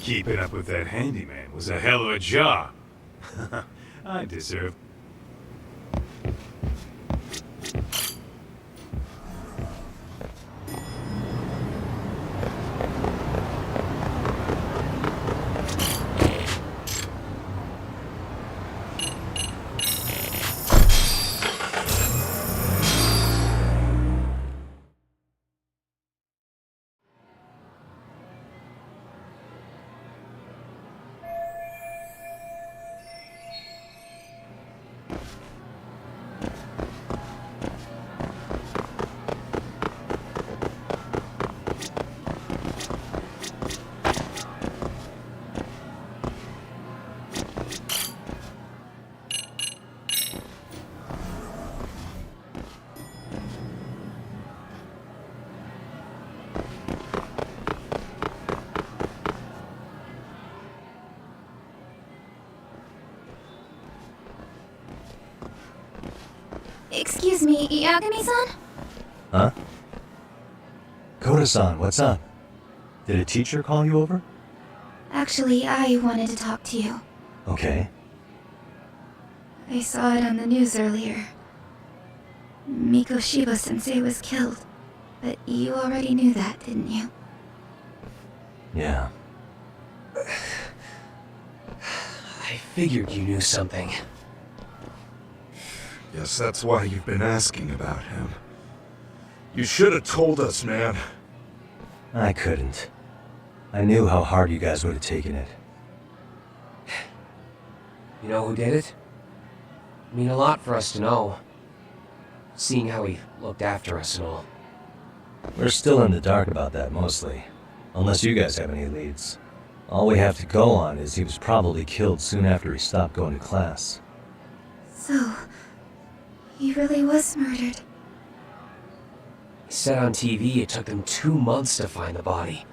Keeping up with that handyman was a hell of a job. I deserve... Excuse me, Yagami-san? Huh? Koda-san, what's up? Did a teacher call you over? Actually, I wanted to talk to you. Okay. I saw it on the news earlier. Mikoshiba-sensei was killed. But you already knew that, didn't you? Yeah. I figured you knew something. Guess that's why you've been asking about him. You should have told us, man. I couldn't. I knew how hard you guys would have taken it. You know who did it? It'd mean a lot for us to know. Seeing how he looked after us and all. We're still in the dark about that, mostly. Unless you guys have any leads. All we have to go on is he was probably killed soon after he stopped going to class. So... he really was murdered. He said on TV it took them 2 months to find the body.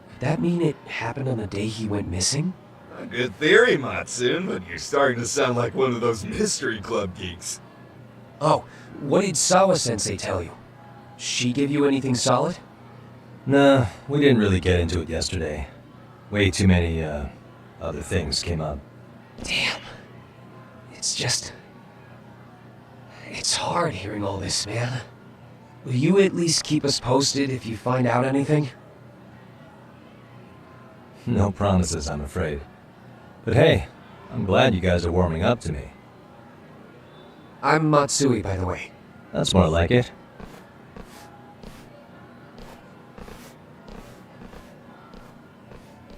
Could that mean it happened on the day he went missing? A good theory, Matsun, but you're starting to sound like one of those mystery club geeks. Oh, what did Sawa-sensei tell you? She give you anything solid? Nah, we didn't really get into it yesterday. Way too many, other things came up. Damn. It's just... it's hard hearing all this, man. Will you at least keep us posted if you find out anything? No promises, I'm afraid. But hey, I'm glad you guys are warming up to me. I'm Matsui, by the way. That's more like it.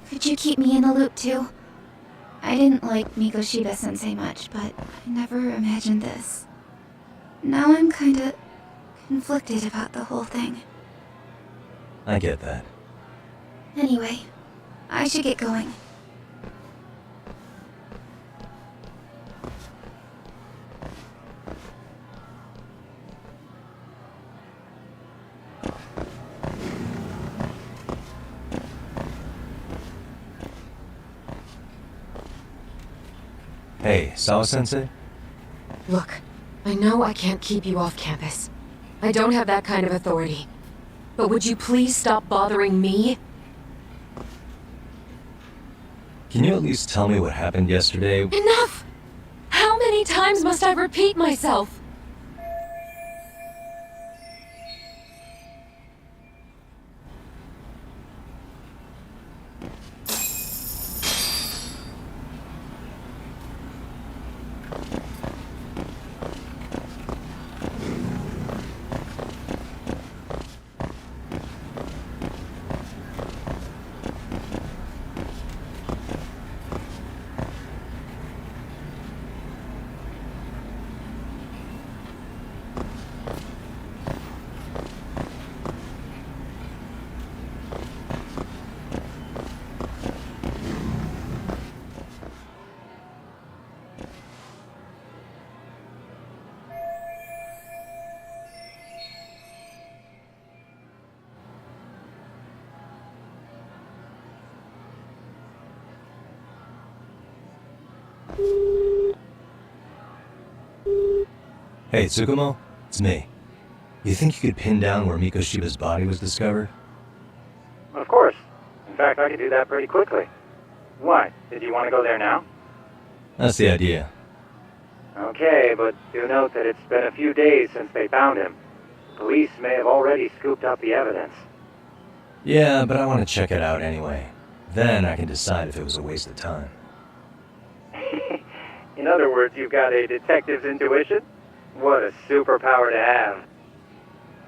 Could you keep me in the loop too? I didn't like Mikoshiba-sensei much, but I never imagined this. Now I'm kinda conflicted about the whole thing. I get that. Anyway, I should get going. Hey, Sawa-sensei? Look, I know I can't keep you off campus. I don't have that kind of authority. But would you please stop bothering me? Can you at least tell me what happened yesterday? Enough! How many times must I repeat myself? Hey, Tsukumo? It's me. You think you could pin down where Mikoshiba's body was discovered? Of course. In fact, I could do that pretty quickly. What? Did you want to go there now? That's the idea. Okay, but do note that it's been a few days since they found him. Police may have already scooped up the evidence. Yeah, but I want to check it out anyway. Then I can decide if it was a waste of time. In other words, you've got a detective's intuition? What a superpower to have.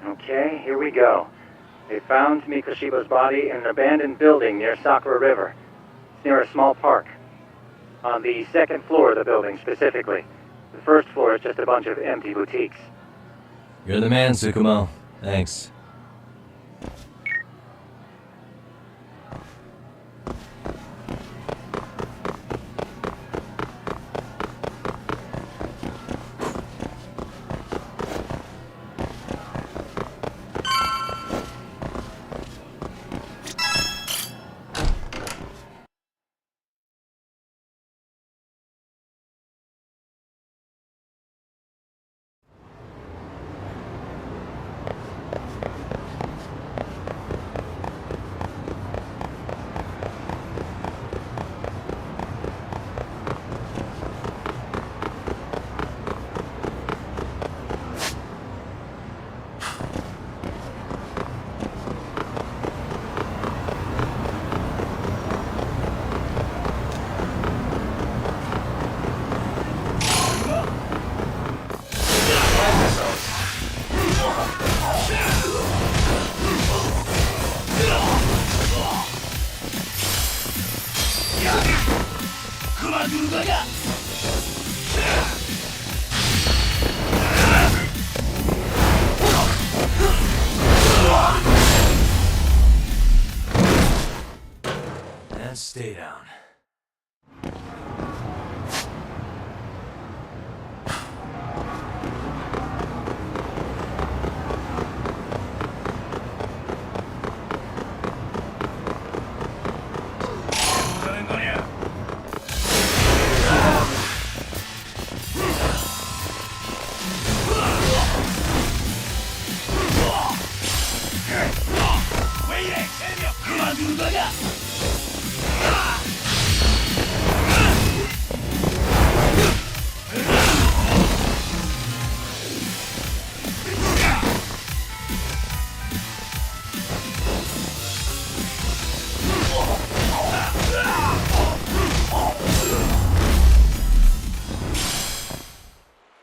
Okay, here we go. They found Mikoshiba's body in an abandoned building near Sakura River. It's near a small park. On the second floor of the building, specifically. The first floor is just a bunch of empty boutiques. You're the man, Tsukumo. Thanks. And stay down.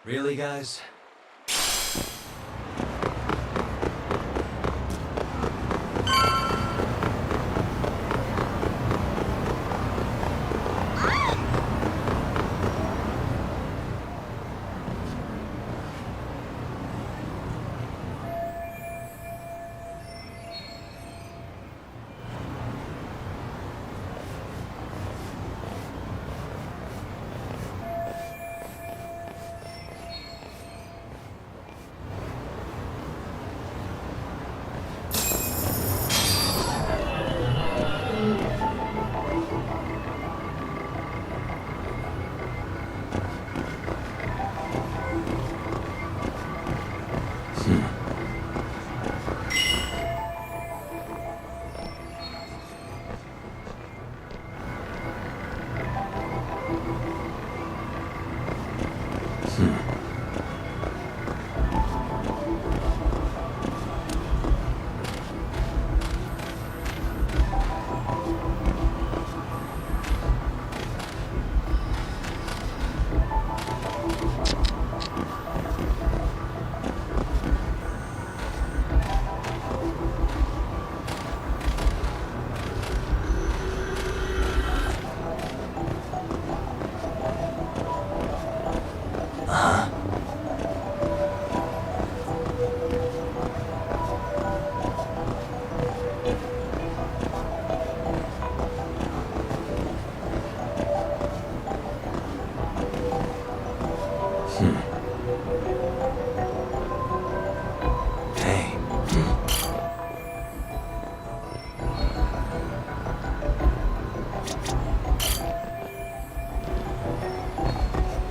Really, guys?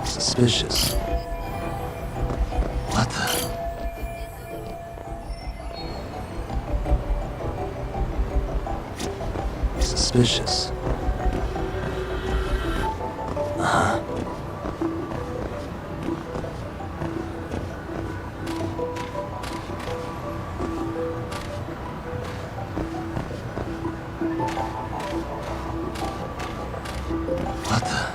Suspicious. What the? Suspicious. What the?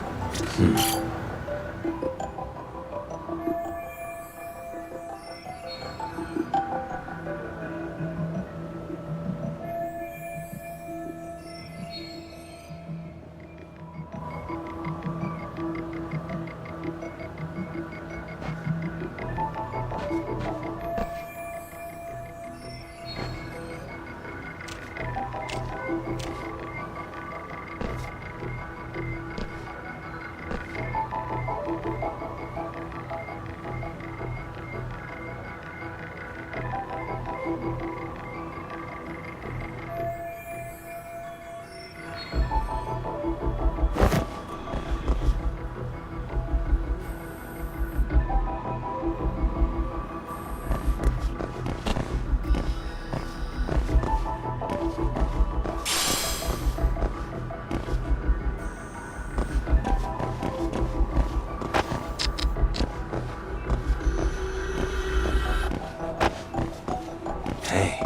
Hey.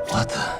What the?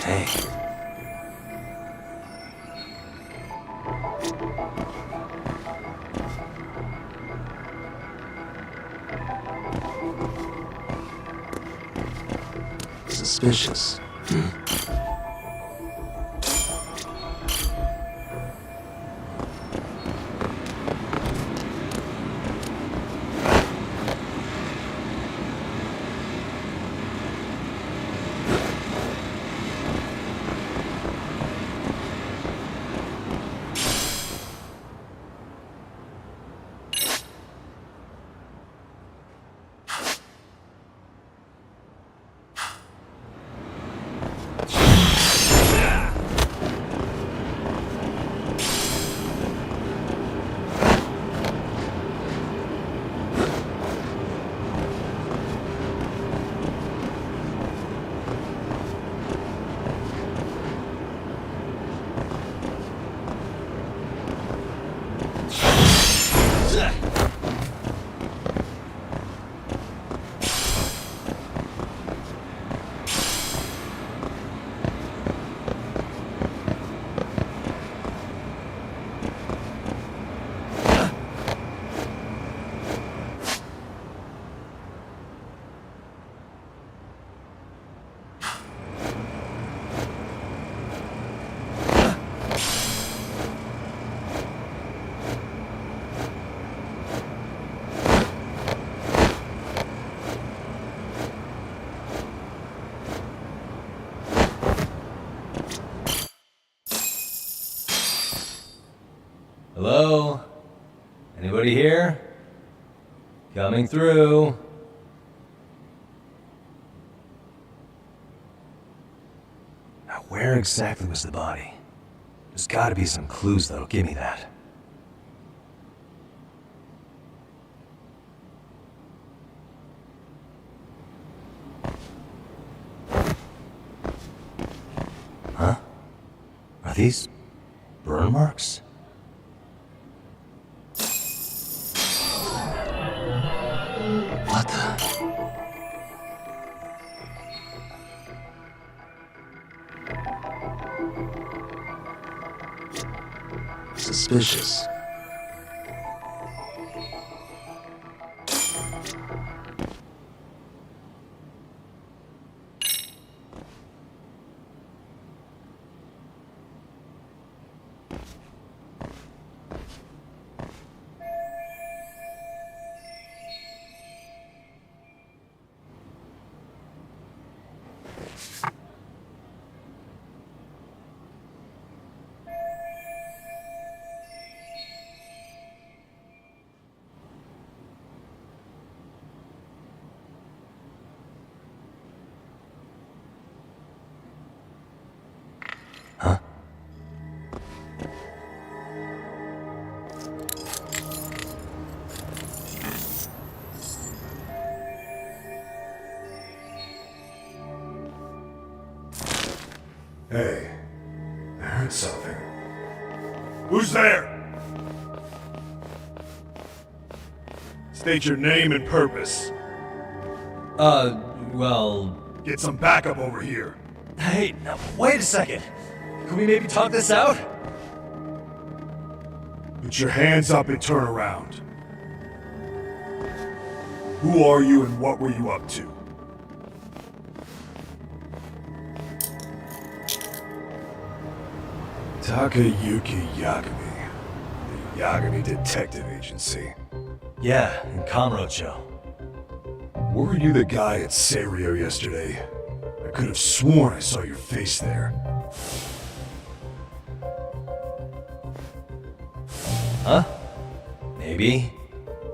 Hey. Suspicious. Hello? Anybody here? Coming through. Now, where exactly was the body? There's gotta be some clues that'll give me that. Are these burn marks? What the? Suspicious. Huh? Hey, I heard something. Who's there? State your name and purpose. Well... Get some backup over here. Hey, now, wait a second. Can we maybe talk this out? Put your hands up and turn around. Who are you and what were you up to? Takayuki Yagami. The Yagami Detective Agency. Yeah, in Kamurocho. Weren't you the guy at Serio yesterday? I could have sworn I saw your face there. Huh? Maybe?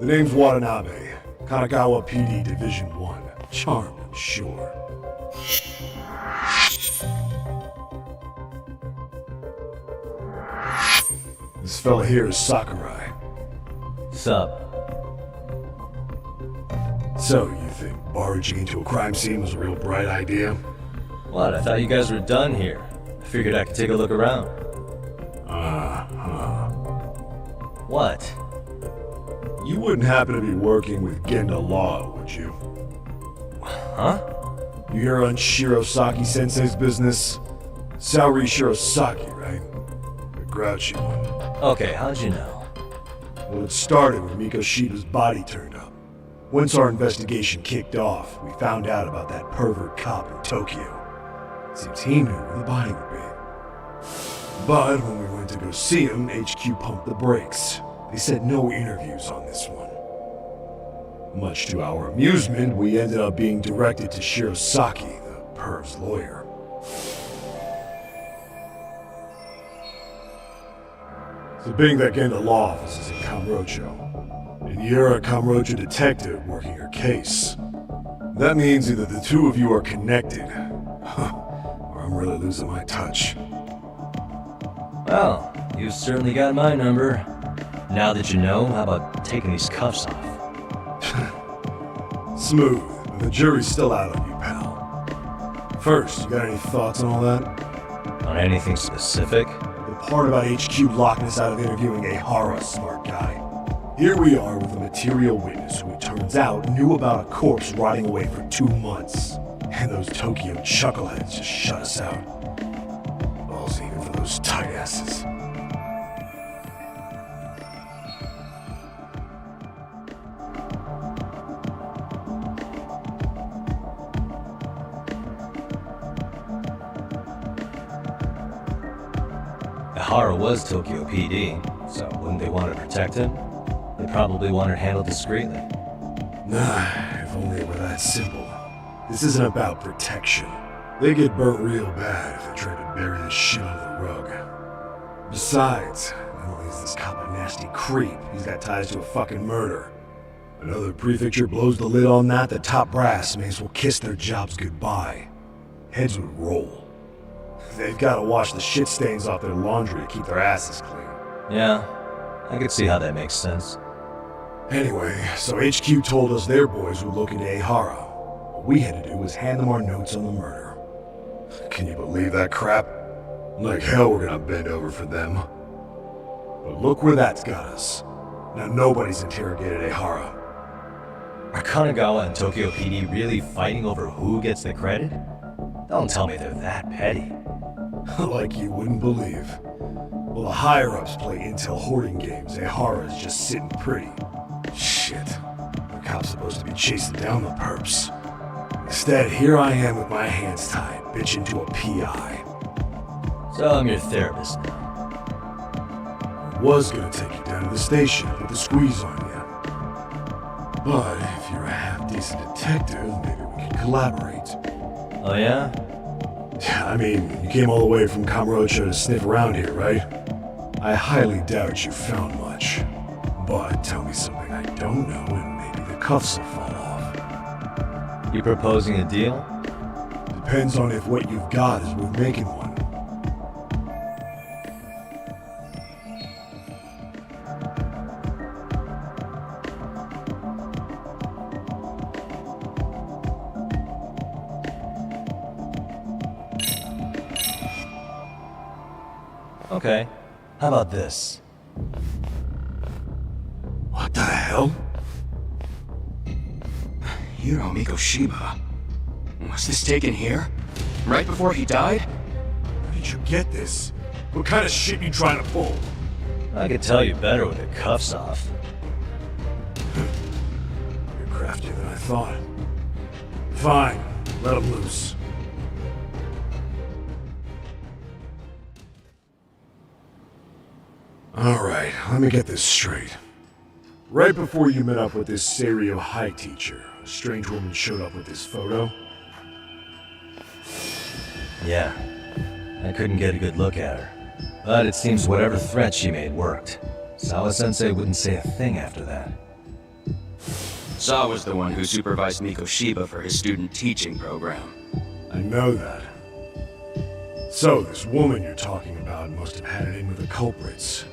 The name's Watanabe. Kanagawa PD Division 1. Charmed, I'm sure. This fella here is Sakurai. Sup? So, you think barging into a crime scene was a real bright idea? What, I thought you guys were done here. I figured I could take a look around. What? You wouldn't happen to be working with Genda Law, would you? Huh? You hear on Shirosaki-sensei's business? Saori Shirosaki, right? The grouchy one. Okay, how'd you know? Well, it started when Mikoshiba's body turned up. Once our investigation kicked off, we found out about that pervert cop in Tokyo. Seems he knew where the body would be. But when we went to go see him, HQ pumped the brakes. They said no interviews on this one. Much to our amusement, we ended up being directed to Shirosaki, the perv's lawyer. So being that Genda Law office is in Kamurocho, and you're a Kamurocho detective working your case, that means either the two of you are connected, or I'm really losing my touch. Well, you certainly got my number. Now that you know, how about taking these cuffs off? Smooth, but the jury's still out on you, pal. First, you got any thoughts on all that? On anything specific? The part about HQ locking us out of interviewing a Hara, smart guy. Here we are with a material witness who it turns out knew about a corpse rotting away for 2 months. And those Tokyo chuckleheads just shut us out. Balls even for those tight asses. Hara was Tokyo PD, so wouldn't they want to protect him? They probably want it handled discreetly. Nah, if only it were that simple. This isn't about protection. They get burnt real bad if they try to bury this shit under the rug. Besides, not only is this cop a nasty creep, he's got ties to a fucking murder. Another prefecture blows the lid on that, the top brass may as well kiss their jobs goodbye. Heads would roll. They've got to wash the shit stains off their laundry to keep their asses clean. Yeah, I could see how that makes sense. Anyway, so HQ told us their boys would look into Ehara. What we had to do was hand them our notes on the murder. Can you believe that crap? Like hell we're gonna bend over for them. But look where that's got us. Now nobody's interrogated Ehara. Are Kanagawa and Tokyo PD really fighting over who gets the credit? Don't tell me they're that petty. Like you wouldn't believe. Well, the higher-ups play intel hoarding games. Ehara is just sitting pretty. Shit. The cop's supposed to be chasing down the perps. Instead, here I am with my hands tied, bitching to a PI. So I'm your therapist now. I was gonna take you down to the station, put the squeeze on you. But if you're a half-decent detective, maybe we can collaborate. Oh yeah? I mean, you came all the way from Kamurocho to sniff around here, right? I highly doubt you found much. But tell me something I don't know and maybe the cuffs will fall off. You proposing a deal? Depends on if what you've got is worth making one. Okay. How about this? What the hell? Hiro Mikoshiba. Was this taken here? Right before he died? Where did you get this? What kind of shit you trying to pull? I could tell you better with the cuffs off. You're craftier than I thought. Fine, let him loose. Alright, let me get this straight. Right before you met up with this Seiryo High teacher, a strange woman showed up with this photo. Yeah. I couldn't get a good look at her. But it seems whatever threat she made worked. Sawa-sensei wouldn't say a thing after that. Saw was the one who supervised Mikoshiba for his student teaching program. I know that. So, this woman you're talking about must have had it in with the culprits.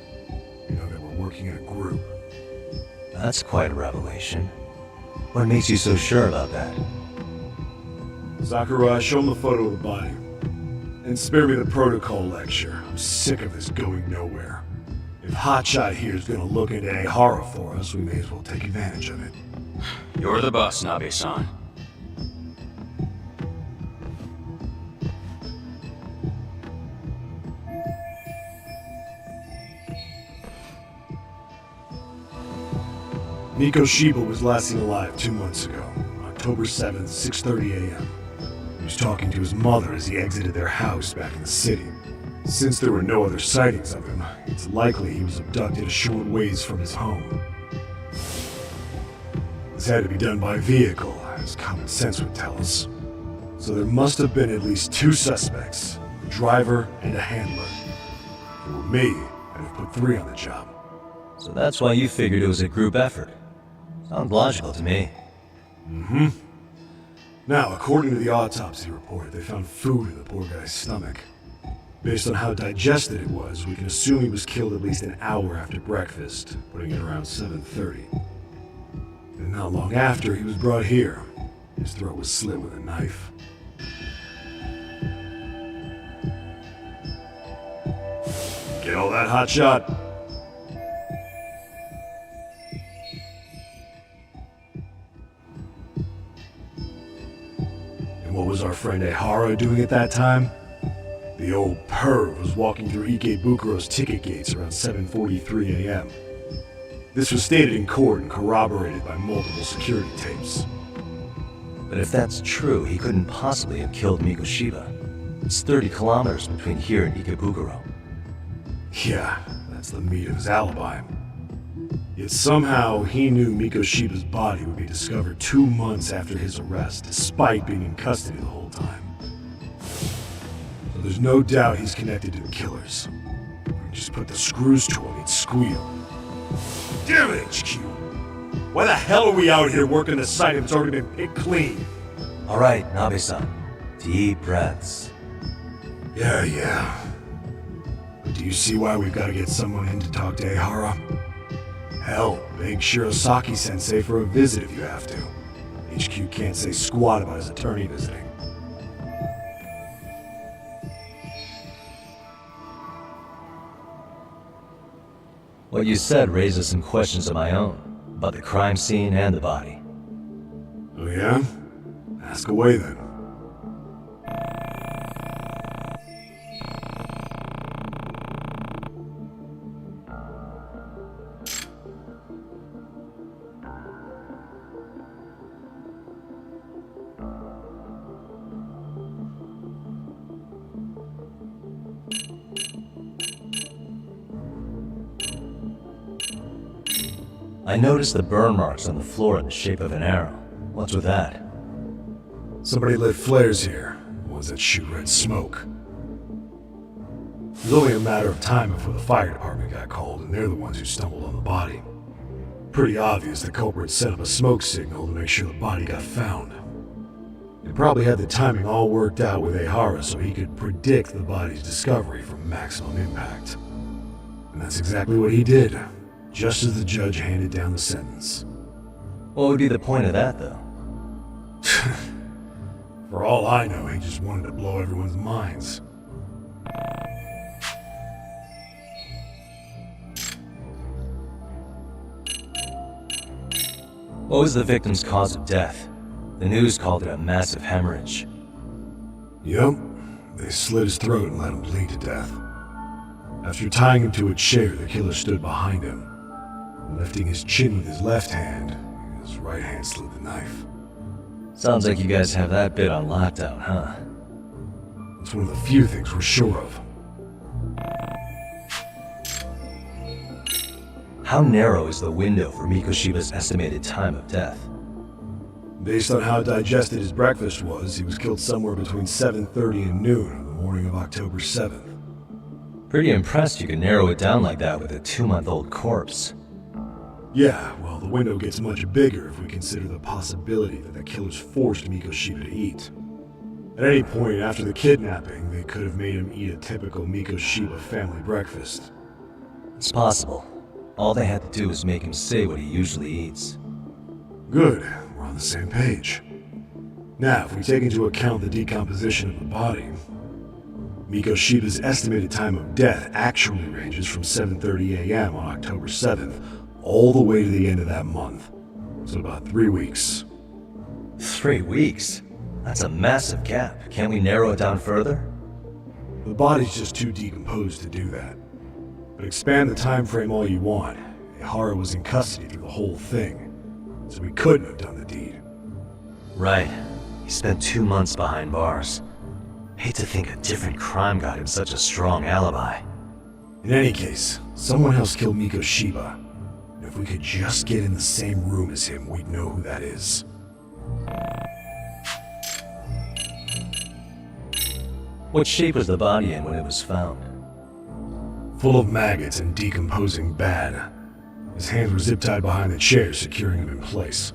You know, they were working in a group. That's quite a revelation. What makes you so sure about that? Sakura, show him the photo of the body. And spare me the protocol lecture. I'm sick of this going nowhere. If Hotshot here is gonna look into Ehara for us, we may as well take advantage of it. You're the boss, Nabe-san. Mikoshiba was last seen alive 2 months ago, October 7th, 6:30 a.m. He was talking to his mother as he exited their house back in the city. Since there were no other sightings of him, it's likely he was abducted a short ways from his home. This had to be done by vehicle, as common sense would tell us. So there must have been at least 2 suspects, a driver and a handler. If it were me, I'd have put 3 on the job. So that's why you figured it was a group effort. Sounds logical to me. Mm-hmm. Now, according to the autopsy report, they found food in the poor guy's stomach. Based on how digested it was, we can assume he was killed at least an hour after breakfast, putting it around 7:30. And not long after, he was brought here. His throat was slit with a knife. Get all that, Hotshot? And what was our friend Ehara doing at that time? The old perv was walking through Ikebukuro's ticket gates around 7:43 a.m. This was stated in court and corroborated by multiple security tapes. But if that's true, he couldn't possibly have killed Mikoshiba. It's 30 kilometers between here and Ikebukuro. Yeah, that's the meat of his alibi. Yet somehow he knew Mikoshiba's body would be discovered 2 months after his arrest, despite being in custody the whole time. So there's no doubt he's connected to the killers. If we just put the screws to him, he'd squeal. Damn it, HQ! Why the hell are we out here working the site if it's already been picked clean? Alright, Nabe-san. Deep breaths. Yeah. But do you see why we've got to get someone in to talk to Ehara? Hell, make Shirosaki-sensei for a visit if you have to. HQ can't say squat about his attorney visiting. What you said raises some questions of my own, about the crime scene and the body. Oh yeah? Ask away then. I noticed the burn marks on the floor in the shape of an arrow. What's with that? Somebody lit flares here, ones that shoot red smoke. It was only a matter of time before the fire department got called, and they're the ones who stumbled on the body. Pretty obvious the culprit set up a smoke signal to make sure the body got found. They probably had the timing all worked out with Ehara so he could predict the body's discovery from maximum impact. And that's exactly what he did, just as the judge handed down the sentence. What would be the point of that, though? For all I know, he just wanted to blow everyone's minds. What was the victim's cause of death? The news called it a massive hemorrhage. Yep, they slit his throat and let him bleed to death. After tying him to a chair, the killer stood behind him. Lifting his chin with his left hand, his right hand slid the knife. Sounds like you guys have that bit on lockdown, huh? It's one of the few things we're sure of. How narrow is the window for Mikoshiba's estimated time of death? Based on how digested his breakfast was, he was killed somewhere between 7:30 and noon on the morning of October 7th. Pretty impressed you could narrow it down like that with a 2-month-old corpse. Yeah, well, the window gets much bigger if we consider the possibility that the killers forced Mikoshiba to eat. At any point after the kidnapping, they could have made him eat a typical Mikoshiba family breakfast. It's possible. All they had to do was make him say what he usually eats. Good, we're on the same page. Now, if we take into account the decomposition of the body, Mikoshiba's estimated time of death actually ranges from 7:30 a.m. on October 7th all the way to the end of that month. So about 3 weeks. 3 weeks? That's a massive gap. Can't we narrow it down further? The body's just too decomposed to do that. But expand the time frame all you want. Ehara was in custody through the whole thing, so he couldn't have done the deed. Right. He spent 2 months behind bars. Hate to think a different crime got him such a strong alibi. In any case, someone else killed Mikoshiba. And if we could just get in the same room as him, we'd know who that is. What shape was the body in when it was found? Full of maggots and decomposing bad. His hands were zip-tied behind the chair, securing him in place.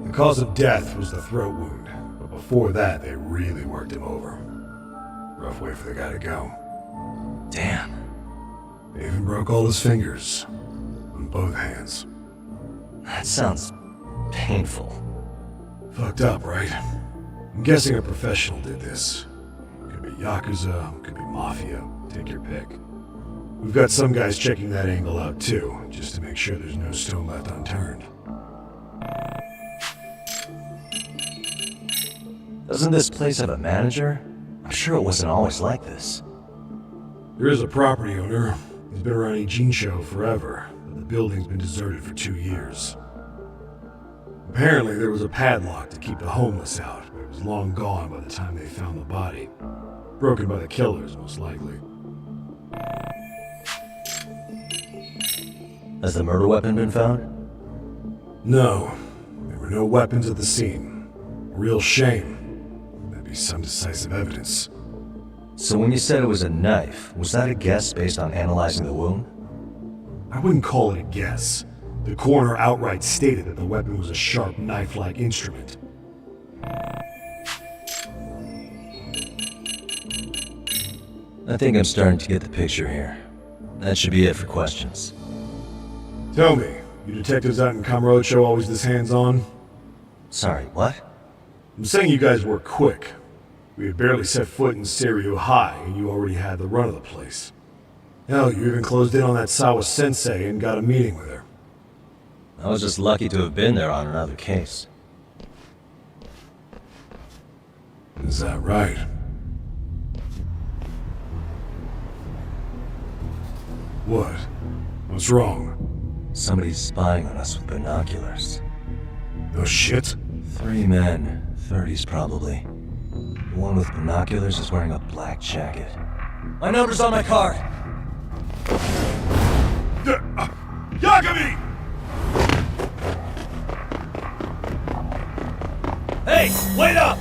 The cause of death was the throat wound, but before that, they really worked him over. Rough way for the guy to go. Damn. They even broke all his fingers. On both hands. That sounds painful. Fucked up, right? I'm guessing a professional did this. Could be Yakuza, could be Mafia, take your pick. We've got some guys checking that angle out too, just to make sure there's no stone left unturned. Doesn't this place have a manager? I'm sure it wasn't always like this. There is a property owner. He's been around Jdgement forever, but the building's been deserted for 2 years. Apparently there was a padlock to keep the homeless out, but it was long gone by the time they found the body. Broken by the killers, most likely. Has the murder weapon been found? No, there were no weapons at the scene. A real shame. That'd be some decisive evidence. So when you said it was a knife, was that a guess based on analyzing the wound? I wouldn't call it a guess. The coroner outright stated that the weapon was a sharp knife-like instrument. I think I'm starting to get the picture here. That should be it for questions. Tell me, you detectives out in Kamurocho always this hands-on? Sorry, what? I'm saying you guys work quick. We had barely set foot in Seiryu High, and you already had the run of the place. Hell, you even closed in on that Sawa sensei and got a meeting with her. I was just lucky to have been there on another case. Is that right? What? What's wrong? Somebody's spying on us with binoculars. No shit? 3 men, 30s probably. The one with binoculars is wearing a black jacket. My number's on my card! Yagami! Hey, wait up!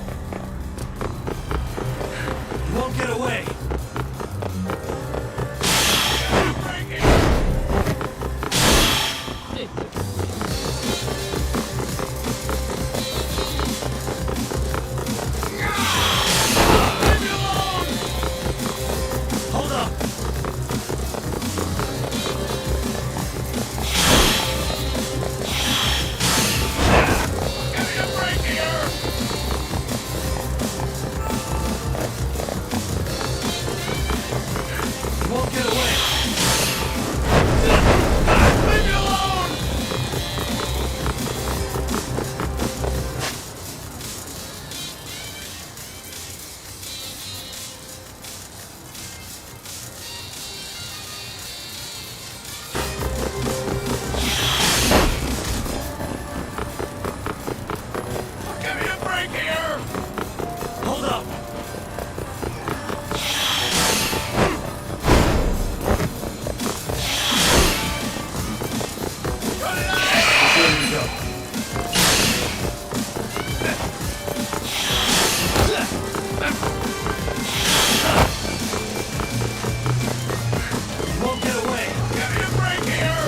You won't get away. Hold up! You won't get away. Leave me alone! Give me a break here! Hold up! Here we go. You won't get away. Give me a break here!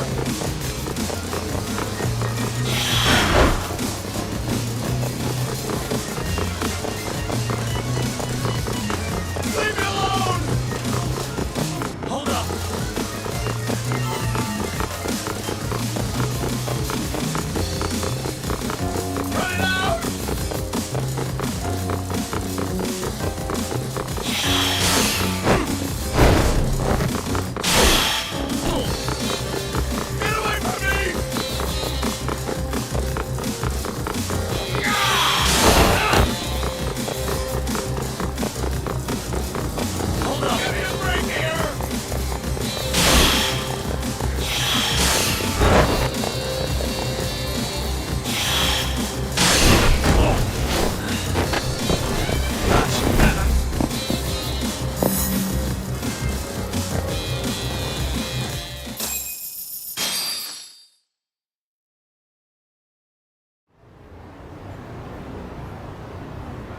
Leave me alone! Hold up! Cut it out! Get away from me! Hold up! Give me a break here!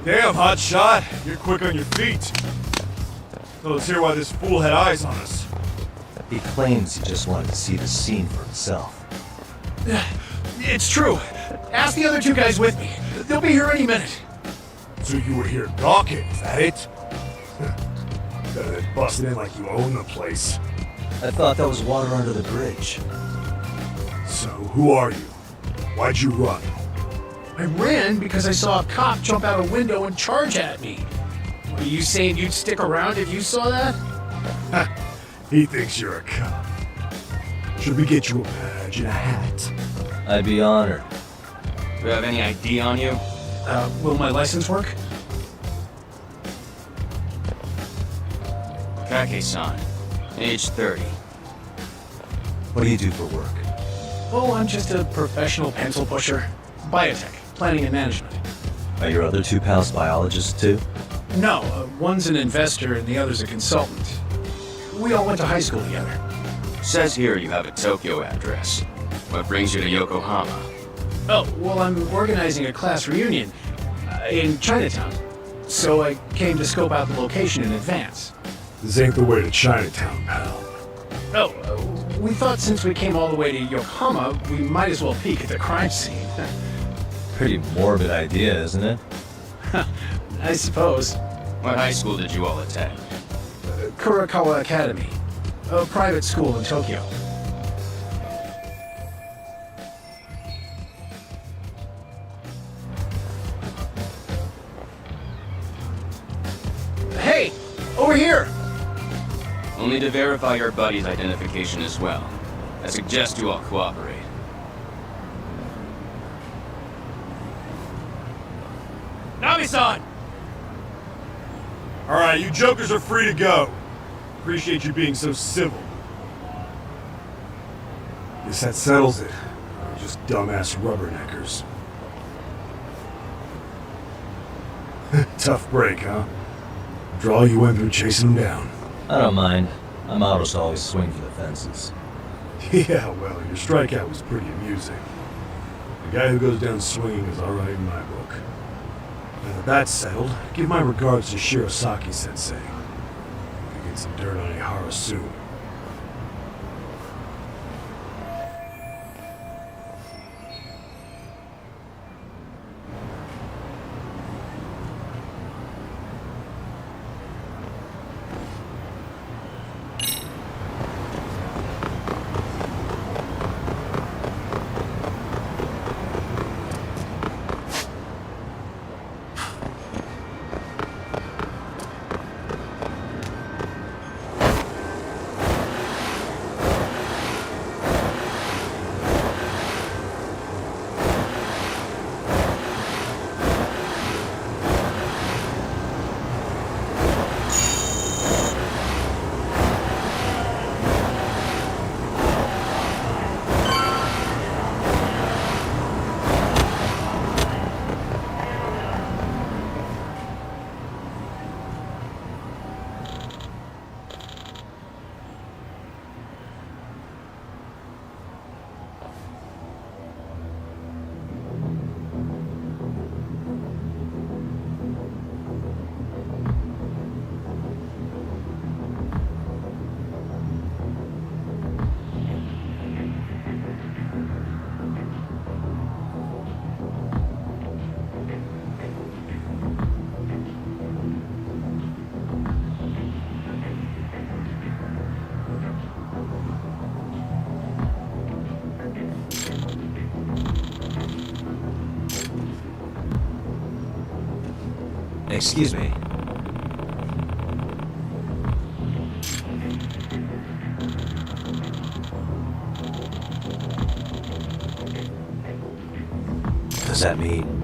Damn, hotshot. You're quick on your feet. So let's hear why this fool had eyes on us. He claims he just wanted to see the scene for himself. It's true. Ask the other 2 guys with me. They'll be here any minute. So you were here gawking, is that it? Better than busting in like you own the place. I thought that was water under the bridge. So who are you? Why'd you run? I ran because I saw a cop jump out a window and charge at me. Were you saying you'd stick around if you saw that? He thinks you're a cop. Should we get you a badge and a hat? I'd be honored. Do you have any ID on you? Will my license work? Kake-san, age 30. What do you do for work? Oh, I'm just a professional pencil pusher. Biotech, planning and management. Are your other 2 pals biologists too? No, one's an investor and the other's a consultant. We all went to high school together. Says here you have a Tokyo address. What brings you to Yokohama? Oh, well, I'm organizing a class reunion in Chinatown. So I came to scope out the location in advance. This ain't the way to Chinatown, pal. Oh, we thought since we came all the way to Yokohama, we might as well peek at the crime scene. Pretty morbid idea, isn't it? I suppose. What high school did you all attend? Kurakawa Academy, a private school in Tokyo. Hey, over here! Only to verify your buddy's identification as well. I suggest you all cooperate. Nami-san! Alright, you jokers are free to go. Appreciate you being so civil. Guess that settles it. We're just dumbass rubberneckers. Tough break, huh? After all you went through chasing them down. I don't mind. My motto's to always swing for the fences. Yeah, well, your strikeout was pretty amusing. The guy who goes down swinging is alright in my book. Now that that's settled, give my regards to Shirosaki-sensei. Could get some dirt on Ihara soon. Excuse me. Does that mean...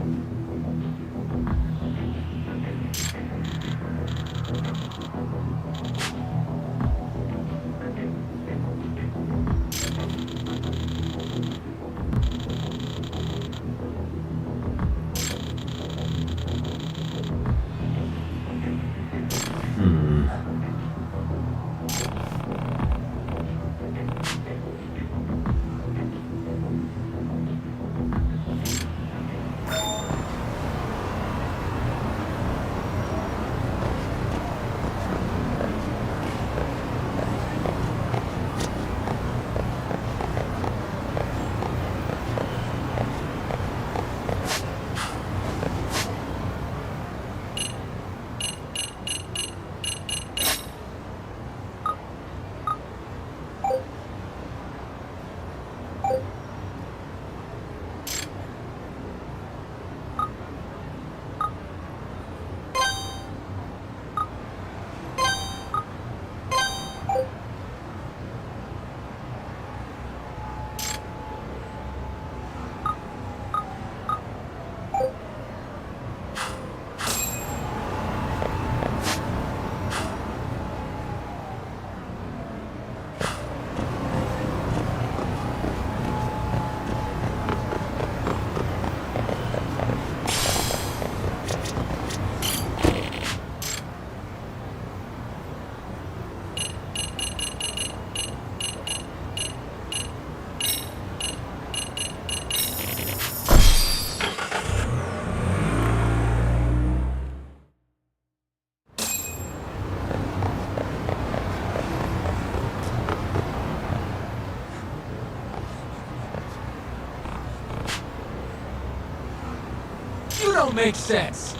You don't make sense.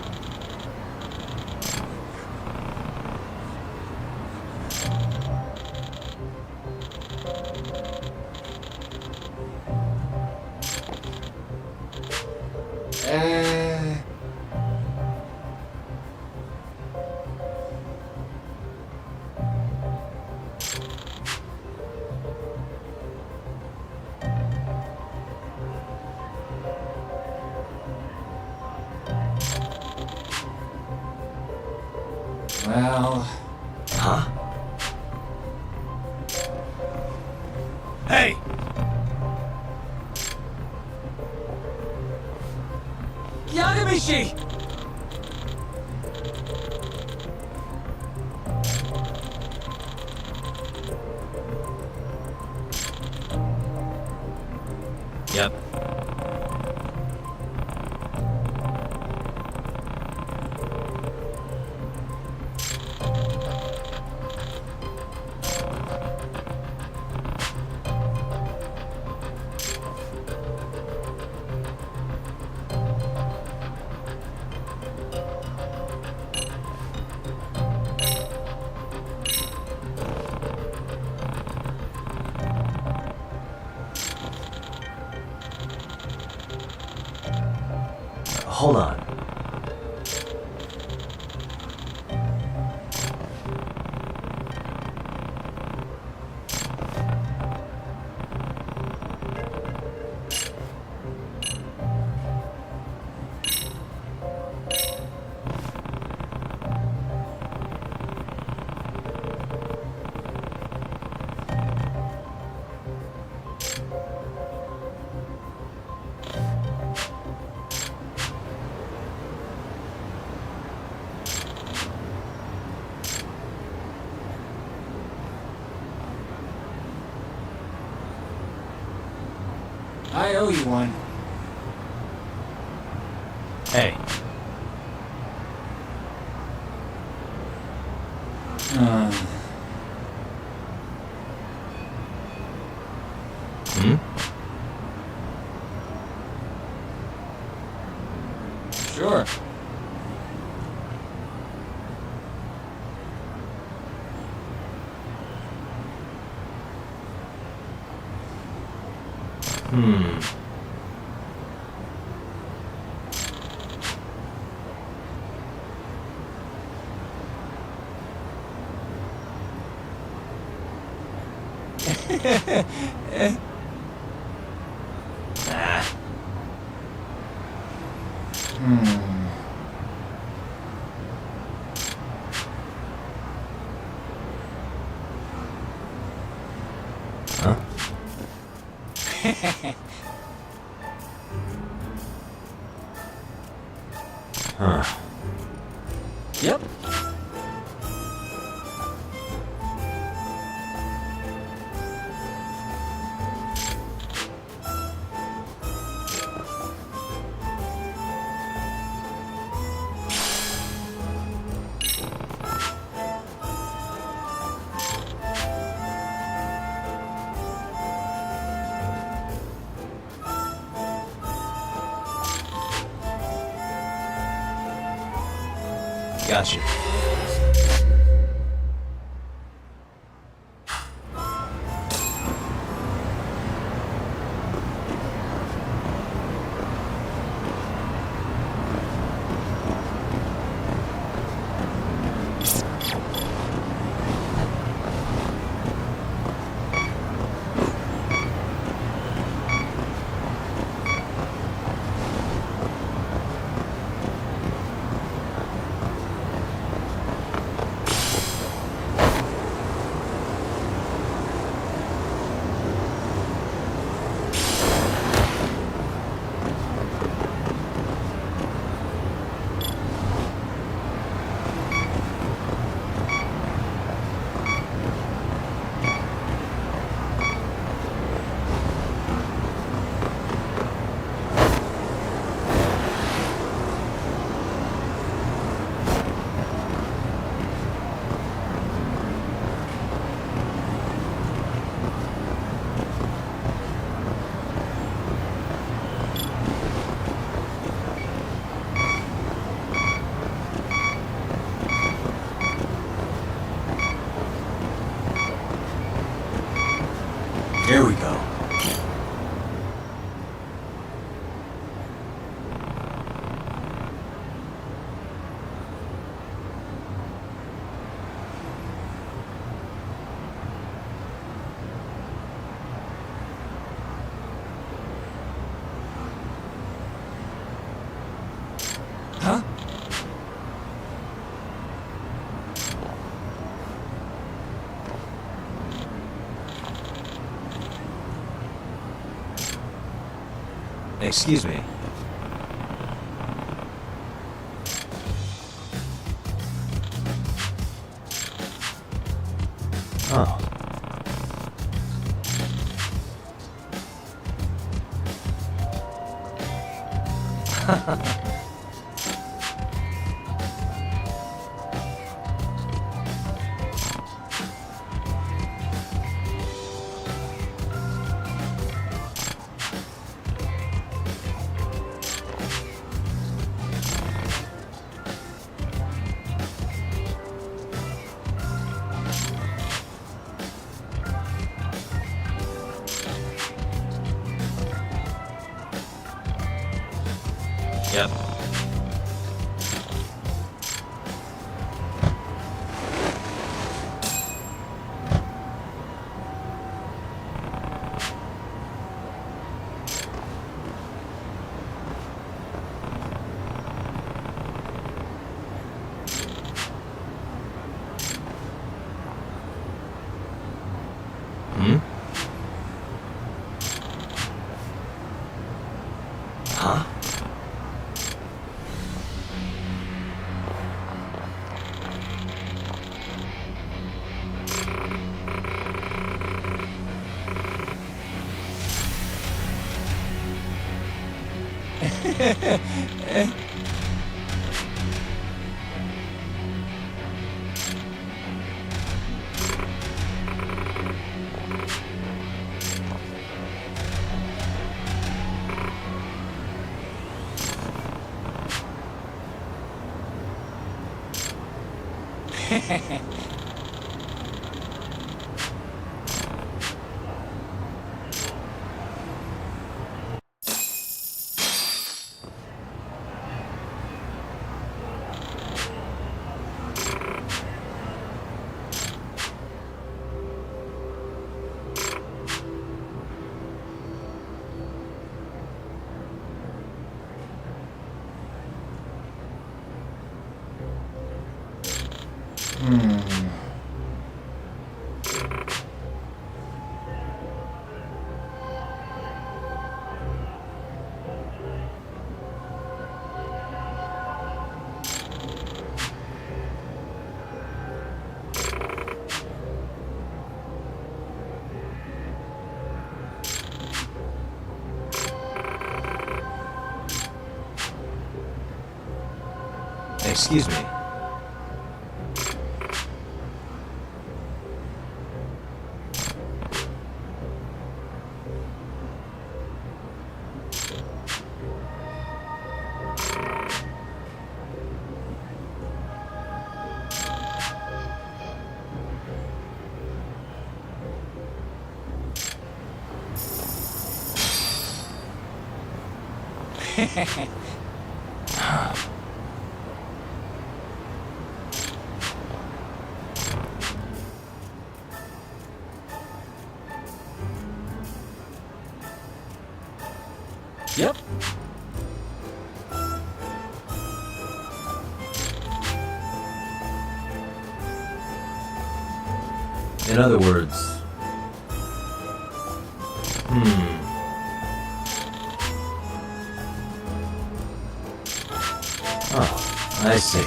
Well... Huh? Hey! Yagami-shi! Yep. Hold on. I owe you one. Hey. Hmm? Sure. Hmm. Huh? Huh. Yep. Gotcha. Excuse me. Oh. Yep. Hmm? Huh? Excuse me. Yep. In other words, Oh, I see.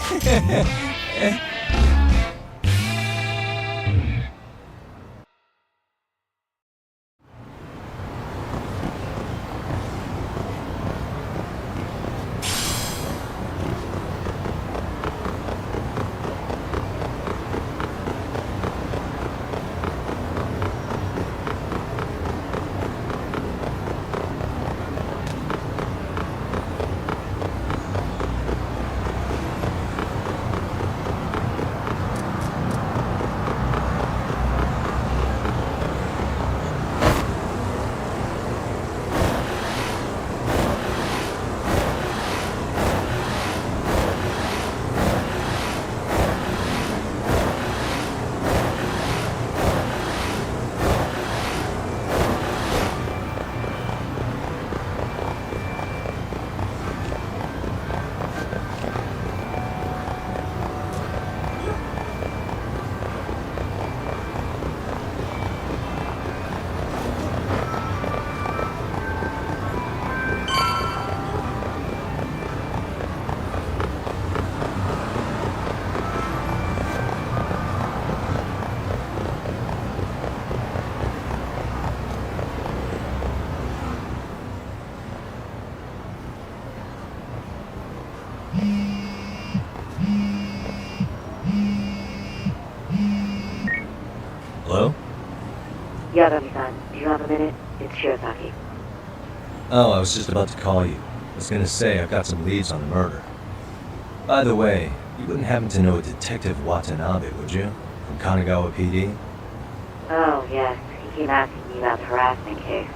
Hello? Yagami-san, do you have a minute? It's Shirazaki. Oh, I was just about to call you. I was gonna say I've got some leads on the murder. By the way, you wouldn't happen to know a Detective Watanabe, would you? From Kanagawa PD? Oh, yes. He came asking me about the harassment case.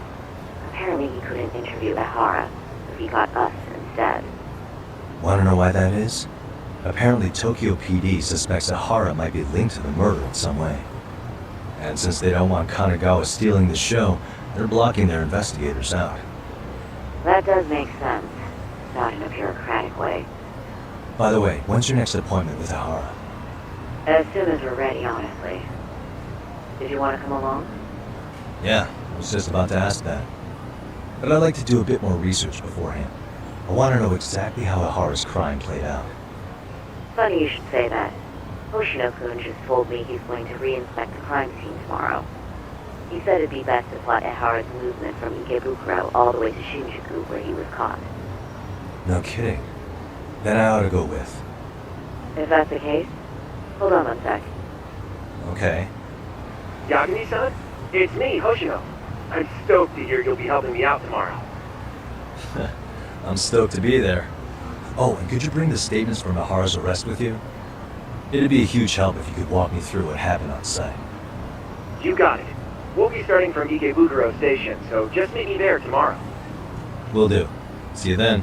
Apparently he couldn't interview Ehara, so he got us instead. Wanna know why that is? Apparently Tokyo PD suspects Ehara might be linked to the murder in some way. And since they don't want Kanagawa stealing the show, they're blocking their investigators out. That does make sense. Not in a bureaucratic way. By the way, when's your next appointment with Ehara? As soon as we're ready, honestly. Did you want to come along? Yeah, I was just about to ask that. But I'd like to do a bit more research beforehand. I want to know exactly how Ehara's crime played out. Funny you should say that. Hoshino-kun just told me he's going to re-inspect the crime scene tomorrow. He said it'd be best to plot Ehara's movement from Ikebukuro all the way to Shinjuku where he was caught. No kidding. Then I ought to go with. If that's the case, hold on one sec. Okay. Yagami-san? It's me, Hoshino. I'm stoked to hear you'll be helping me out tomorrow. I'm stoked to be there. Oh, and could you bring the statements from Ehara's arrest with you? It'd be a huge help if you could walk me through what happened on site. You got it. We'll be starting from Ikebukuro Station, so just meet me there tomorrow. Will do. See you then.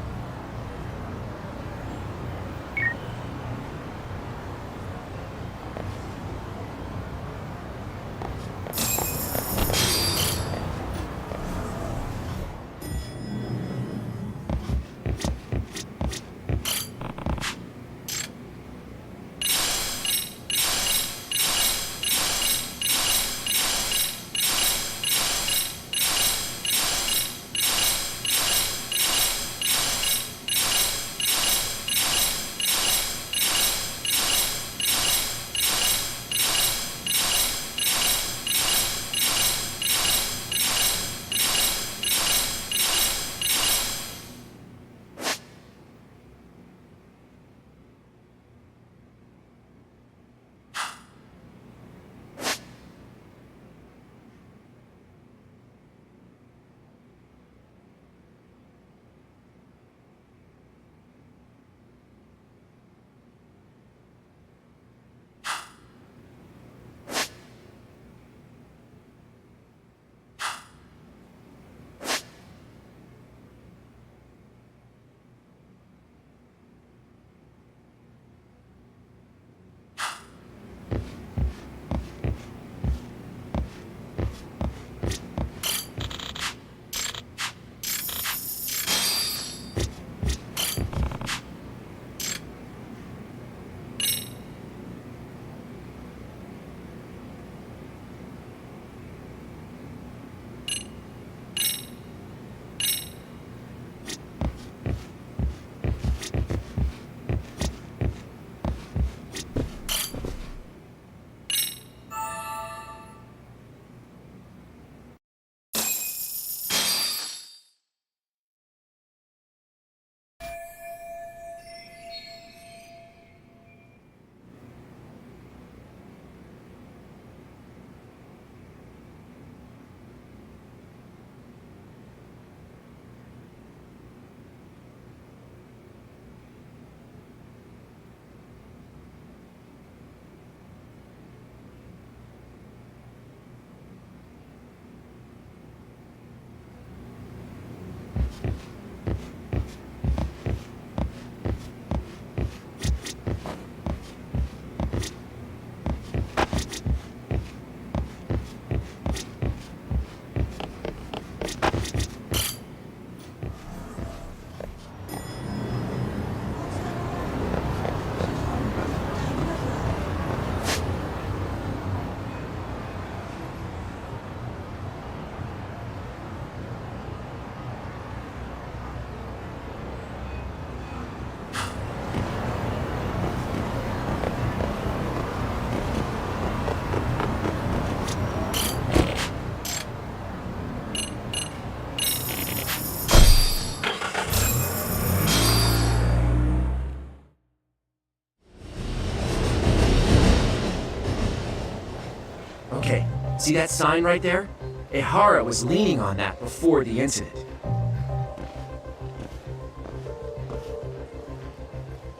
Okay, See that sign right there? Ihara was leaning on that before the incident.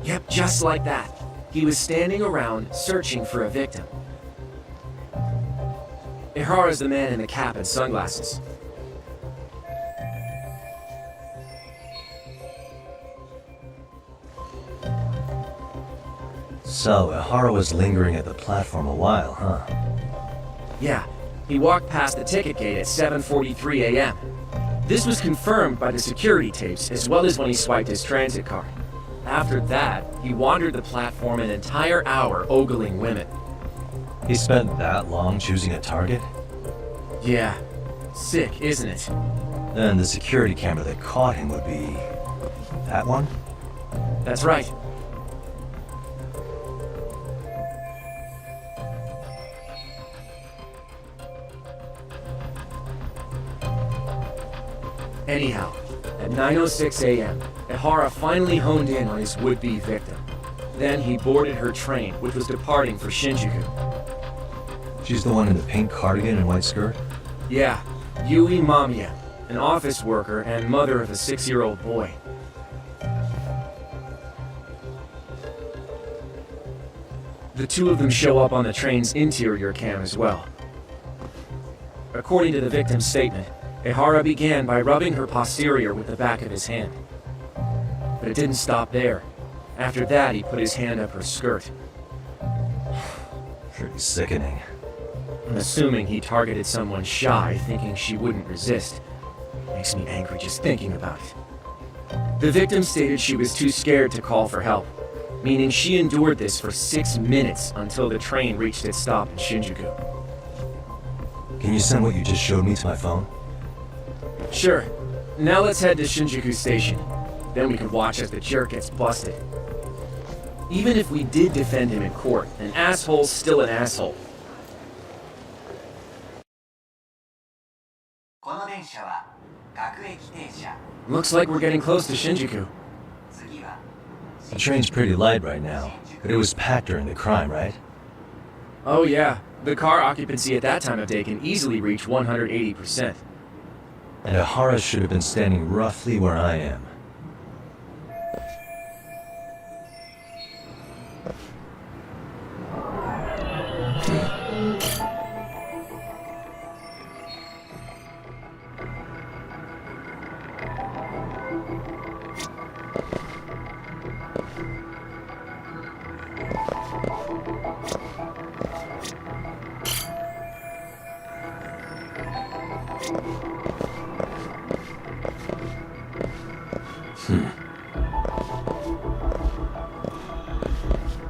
Yep, just like that. He was standing around searching for a victim. Ihara's the man in the cap and sunglasses. So, Ihara was lingering at the platform a while, huh? Yeah, he walked past the ticket gate at 7:43 a.m. This was confirmed by the security tapes, as well as when he swiped his transit card. After that, he wandered the platform an entire hour ogling women. He spent that long choosing a target? Yeah, sick, isn't it? Then the security camera that caught him would be... that one? That's right. Anyhow, at 9:06 a.m., Ihara finally honed in on his would-be victim. Then he boarded her train, which was departing for Shinjuku. She's the one in the pink cardigan and white skirt? Yeah, Yui Mamiya, an office worker and mother of a 6-year-old boy. The two of them show up on the train's interior cam as well. According to the victim's statement, Ihara began by rubbing her posterior with the back of his hand. But it didn't stop there. After that, he put his hand up her skirt. Pretty sickening. I'm assuming he targeted someone shy, thinking she wouldn't resist. Makes me angry just thinking about it. The victim stated she was too scared to call for help, meaning she endured this for 6 minutes until the train reached its stop in Shinjuku. Can you send what you just showed me to my phone? Sure. Now let's head to Shinjuku Station. Then we can watch as the jerk gets busted. Even if we did defend him in court, an asshole's still an asshole. Looks like we're getting close to Shinjuku. The train's pretty light right now, but it was packed during the crime, right? Oh yeah, the car occupancy at that time of day can easily reach 180%. And Ihara should have been standing roughly where I am.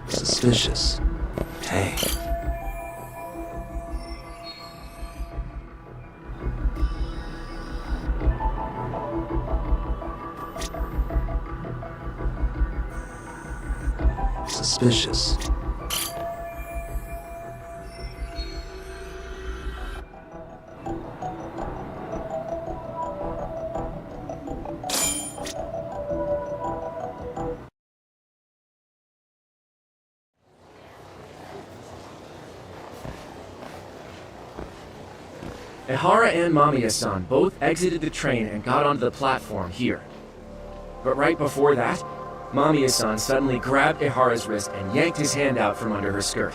Suspicious. Hey. Suspicious. Ihara and Mamiya-san both exited the train and got onto the platform here. But right before that, Mamiya-san suddenly grabbed Ihara's wrist and yanked his hand out from under her skirt.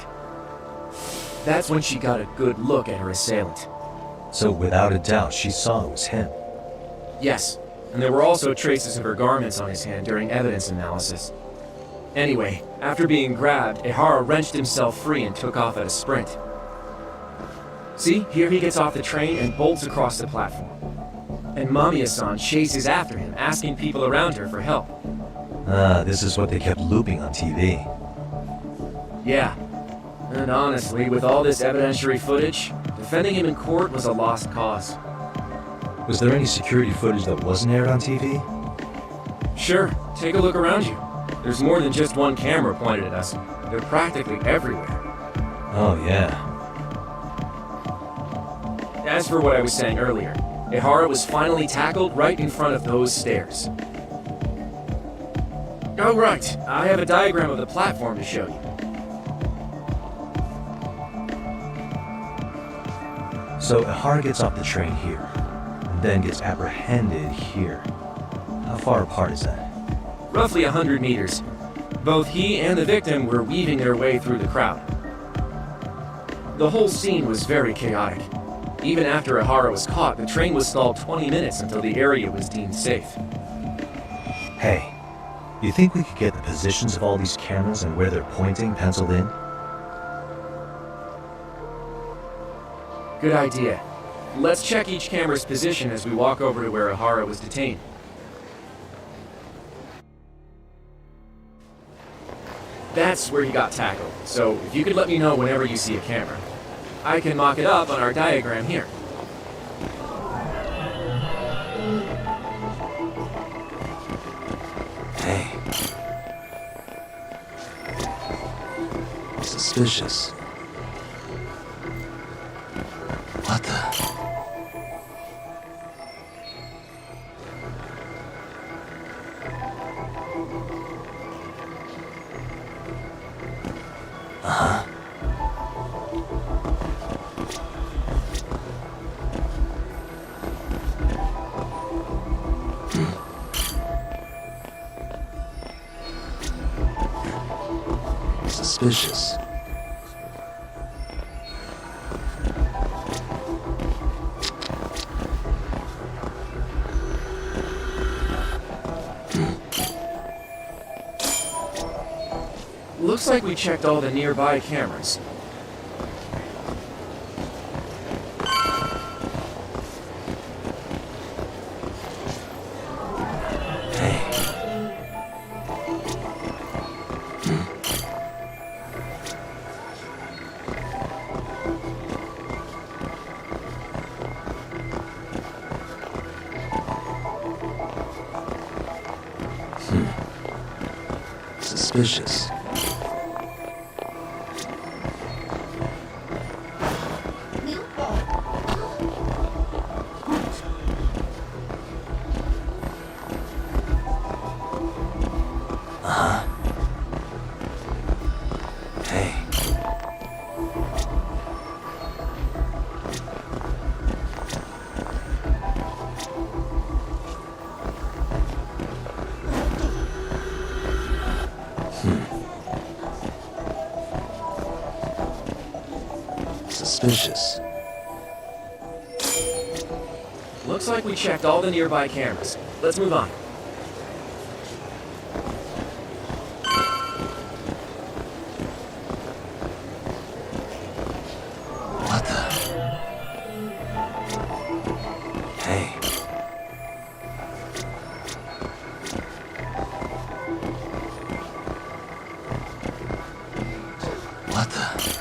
That's when she got a good look at her assailant. So without a doubt, she saw it was him. Yes, and there were also traces of her garments on his hand during evidence analysis. Anyway, after being grabbed, Ihara wrenched himself free and took off at a sprint. See, here he gets off the train and bolts across the platform. And Mamiya-san chases after him, asking people around her for help. Ah, this is what they kept looping on TV. Yeah. And honestly, with all this evidentiary footage, defending him in court was a lost cause. Was there any security footage that wasn't aired on TV? Sure, take a look around you. There's more than just one camera pointed at us. They're practically everywhere. Oh, yeah. As for what I was saying earlier, Ihara was finally tackled right in front of those stairs. Oh right, I have a diagram of the platform to show you. So Ihara gets off the train here, and then gets apprehended here. How far apart is that? Roughly 100 meters. Both he and the victim were weaving their way through the crowd. The whole scene was very chaotic. Even after Ihara was caught, the train was stalled 20 minutes until the area was deemed safe. Hey, you think we could get the positions of all these cameras and where they're pointing penciled in? Good idea. Let's check each camera's position as we walk over to where Ihara was detained. That's where he got tackled, so if you could let me know whenever you see a camera. I can mock it up on our diagram here. Hey. Suspicious. What the? Suspicious. Looks like we checked all the nearby cameras. Suspicious. Suspicious. Looks like we checked all the nearby cameras. Let's move on. What the? Hey. What the?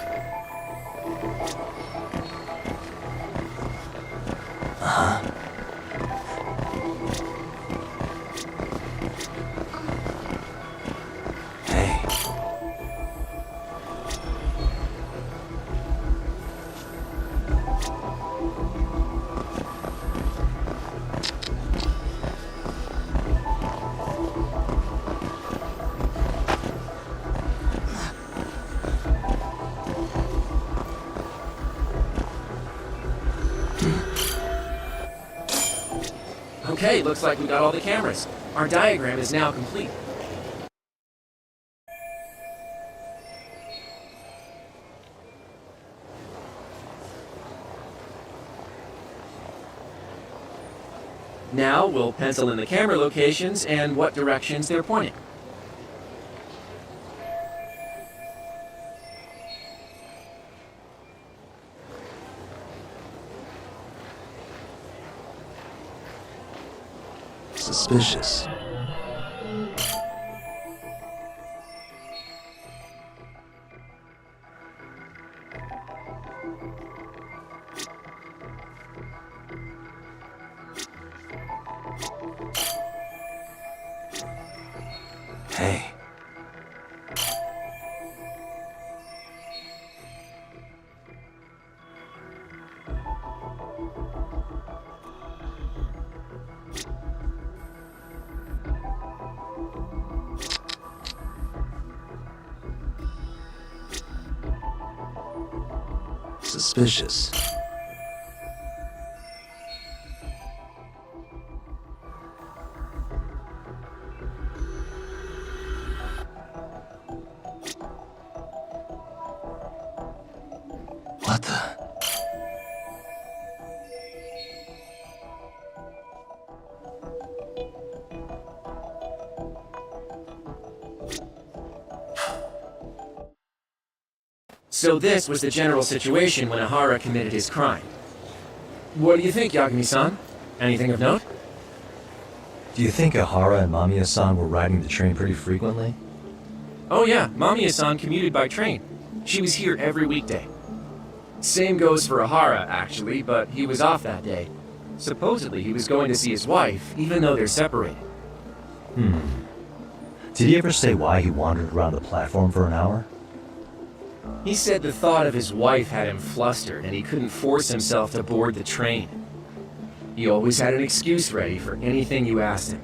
Okay, looks like we got all the cameras. Our diagram is now complete. Now we'll pencil in the camera locations and what directions they're pointing. Suspicious. Hey. Suspicious. What the? So this was the general situation when Ihara committed his crime. What do you think, Yagami-san? Anything of note? Do you think Ihara and Mamiya-san were riding the train pretty frequently? Oh yeah, Mamiya-san commuted by train. She was here every weekday. Same goes for Ihara, actually, but he was off that day. Supposedly he was going to see his wife, even though they're separated. Did he ever say why he wandered around the platform for an hour? He said the thought of his wife had him flustered and he couldn't force himself to board the train. He always had an excuse ready for anything you asked him,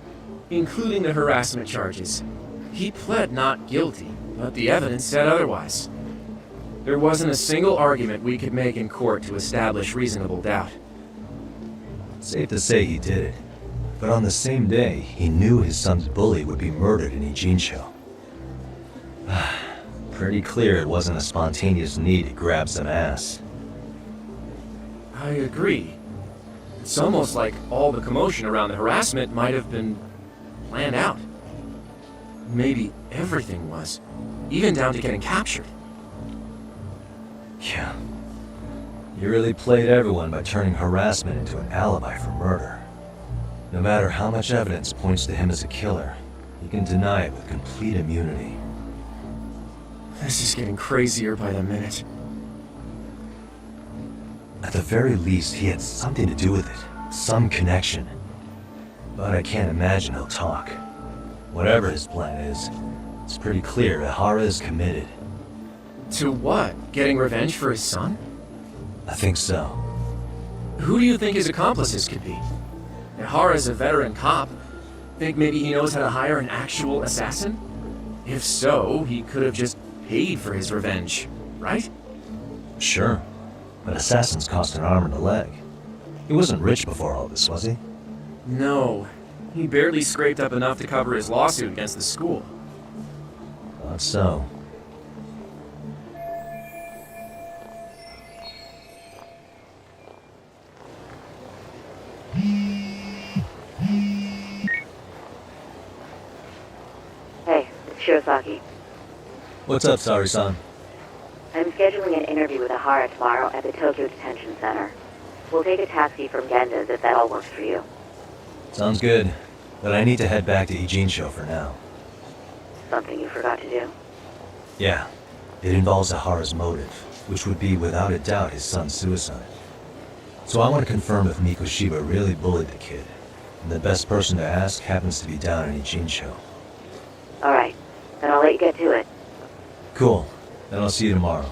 including the harassment charges. He pled not guilty, but the evidence said otherwise. There wasn't a single argument we could make in court to establish reasonable doubt. Safe to say he did it. But on the same day, he knew his son's bully would be murdered in Jdgement. Pretty clear it wasn't a spontaneous need to grab some ass. I agree. It's almost like all the commotion around the harassment might have been planned out. Maybe everything was, even down to getting captured. Yeah. You really played everyone by turning harassment into an alibi for murder. No matter how much evidence points to him as a killer, you can deny it with complete immunity. This is getting crazier by the minute. At the very least, he had something to do with it. Some connection. But I can't imagine he'll talk. Whatever his plan is, it's pretty clear Ihara is committed. To what? Getting revenge for his son? I think so. Who do you think his accomplices could be? Ihara's a veteran cop. Think maybe he knows how to hire an actual assassin? If so, he could have just paid for his revenge, right? Sure. But assassins cost an arm and a leg. He wasn't rich before all this, was he? No. He barely scraped up enough to cover his lawsuit against the school. Thought so. Hey, it's Shirosaki. What's up, Sari-san? I'm scheduling an interview with Ihara tomorrow at the Tokyo Detention Center. We'll take a taxi from Genda's if that all works for you. Sounds good. But I need to head back to Jdgement for now. Something you forgot to do? Yeah. It involves Ihara's motive, which would be without a doubt his son's suicide. So I want to confirm if Mikoshiba really bullied the kid. And the best person to ask happens to be down in Jdgement. Alright, then I'll let you get to it. Cool. Then I'll see you tomorrow.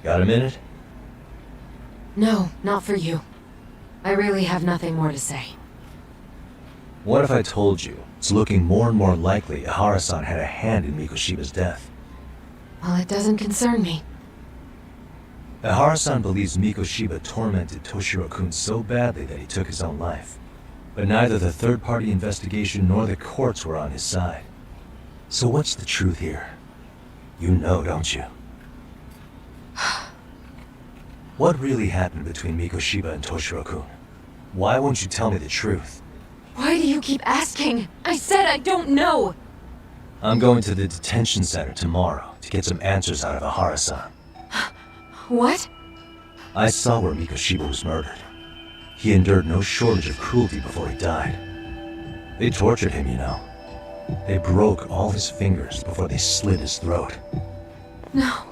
Got a minute? No, not for you. I really have nothing more to say. What if I told you it's looking more and more likely Ihara-san had a hand in Mikoshiba's death? Well, it doesn't concern me. Ihara-san believes Mikoshiba tormented Toshiro-kun so badly that he took his own life. But neither the third-party investigation nor the courts were on his side. So what's the truth here? You know, don't you? What really happened between Mikoshiba and Toshiro-kun? Why won't you tell me the truth? Why do you keep asking? I said I don't know! I'm going to the detention center tomorrow to get some answers out of Ihara-san. What? I saw where Mikoshiba was murdered. He endured no shortage of cruelty before he died. They tortured him, you know. They broke all his fingers before they slit his throat. No.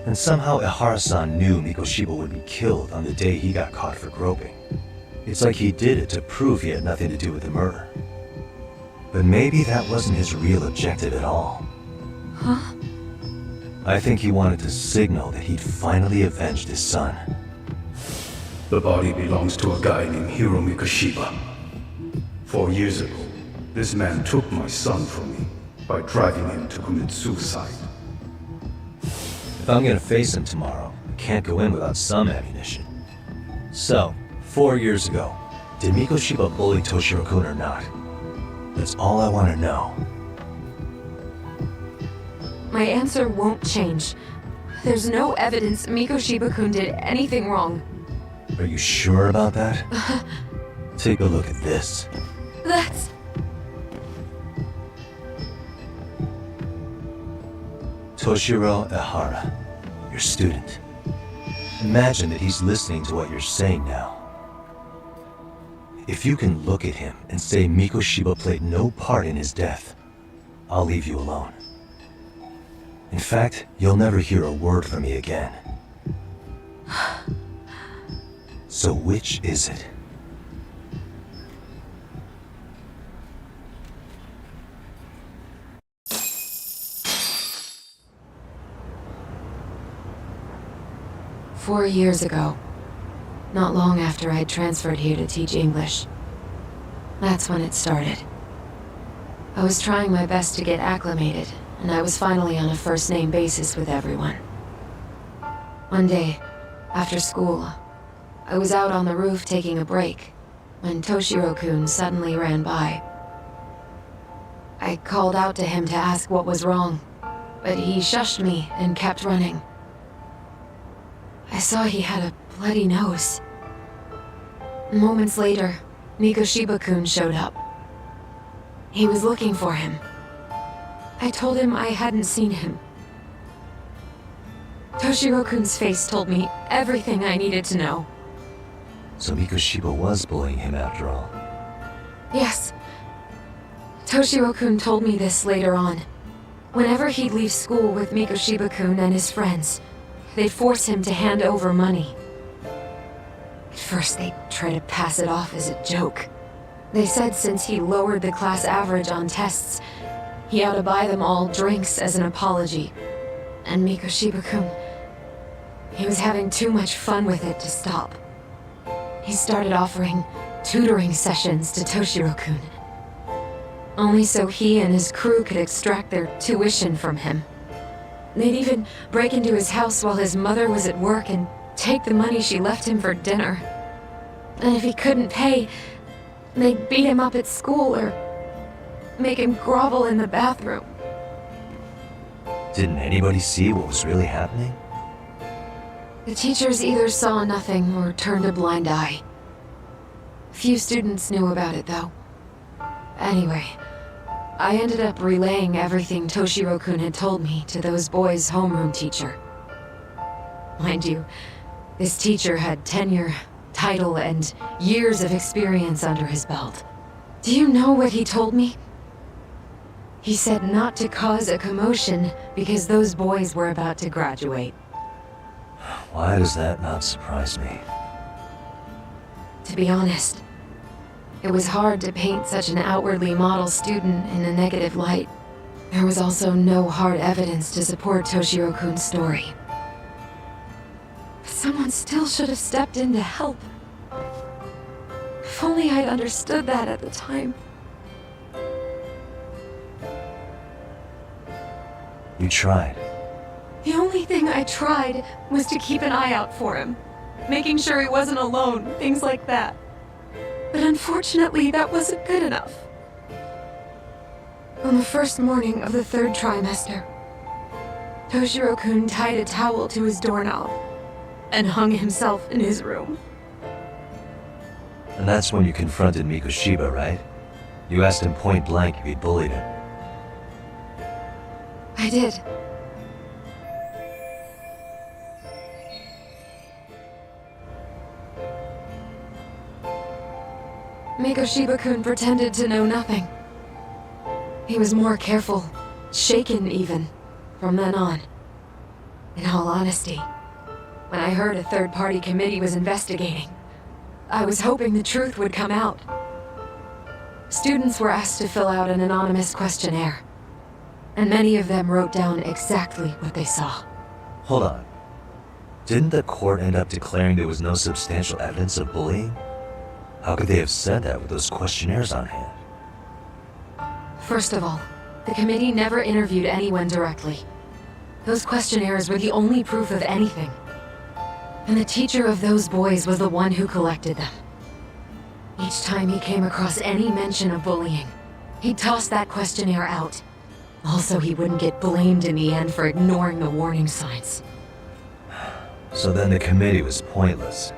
And somehow Ihara-san knew Mikoshiba would be killed on the day he got caught for groping. It's like he did it to prove he had nothing to do with the murder. But maybe that wasn't his real objective at all. Huh? I think he wanted to signal that he'd finally avenged his son. The body belongs to a guy named Hiro Mikoshiba. 4 years ago, this man took my son from me by driving him to commit suicide. If I'm gonna face him tomorrow, I can't go in without some ammunition. So, 4 years ago, did Mikoshiba bully Toshiro-kun or not? That's all I want to know. My answer won't change. There's no evidence Mikoshiba-kun did anything wrong. Are you sure about that? Take a look at this. That's... Toshiro Ihara, your student. Imagine that he's listening to what you're saying now. If you can look at him and say Mikoshiba played no part in his death, I'll leave you alone. In fact, you'll never hear a word from me again. So which is it? "4 years ago, not long after I'd transferred here to teach English. That's when it started. I was trying my best to get acclimated, and I was finally on a first-name basis with everyone. One day, after school, I was out on the roof taking a break, when Toshiro-kun suddenly ran by. I called out to him to ask what was wrong, but he shushed me and kept running. I saw he had a bloody nose. Moments later, Mikoshiba-kun showed up. He was looking for him. I told him I hadn't seen him. Toshiro-kun's face told me everything I needed to know. So Mikoshiba was bullying him after all. Yes. Toshiro-kun told me this later on. Whenever he'd leave school with Mikoshiba-kun and his friends, they'd force him to hand over money. At first, they'd try to pass it off as a joke. They said since he lowered the class average on tests, he ought to buy them all drinks as an apology. And Mikoshiba-kun, he was having too much fun with it to stop. He started offering tutoring sessions to Toshiro-kun, only so he and his crew could extract their tuition from him. They'd even break into his house while his mother was at work and take the money she left him for dinner. And if he couldn't pay, they'd beat him up at school or make him grovel in the bathroom. Didn't anybody see what was really happening? The teachers either saw nothing or turned a blind eye. Few students knew about it, though. Anyway, I ended up relaying everything Toshiro-kun had told me to those boys' homeroom teacher. Mind you, this teacher had tenure, title, and years of experience under his belt. Do you know what he told me? He said not to cause a commotion because those boys were about to graduate. Why does that not surprise me? To be honest, It was hard to paint such an outwardly model student in a negative light. There was also no hard evidence to support Toshiro-kun's story. But someone still should have stepped in to help. If only I'd understood that at the time. You tried. The only thing I tried was to keep an eye out for him, making sure he wasn't alone, things like that. But unfortunately, that wasn't good enough. On the first morning of the 3rd trimester, Toshiro-kun tied a towel to his doorknob and hung himself in his room. And that's when you confronted Mikoshiba, right? You asked him point blank if he bullied him. I did. Mikoshiba-kun pretended to know nothing. He was more careful, shaken even, from then on. In all honesty, when I heard a third-party committee was investigating, I was hoping the truth would come out. Students were asked to fill out an anonymous questionnaire, and many of them wrote down exactly what they saw. Hold on. Didn't the court end up declaring there was no substantial evidence of bullying? How could they have said that with those questionnaires on hand? First of all, the committee never interviewed anyone directly. Those questionnaires were the only proof of anything. And the teacher of those boys was the one who collected them. Each time he came across any mention of bullying, he'd toss that questionnaire out. Also, he wouldn't get blamed in the end for ignoring the warning signs. So then the committee was pointless.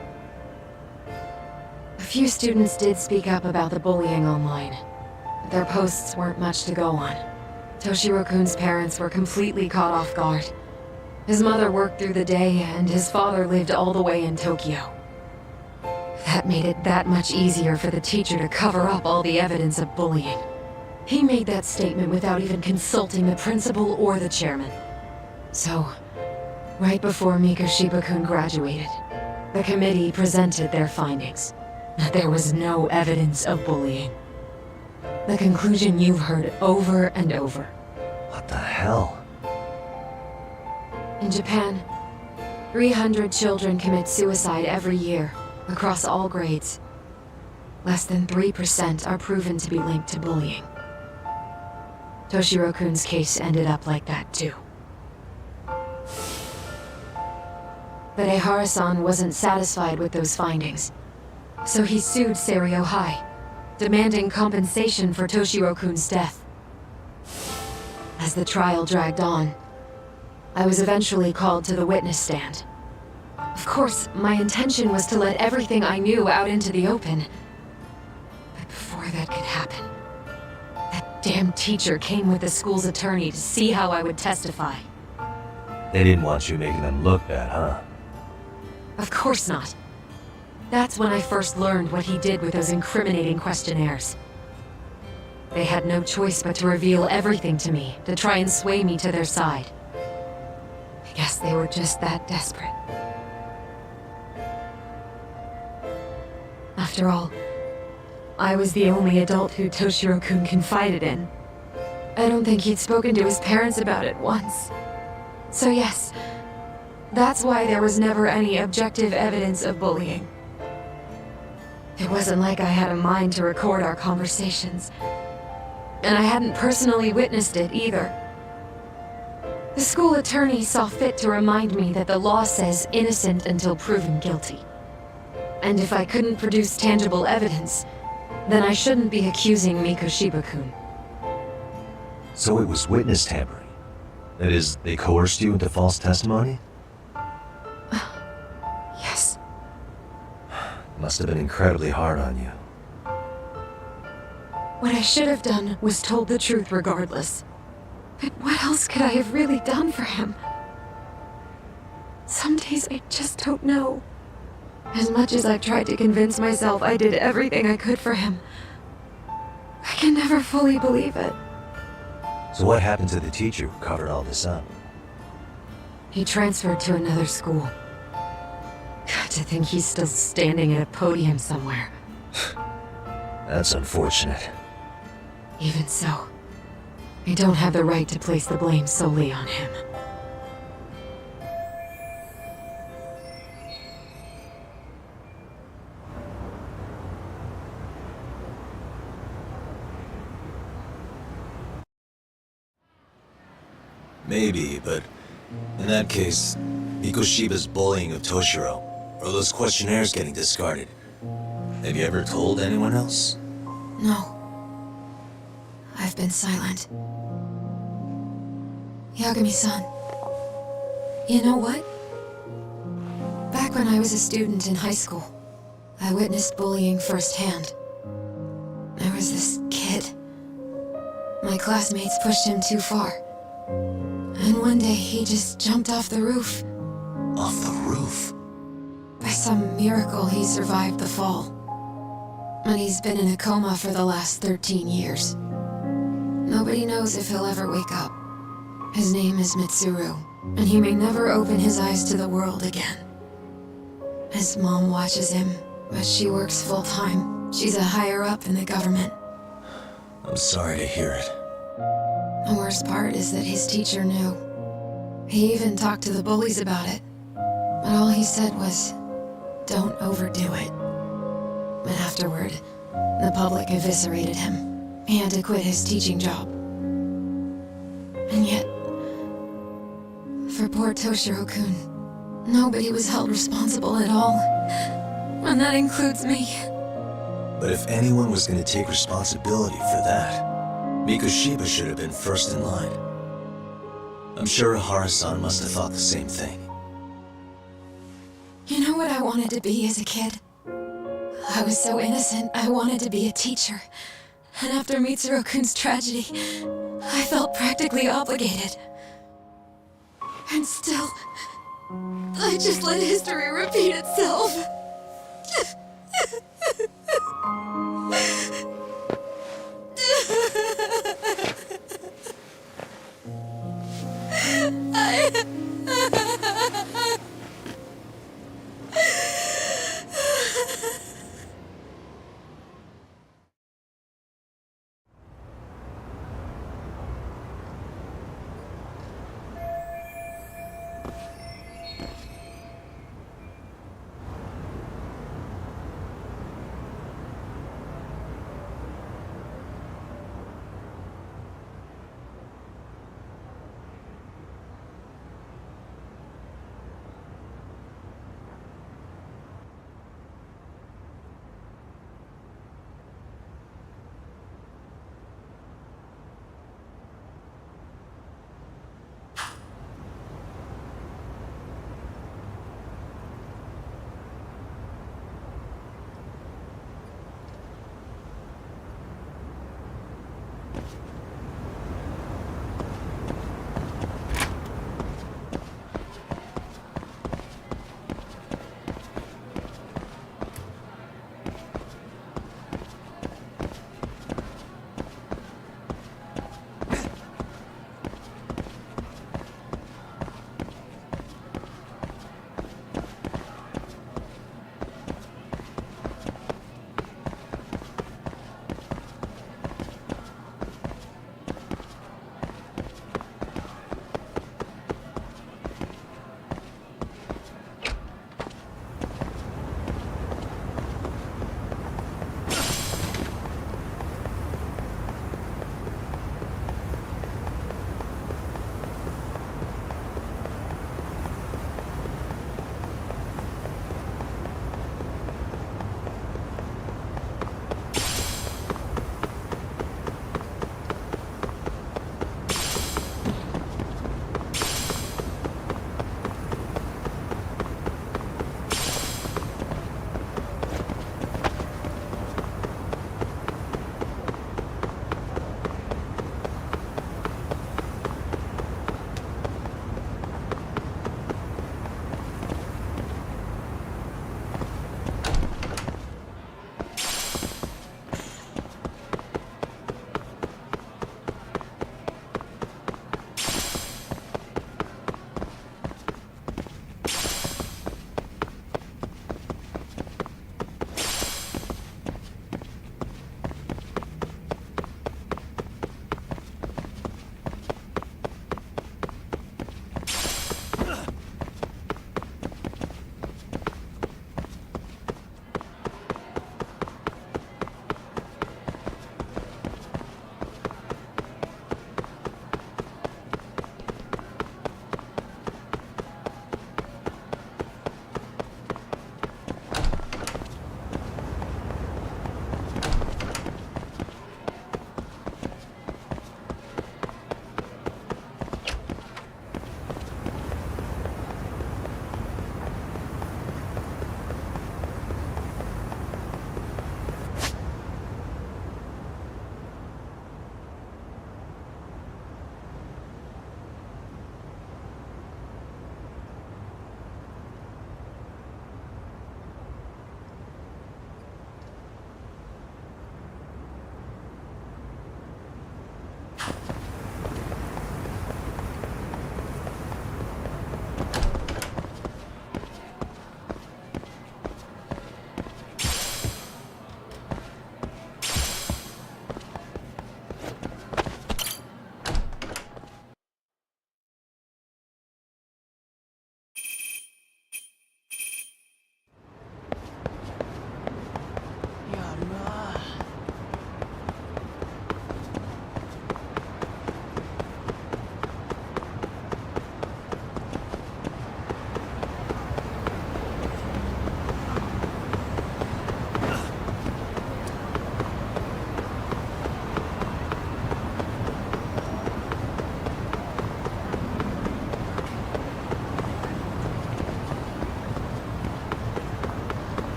A few students did speak up about the bullying online, but their posts weren't much to go on. Toshiro-kun's parents were completely caught off guard. His mother worked through the day, and his father lived all the way in Tokyo. That made it that much easier for the teacher to cover up all the evidence of bullying. He made that statement without even consulting the principal or the chairman. So, right before Mikoshiba-kun graduated, the committee presented their findings. There was no evidence of bullying. The conclusion you've heard over and over. What the hell? In Japan, 300 children commit suicide every year, across all grades. Less than 3% are proven to be linked to bullying. Toshiro-kun's case ended up like that too. But Ehara-san wasn't satisfied with those findings, so he sued Seiryo High, demanding compensation for Toshiro-kun's death. As the trial dragged on, I was eventually called to the witness stand. Of course, my intention was to let everything I knew out into the open. But before that could happen, that damn teacher came with the school's attorney to see how I would testify. They didn't want you making them look bad, huh? Of course not. That's when I first learned what he did with those incriminating questionnaires. They had no choice but to reveal everything to me, to try and sway me to their side. I guess they were just that desperate. After all, I was the only adult who Toshiro-kun confided in. I don't think he'd spoken to his parents about it once. So yes, that's why there was never any objective evidence of bullying. It wasn't like I had a mind to record our conversations. And I hadn't personally witnessed it either. The school attorney saw fit to remind me that the law says innocent until proven guilty. And if I couldn't produce tangible evidence, then I shouldn't be accusing Mikoshiba-kun. So it was witness tampering. That is, they coerced you into false testimony? Yes. Must have been incredibly hard on you. What I should have done was told the truth regardless. But what else could I have really done for him? Some days I just don't know. As much as I've tried to convince myself I did everything I could for him, I can never fully believe it. So what happened to the teacher who covered all this up? He transferred to another school. To think he's still standing at a podium somewhere. That's unfortunate. Even so, I don't have the right to place the blame solely on him. Maybe, but in that case, Mikoshiba's bullying of Toshiro, or those questionnaires getting discarded. Have you ever told anyone else? No. I've been silent. Yagami-san. You know what? Back when I was a student in high school, I witnessed bullying firsthand. There was this kid. My classmates pushed him too far. And one day he just jumped off the roof. Off the roof? By some miracle, he survived the fall. But he's been in a coma for the last 13 years. Nobody knows if he'll ever wake up. His name is Mitsuru, and he may never open his eyes to the world again. His mom watches him, but she works full-time. She's a higher-up in the government. I'm sorry to hear it. The worst part is that his teacher knew. He even talked to the bullies about it. But all he said was, don't overdo it. But afterward, the public eviscerated him. He had to quit his teaching job. And yet, for poor Toshiro-kun, nobody was held responsible at all. And that includes me. But if anyone was going to take responsibility for that, Mikoshiba should have been first in line. I'm sure Hara-san must have thought the same thing. You know what I wanted to be as a kid? I was so innocent, I wanted to be a teacher. And after Mitsuru-kun's tragedy, I felt practically obligated. And still, I just let history repeat itself.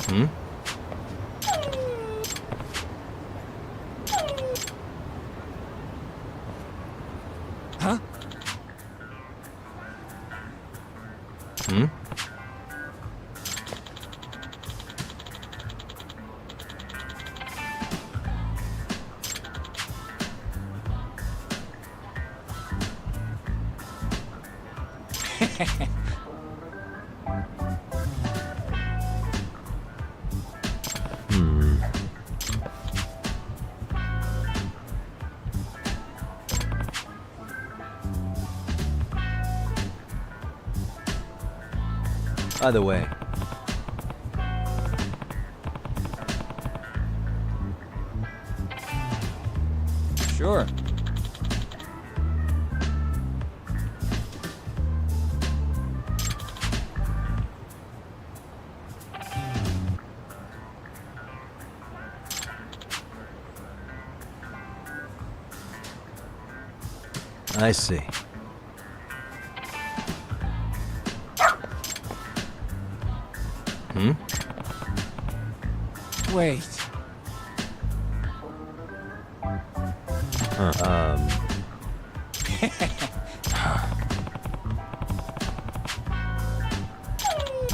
Hmm? Huh? Hmm? By the way, Sure. I see. Hmm? Wait.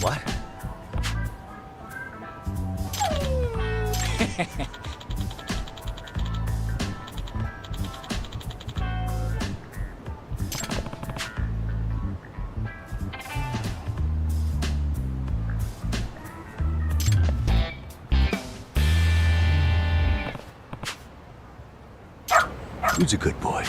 What? Who's a good boy?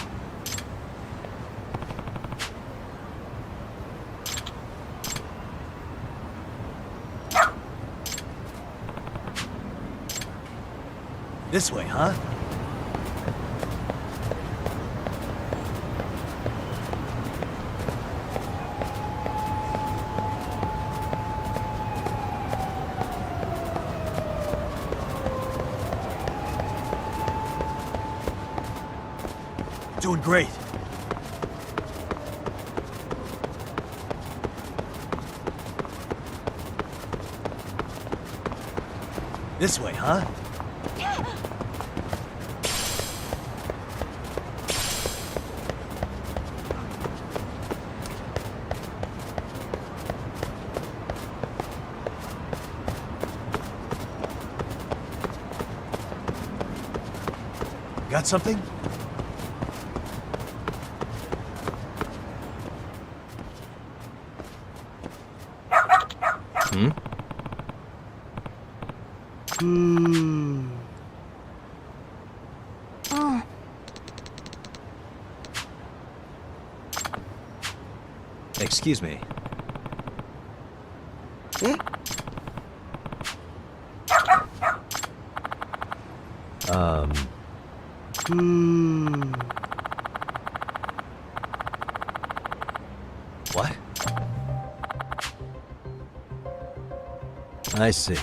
This way, huh? Doing great. This way, huh? Got something? Hmm? Oh, Excuse me. What? I see.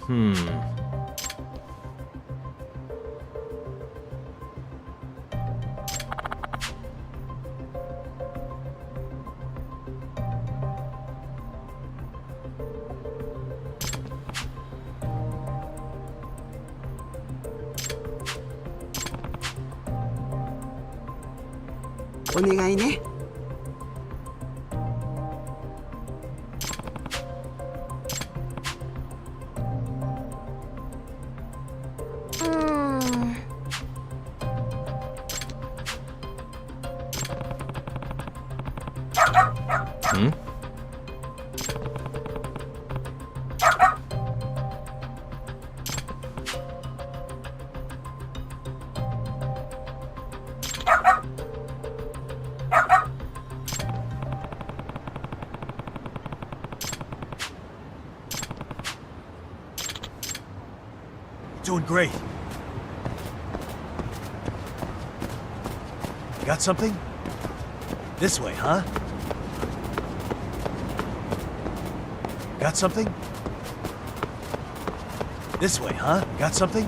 Hmm? Doing great. Got something? This way, huh? Got something? This way, huh? Got something?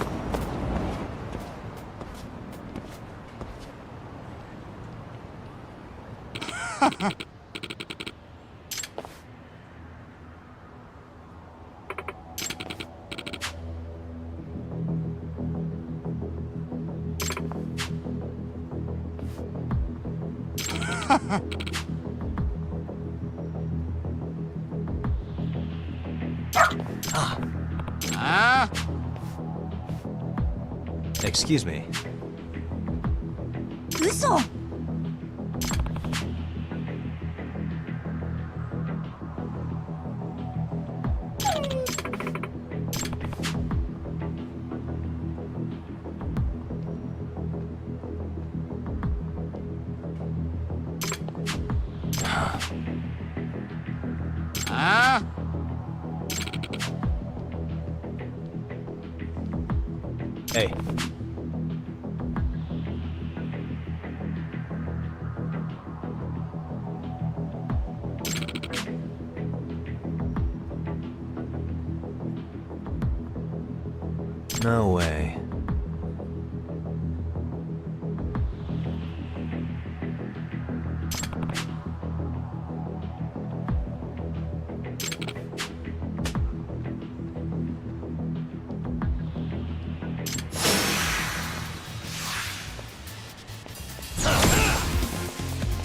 Excuse me. 嘘。Hey. No way.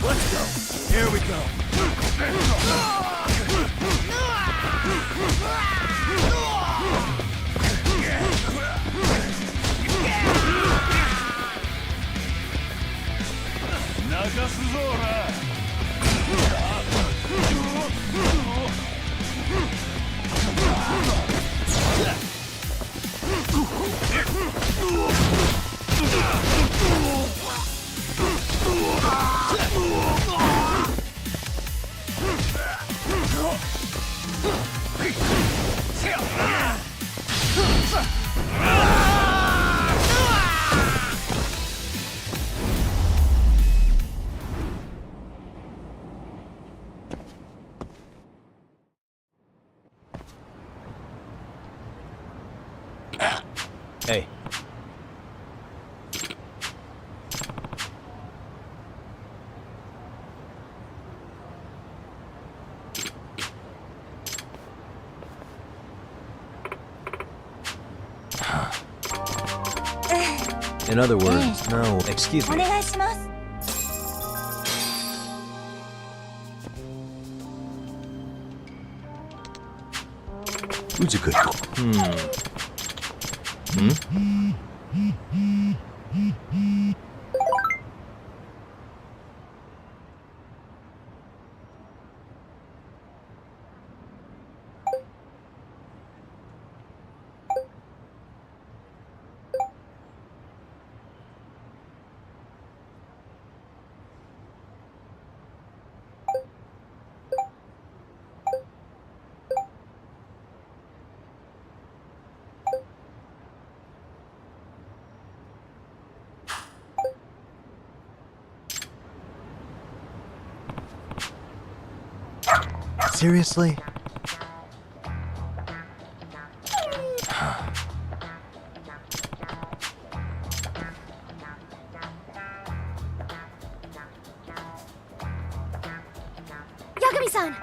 Let's go. Here we go. Hey. In other words, no, excuse me. お願いします。Uzuku. Seriously? Yagami-san!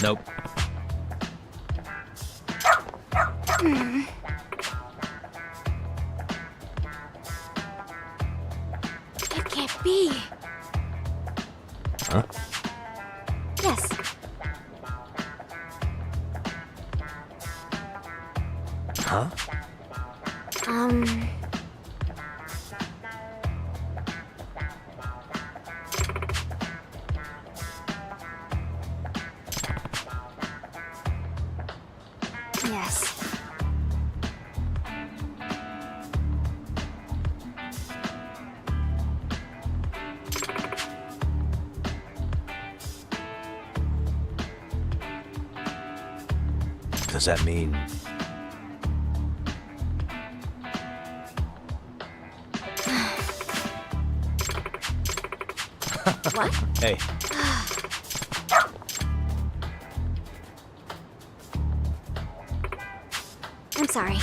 Nope. It can't be. Huh? Yes. Huh? Yes. Does that mean... What? Hey. I'm sorry.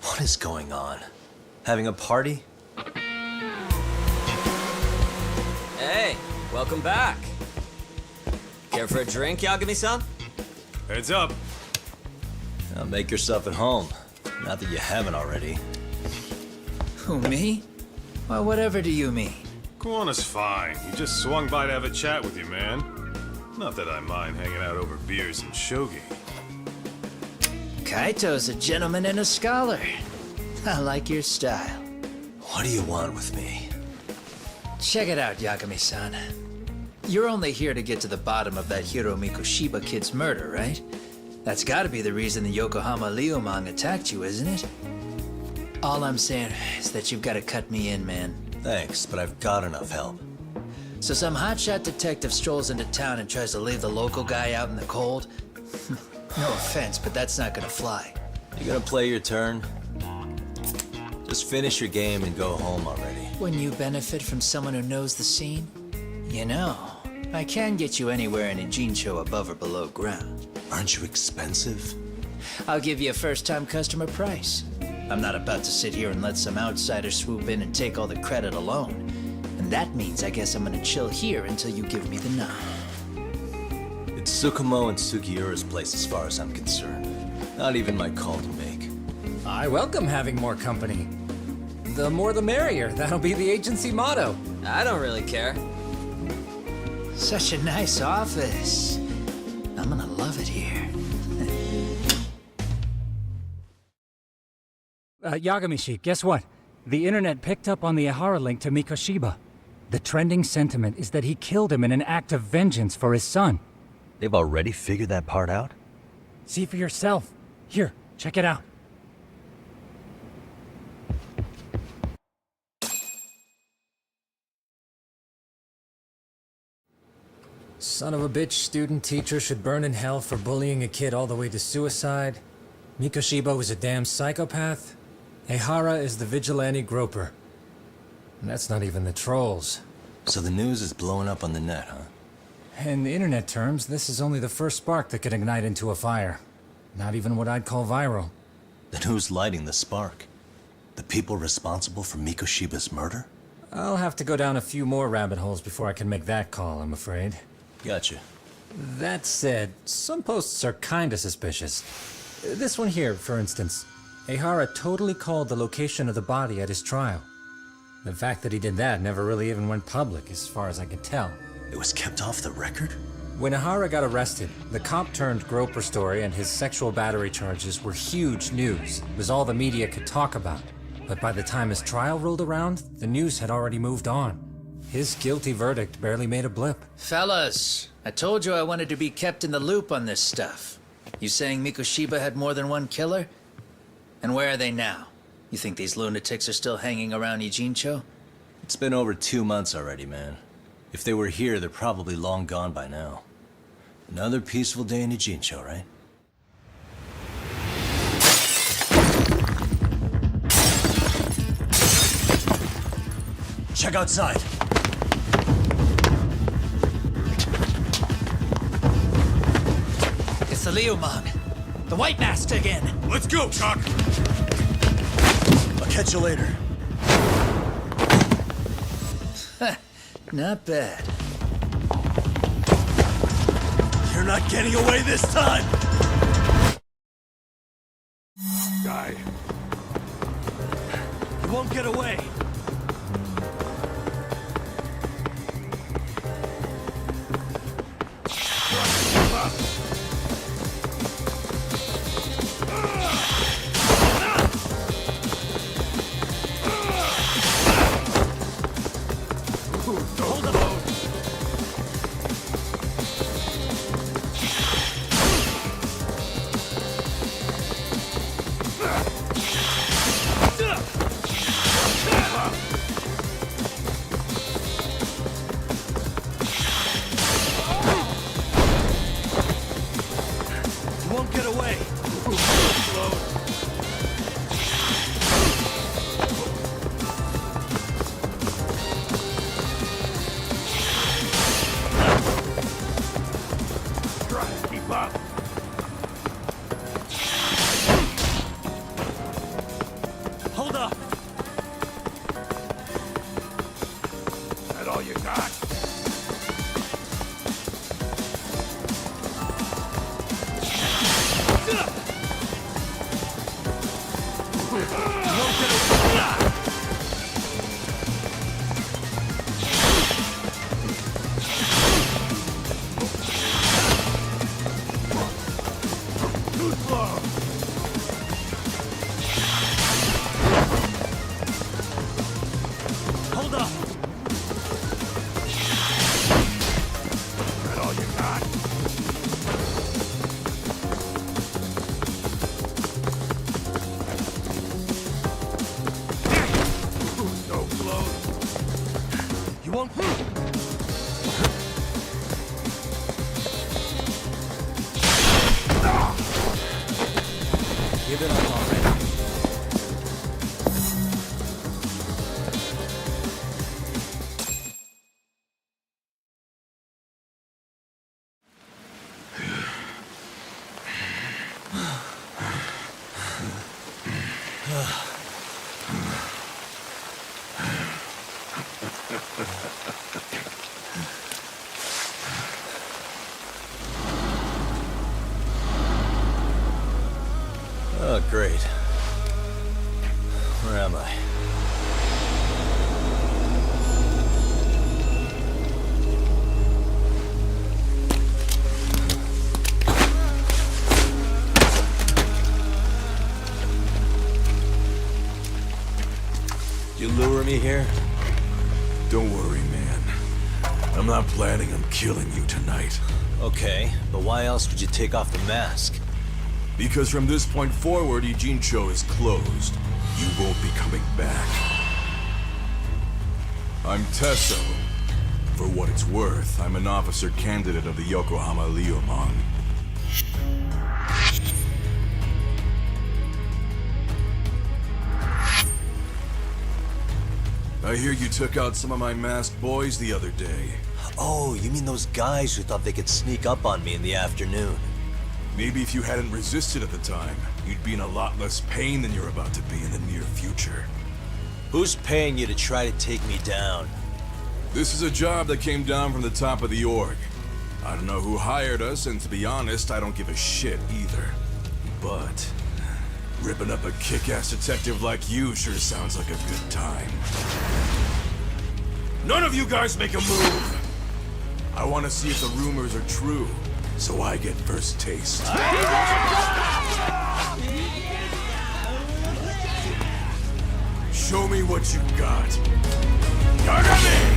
What is going on? Having a party? Hey, welcome back. Care for a drink, Yagami-san? Heads up. Now make yourself at home. Not that you haven't already. Who, me? Well, whatever do you mean? Kuwana's fine. He just swung by to have a chat with you, man. Not that I mind hanging out over beers and shogi. Kaito's a gentleman and a scholar. I like your style. What do you want with me? Check it out, Yagami-san. You're only here to get to the bottom of that Hiro Mikoshiba kid's murder, right? That's gotta be the reason the Yokohama Liumang attacked you, isn't it? All I'm saying is that you've gotta cut me in, man. Thanks, but I've got enough help. So some hotshot detective strolls into town and tries to leave the local guy out in the cold? No offense, but that's not gonna fly. You gonna play your turn? Just finish your game and go home already. When you benefit from someone who knows the scene? You know, I can get you anywhere in a Jdgement above or below ground. Aren't you expensive? I'll give you a first-time customer price. I'm not about to sit here and let some outsider swoop in and take all the credit alone. And that means I guess I'm gonna chill here until you give me the nod. It's Tsukumo and Sugiura's place as far as I'm concerned. Not even my call to make. I welcome having more company. The more the merrier. That'll be the agency motto. I don't really care. Such a nice office. I'm gonna love it here. Yagami-shi, guess what? The internet picked up on the Ihara link to Mikoshiba. The trending sentiment is that he killed him in an act of vengeance for his son. They've already figured that part out? See for yourself. Here, check it out. Son of a bitch student teacher should burn in hell for bullying a kid all the way to suicide. Mikoshiba was a damn psychopath. Ihara is the vigilante groper. And that's not even the trolls. So the news is blowing up on the net, huh? In internet terms, this is only the first spark that could ignite into a fire. Not even what I'd call viral. Then who's lighting the spark? The people responsible for Mikoshiba's murder? I'll have to go down a few more rabbit holes before I can make that call, I'm afraid. Gotcha. That said, some posts are kinda suspicious. This one here, for instance. Ihara totally called the location of the body at his trial. The fact that he did that never really even went public, as far as I can tell. It was kept off the record? When Ihara got arrested, the cop-turned-groper story and his sexual battery charges were huge news. It was all the media could talk about. But by the time his trial rolled around, the news had already moved on. His guilty verdict barely made a blip. Fellas, I told you I wanted to be kept in the loop on this stuff. You saying Mikoshiba had more than one killer? And where are they now? You think these lunatics are still hanging around Ijincho? It's been over 2 months already, man. If they were here, they're probably long gone by now. Another peaceful day in Ijincho, right? Check outside. the Liumang. The White Mask again. Let's go, Chuck! I'll catch you later. Not bad. You're not getting away this time! Guy. You won't get away! Give it up already. Oh, great. Where am I? You lure me here? Don't worry, man. I'm not planning on killing you tonight. Okay, but why else would you take off the mask? Because from this point forward, Jdgement is closed. You won't be coming back. I'm Tesso. For what it's worth, I'm an officer candidate of the Yokohama Liumang. I hear you took out some of my masked boys the other day. Oh, you mean those guys who thought they could sneak up on me in the afternoon? Maybe if you hadn't resisted at the time, you'd be in a lot less pain than you're about to be in the near future. Who's paying you to try to take me down? This is a job that came down from the top of the org. I don't know who hired us, and to be honest, I don't give a shit either. But ripping up a kick-ass detective like you sure sounds like a good time. None of you guys make a move! I want to see if the rumors are true, so I get first taste. Show me what you got. Yagami!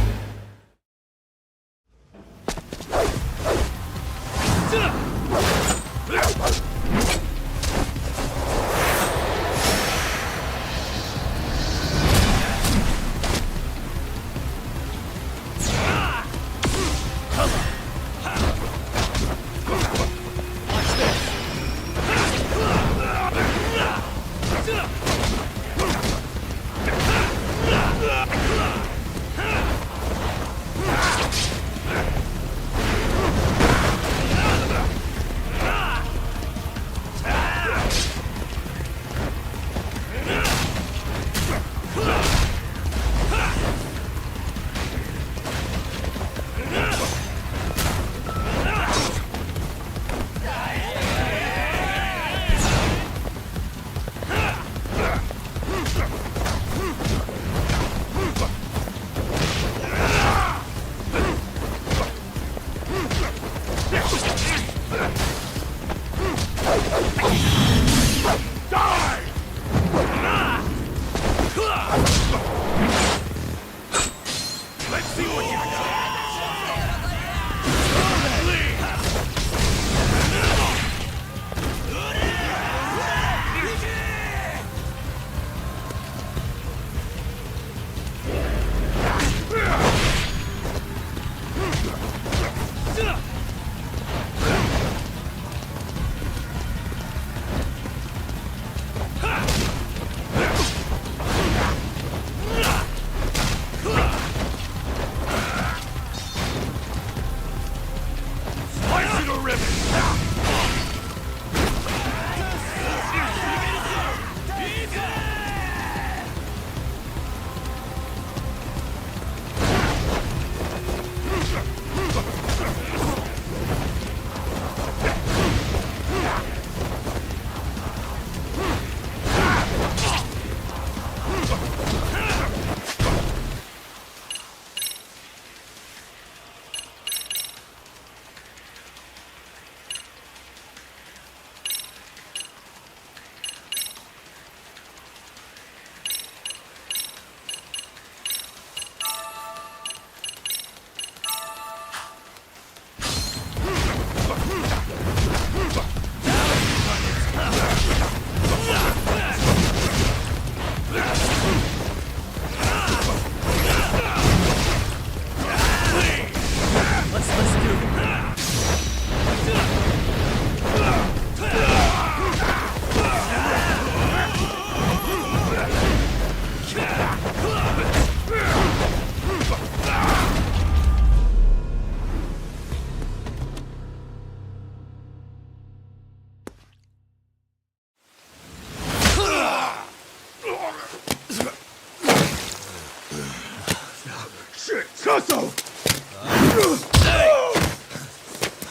Gosso!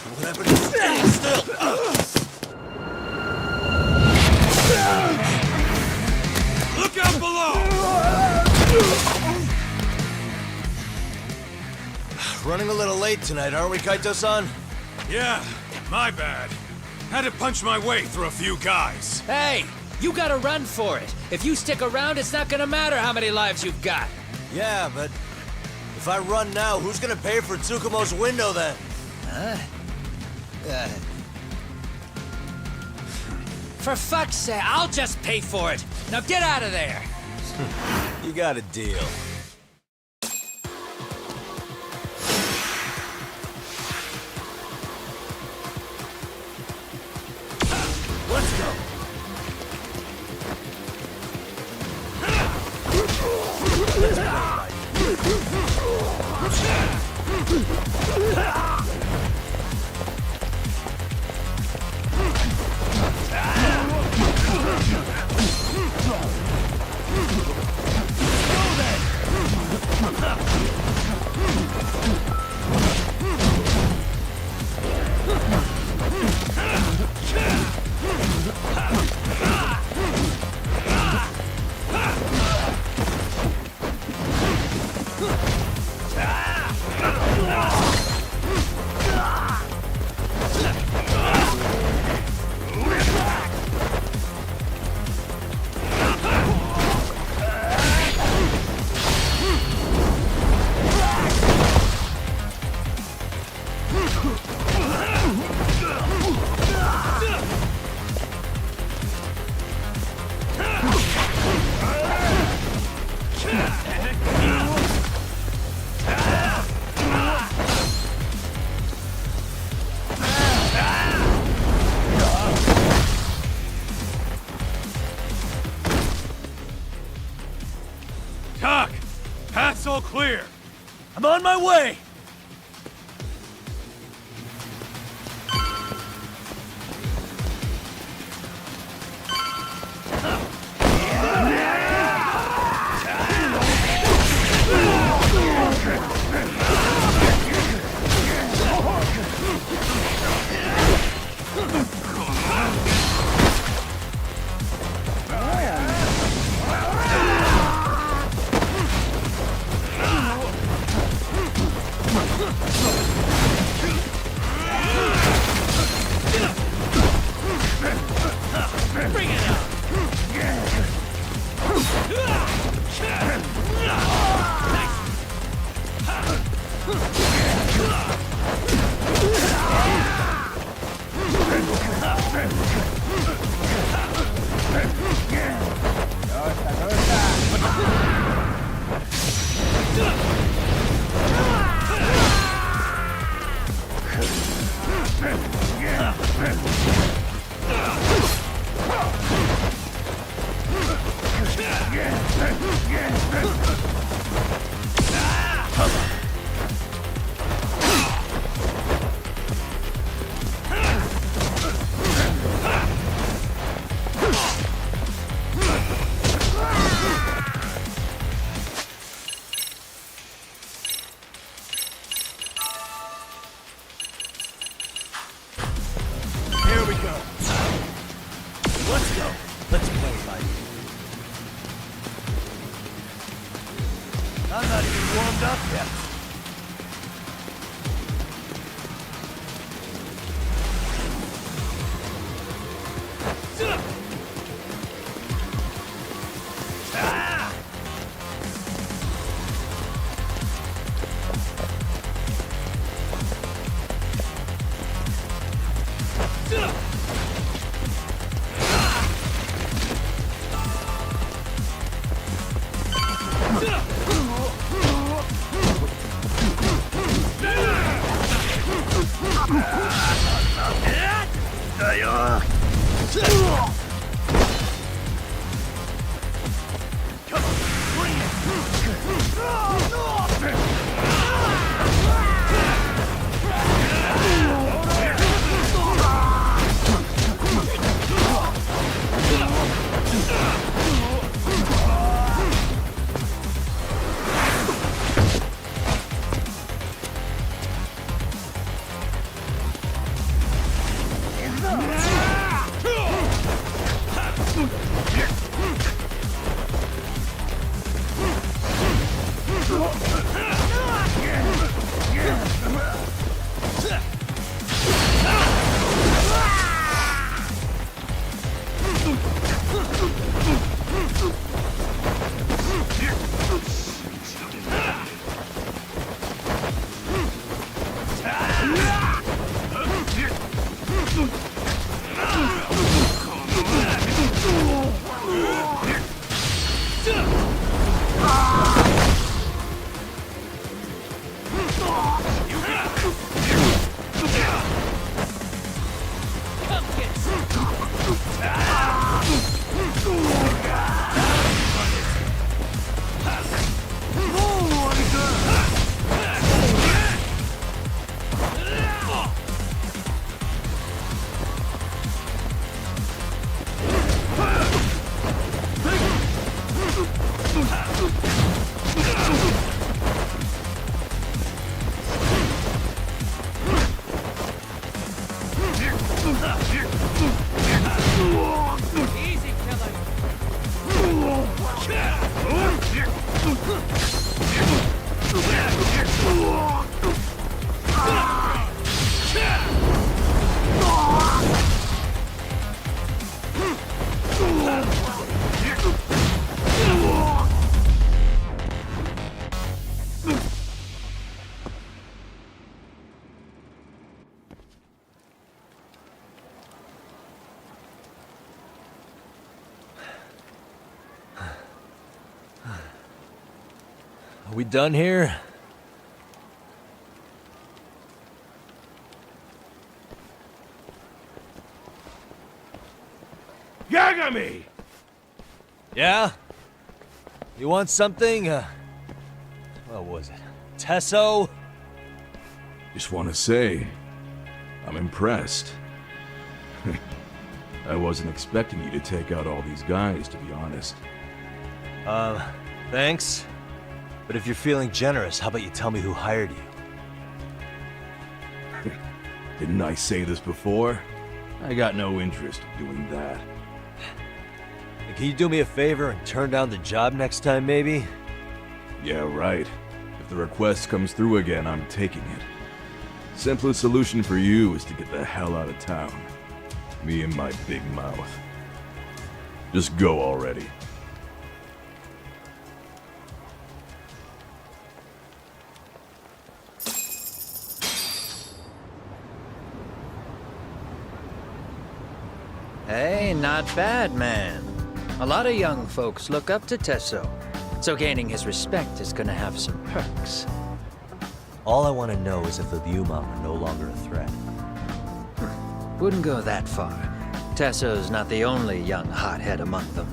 What happened to staying still? Look out below! Running a little late tonight, aren't we, Kaito-san? Yeah, my bad. Had to punch my way through a few guys. Hey, you gotta run for it. If you stick around, it's not gonna matter how many lives you've got. Yeah, but if I run now, who's gonna pay for Tsukumo's window then? Huh? For fuck's sake, I'll just pay for it. Now get out of there. You got a deal. Let's go. Tak! Path's all clear! I'm on my way! Here we go. Let's go. Let's play by ear. I'm not even warmed up yet. Are we done here? Yagami! Yeah? You want something? What was it? Tesso? Just want to say, I'm impressed. I wasn't expecting you to take out all these guys, to be honest. Thanks. But if you're feeling generous, how about you tell me who hired you? Didn't I say this before? I got no interest in doing that. Can you do me a favor and turn down the job next time, maybe? Yeah, right. If the request comes through again, I'm taking it. Simplest solution for you is to get the hell out of town. Me and my big mouth. Just go already. Hey, not bad, man. A lot of young folks look up to Tesso, so gaining his respect is gonna have some perks. All I want to know is if the Liumang are no longer a threat. Wouldn't go that far. Tesso's not the only young hothead among them.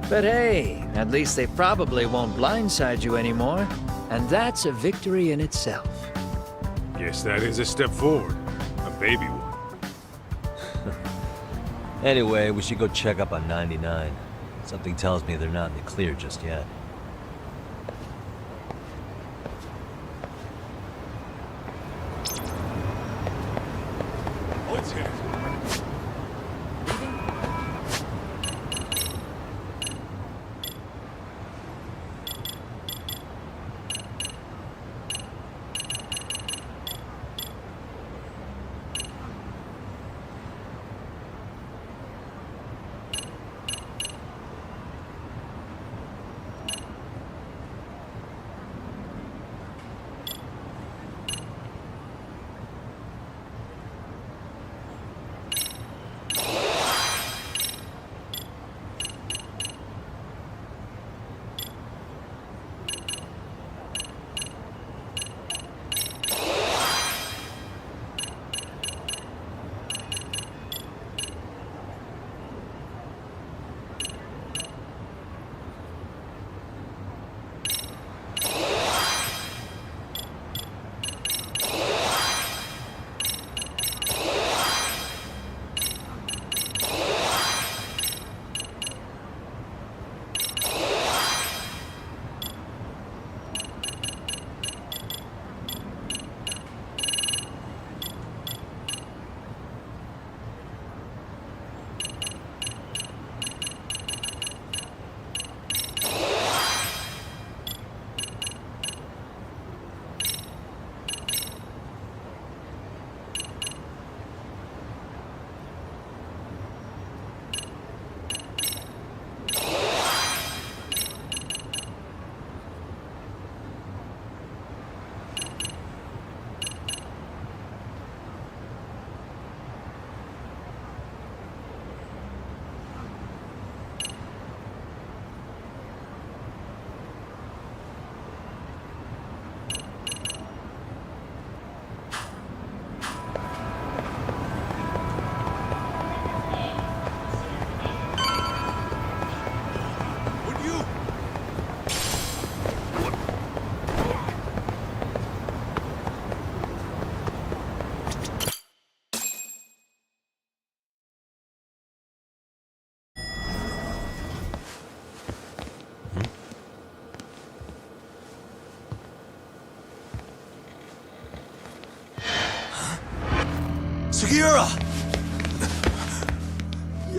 But hey, at least they probably won't blindside you anymore, and that's a victory in itself. Guess that is a step forward. A baby one. Anyway, we should go check up on 99. Something tells me they're not in the clear just yet. What's it?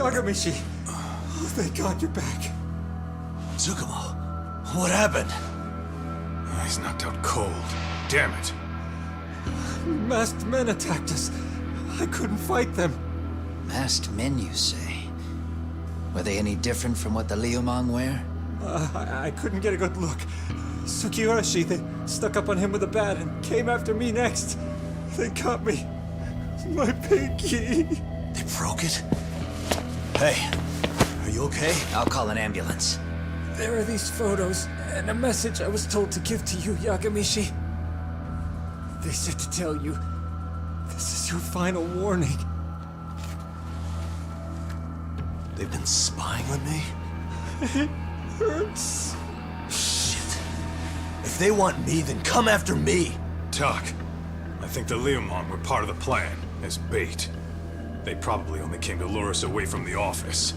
Yagamishi! Oh, thank God you're back. Tsukumo, what happened? He's knocked out cold. Damn it. Masked men attacked us. I couldn't fight them. Masked men, you say? Were they any different from what the Liumang wear? I couldn't get a good look. Sukiyoshi, they stuck up on him with a bat and came after me next. They cut me. My pinky. They broke it? Hey, are you okay? I'll call an ambulance. There are these photos and a message I was told to give to you, Yagamishi. They said to tell you, this is your final warning. They've been spying on me? It hurts. Shit. If they want me, then come after me! Tak, I think the Liumang were part of the plan, as bait. They probably only came to lure us away from the office.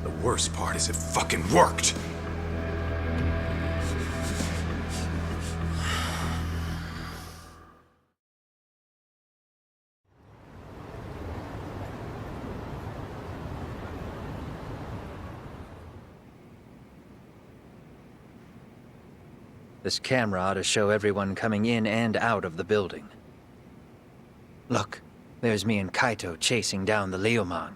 The worst part is it fucking worked! This camera ought to show everyone coming in and out of the building. Look, there's me and Kaito chasing down the Liumang.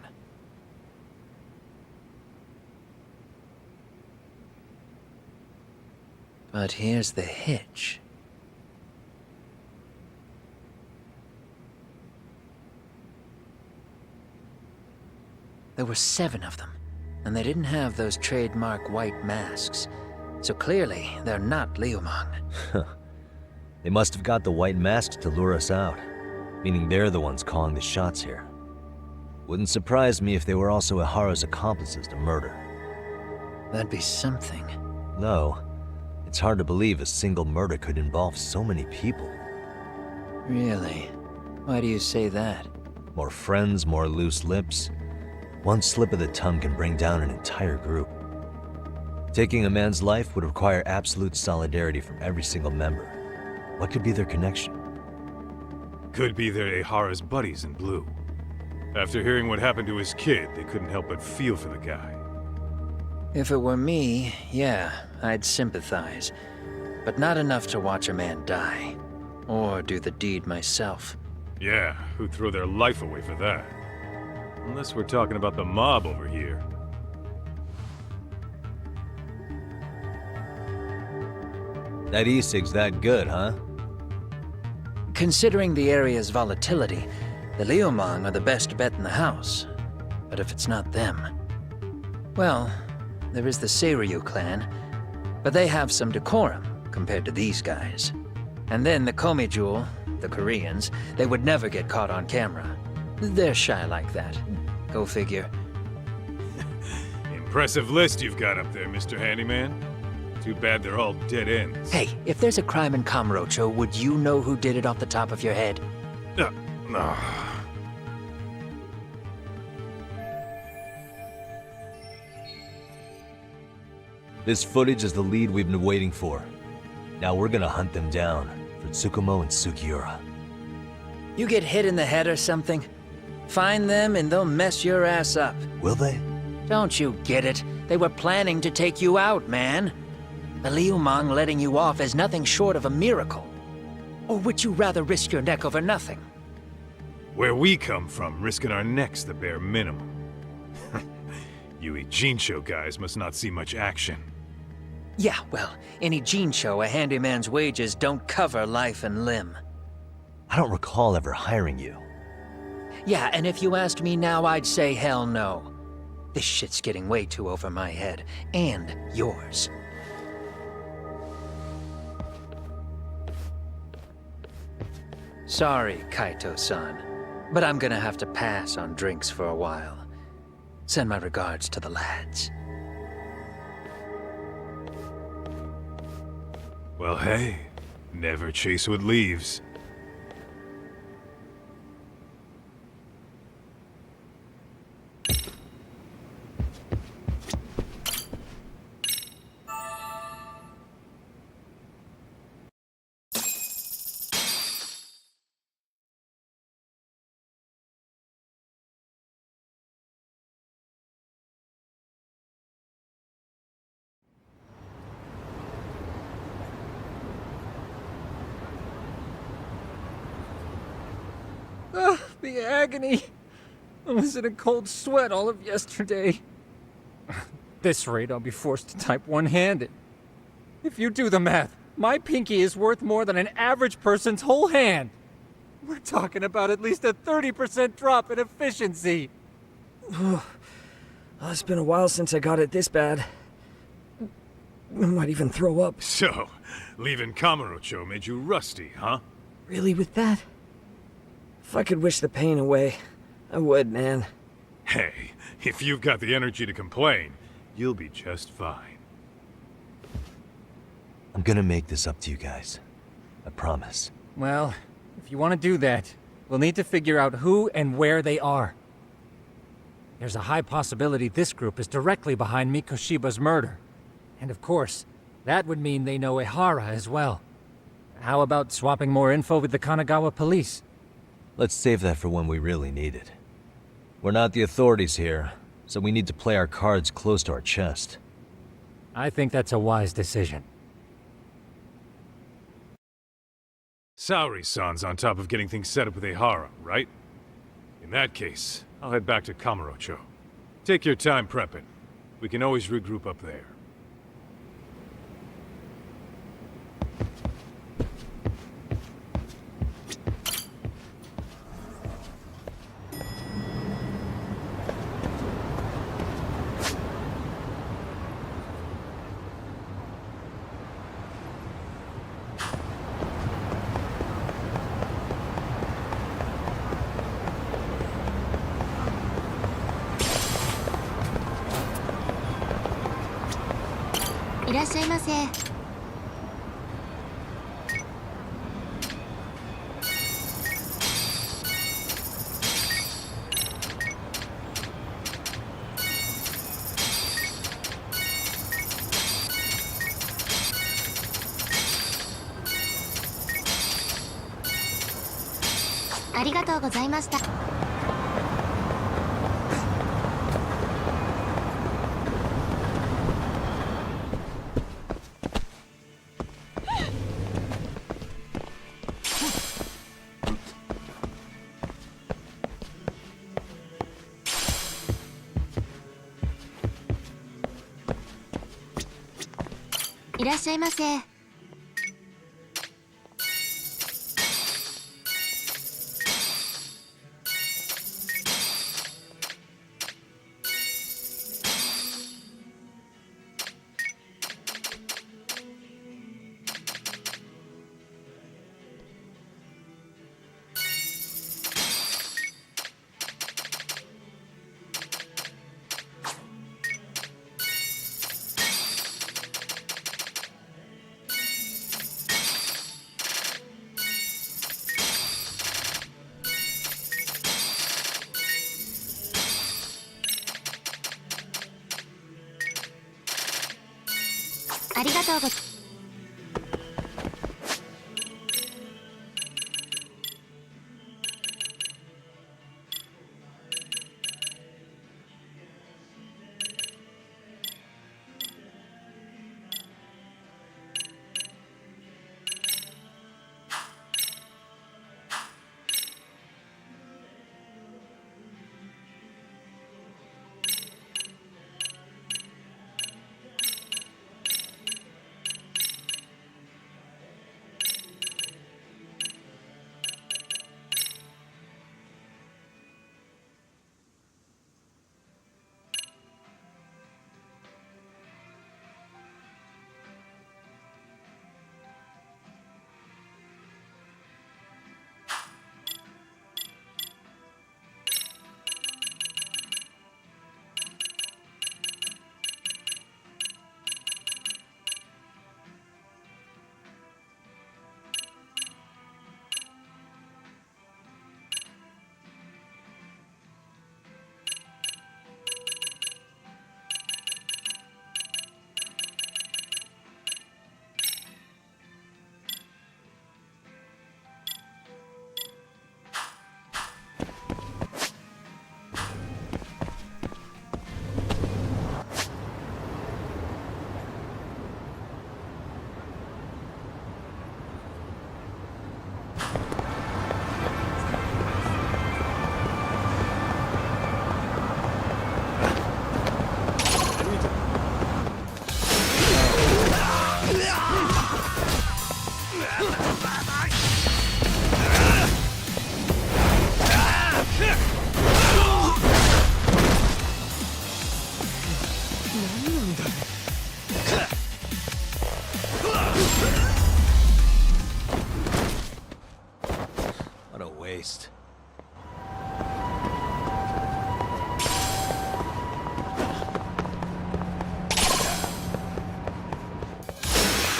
But here's the hitch. There were 7 of them, and they didn't have those trademark white masks. So clearly, they're not Liumang. They must have got the white masks to lure us out, meaning they're the ones calling the shots here. Wouldn't surprise me if they were also Ihara's accomplices to murder. That'd be something. No, it's hard to believe a single murder could involve so many people. Really? Why do you say that? More friends, more loose lips. One slip of the tongue can bring down an entire group. Taking a man's life would require absolute solidarity from every single member. What could be their connection? Could be they're Ihara's buddies in blue. After hearing what happened to his kid, they couldn't help but feel for the guy. If it were me, yeah, I'd sympathize. But not enough to watch a man die. Or do the deed myself. Yeah, who'd throw their life away for that? Unless we're talking about the mob over here. That e-cig's that good, huh? Considering the area's volatility, the Liumang are the best bet in the house. But if it's not them... Well, there is the Seiryu clan, but they have some decorum compared to these guys. And then the Komijul, the Koreans, they would never get caught on camera. They're shy like that. Go figure. Impressive list you've got up there, Mr. Handyman. Too bad they're all dead ends. Hey, if there's a crime in Kamurocho, would you know who did it off the top of your head? No. This footage is the lead we've been waiting for. Now we're gonna hunt them down for Tsukumo and Sugiura. You get hit in the head or something? Find them and they'll mess your ass up. Will they? Don't you get it? They were planning to take you out, man. The Liumang letting you off is nothing short of a miracle. Or would you rather risk your neck over nothing? Where we come from, risking our necks the bare minimum. You Jdgement guys must not see much action. Yeah, well, in Jdgement, a handyman's wages don't cover life and limb. I don't recall ever hiring you. Yeah, and if you asked me now, I'd say hell no. This shit's getting way too over my head. And yours. Sorry, Kaito-san, but I'm gonna have to pass on drinks for a while. Send my regards to the lads. Well, hey, never chase what leaves. The agony. I was in a cold sweat all of yesterday. At this rate, I'll be forced to type one-handed. If you do the math, my pinky is worth more than an average person's whole hand. We're talking about at least a 30% drop in efficiency. It's been a while since I got it this bad. I might even throw up. So, leaving Kamurocho made you rusty, huh? Really with that? If I could wish the pain away, I would, man. Hey, if you've got the energy to complain, you'll be just fine. I'm gonna make this up to you guys. I promise. Well, if you want to do that, we'll need to figure out who and where they are. There's a high possibility this group is directly behind Mikoshiba's murder. And of course, that would mean they know Ehara as well. How about swapping more info with the Kanagawa police? Let's save that for when we really need it. We're not the authorities here, so we need to play our cards close to our chest. I think that's a wise decision. Saori-san's on top of getting things set up with Ehara, right? In that case, I'll head back to Kamurocho. Take your time prepping. We can always regroup up there.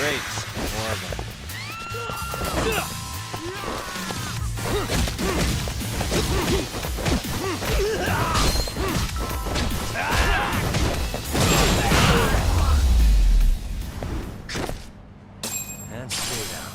Great. More of them. And stay down.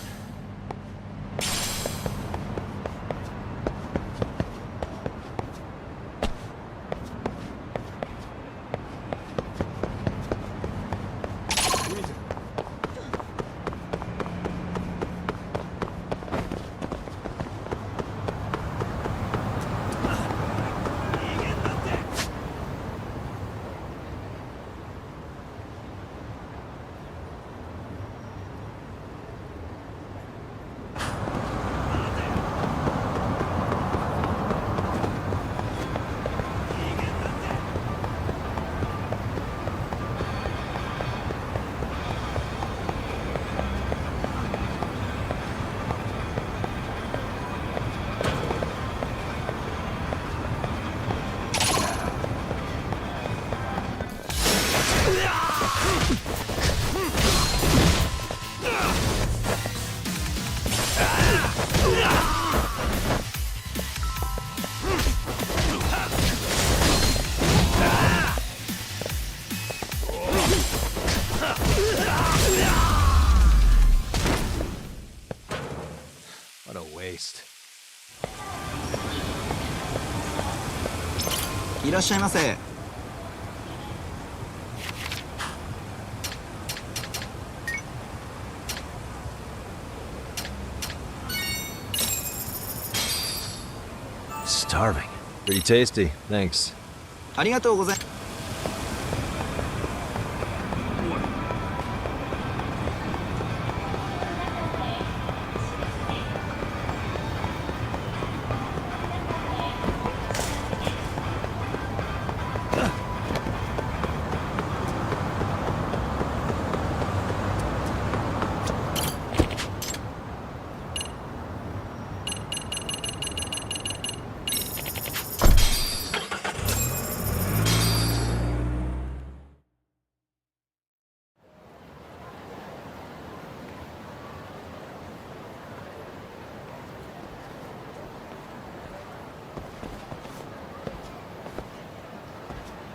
What a waste. いらっしゃいませ。Starving. Pretty tasty. Thanks. ありがとうございます。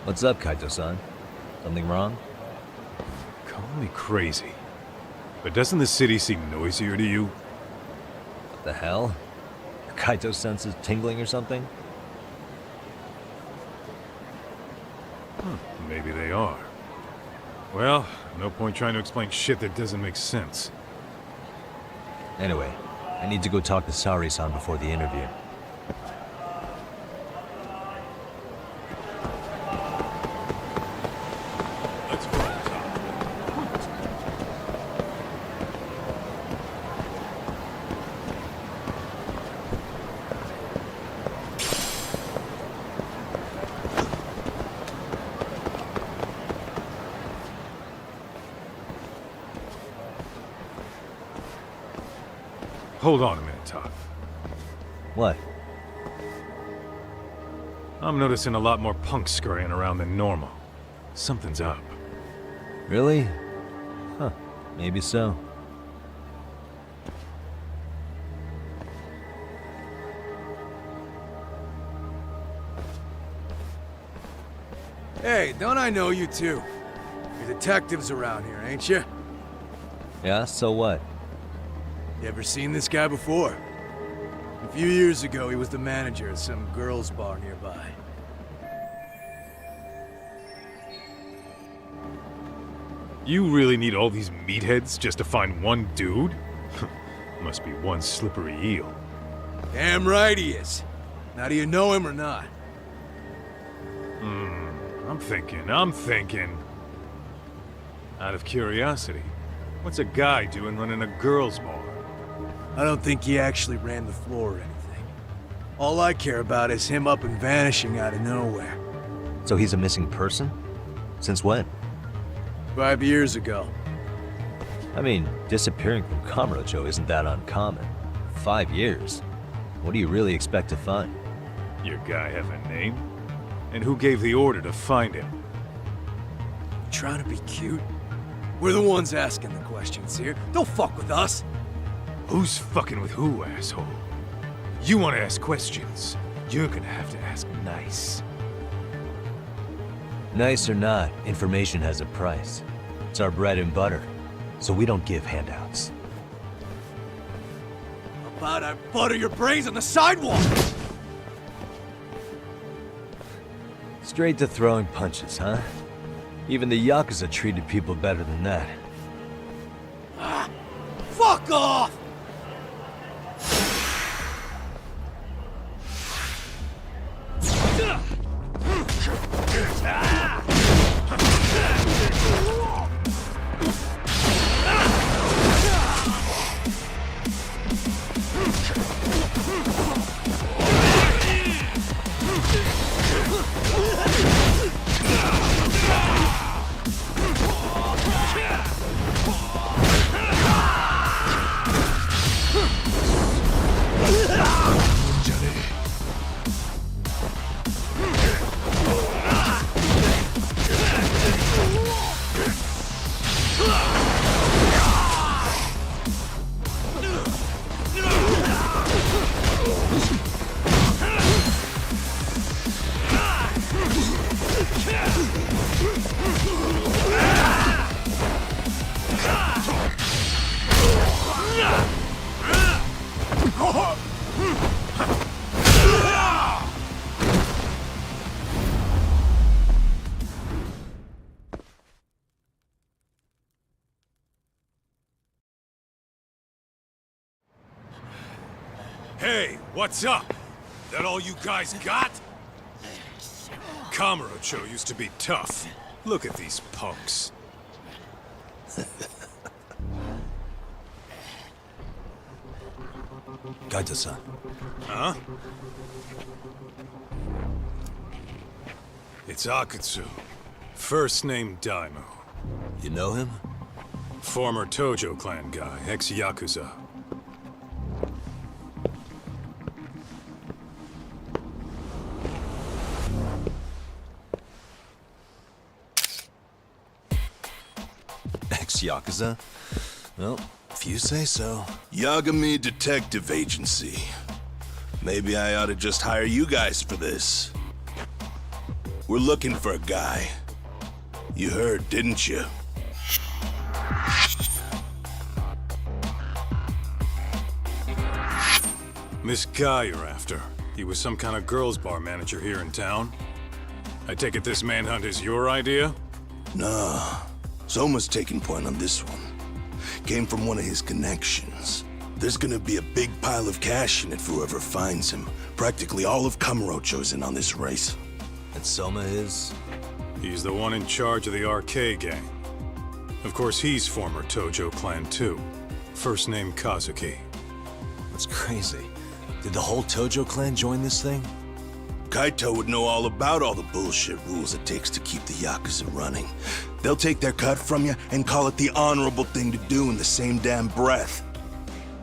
What's up, Kaito-san? Something wrong? Call me crazy, but doesn't the city seem noisier to you? What the hell? Kaito's senses tingling or something? Maybe they are. Well, no point trying to explain shit that doesn't make sense. Anyway, I need to go talk to Sari-san before the interview. Hold on a minute, Todd. What? I'm noticing a lot more punks scurrying around than normal. Something's up. Really? Huh. Maybe so. Hey, don't I know you two? You're detectives around here, ain't you? Yeah, so what? You ever seen this guy before? A few years ago, he was the manager at some girls' bar nearby. You really need all these meatheads just to find one dude? Must be one slippery eel. Damn right he is. Now, do you know him or not? I'm thinking. Out of curiosity, what's a guy doing running a girls' bar? I don't think he actually ran the floor or anything. All I care about is him up and vanishing out of nowhere. So he's a missing person? Since when? 5 years ago. I mean, disappearing from Kamurocho isn't that uncommon. 5 years? What do you really expect to find? Your guy have a name? And who gave the order to find him? You trying to be cute? We're the ones asking the questions here. Don't fuck with us. Who's fucking with who, asshole? You want to ask questions? You're gonna have to ask nice. Nice or not, information has a price. It's our bread and butter, so we don't give handouts. How about I butter your brains on the sidewalk? Straight to throwing punches, huh? Even the Yakuza treated people better than that. Fuck off! Hey, what's up? That all you guys got? Kamurocho used to be tough. Look at these punks. Kaito-san. Huh? It's Akutsu. First name Daimyo. You know him? Former Tojo clan guy, ex-Yakuza. Ex-Yakuza? Well, if you say so. Yagami Detective Agency. Maybe I ought to just hire you guys for this. We're looking for a guy. You heard, didn't you? This guy you're after, he was some kind of girls' bar manager here in town? I take it this manhunt is your idea? Nah. Soma's taking point on this one. Came from one of his connections. There's gonna be a big pile of cash in it for whoever finds him. Practically all of Kamurocho's in on this race. And Soma is? He's the one in charge of the RK gang. Of course, he's former Tojo clan too. First name Kazuki. That's crazy. Did the whole Tojo clan join this thing? Kaito would know all about all the bullshit rules it takes to keep the Yakuza running. They'll take their cut from you and call it the honorable thing to do in the same damn breath.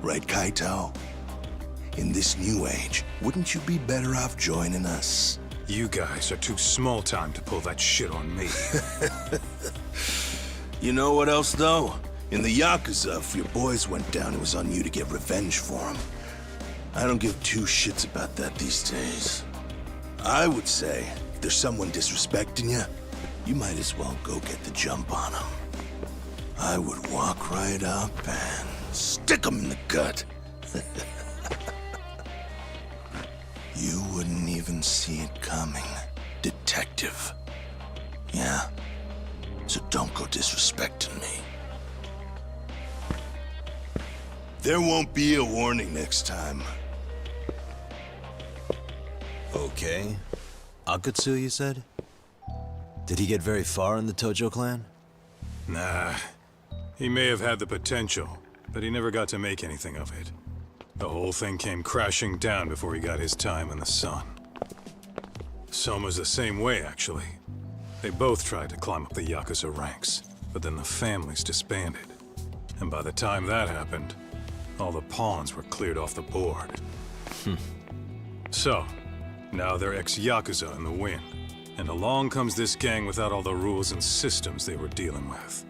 Right, Kaito? In this new age, wouldn't you be better off joining us? You guys are too small time to pull that shit on me. You know what else, though? In the Yakuza, if your boys went down, it was on you to get revenge for them. I don't give two shits about that these days. I would say, if there's someone disrespecting you, you might as well go get the jump on them. I would walk right up and stick them in the gut. You wouldn't even see it coming, detective. Yeah? So don't go disrespecting me. There won't be a warning next time. Okay. Akutsu, you said? Did he get very far in the Tojo clan? Nah. He may have had the potential, but he never got to make anything of it. The whole thing came crashing down before he got his time in the sun. Soma's the same way, actually. They both tried to climb up the Yakuza ranks, but then the families disbanded. And by the time that happened, all the pawns were cleared off the board. So, now they're ex-Yakuza in the wind. And along comes this gang without all the rules and systems they were dealing with.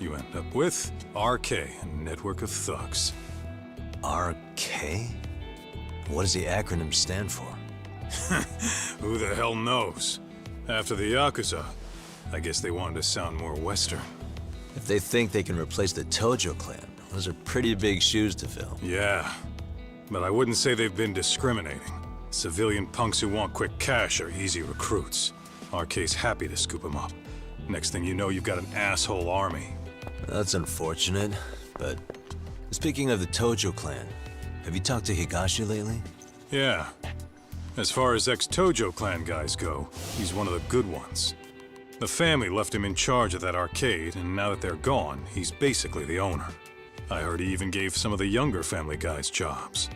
You end up with RK, a network of thugs. RK? What does the acronym stand for? Who the hell knows? After the Yakuza, I guess they wanted to sound more Western. If they think they can replace the Tojo clan, those are pretty big shoes to fill. Yeah, but I wouldn't say they've been discriminating. Civilian punks who want quick cash are easy recruits. RK's happy to scoop them up. Next thing you know, you've got an asshole army. That's unfortunate, but speaking of the Tojo clan, have you talked to Higashi lately? Yeah. As far as ex-Tojo clan guys go, he's one of the good ones. The family left him in charge of that arcade, and now that they're gone, he's basically the owner. I heard he even gave some of the younger family guys jobs.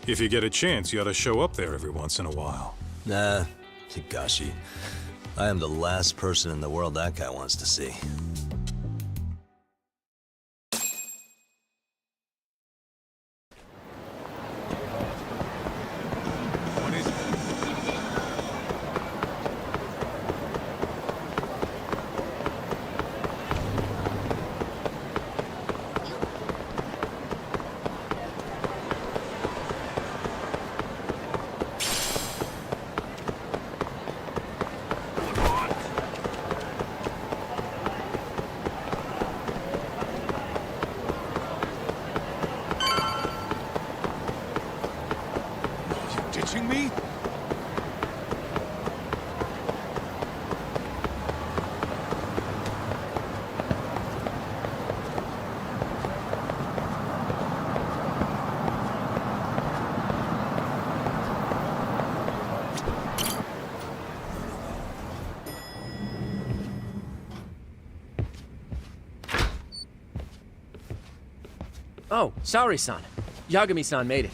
If you get a chance, you ought to show up there every once in a while. Nah, Higashi. I am the last person in the world that guy wants to see. Ditching me? Oh, sorry-san. Yagami-san made it.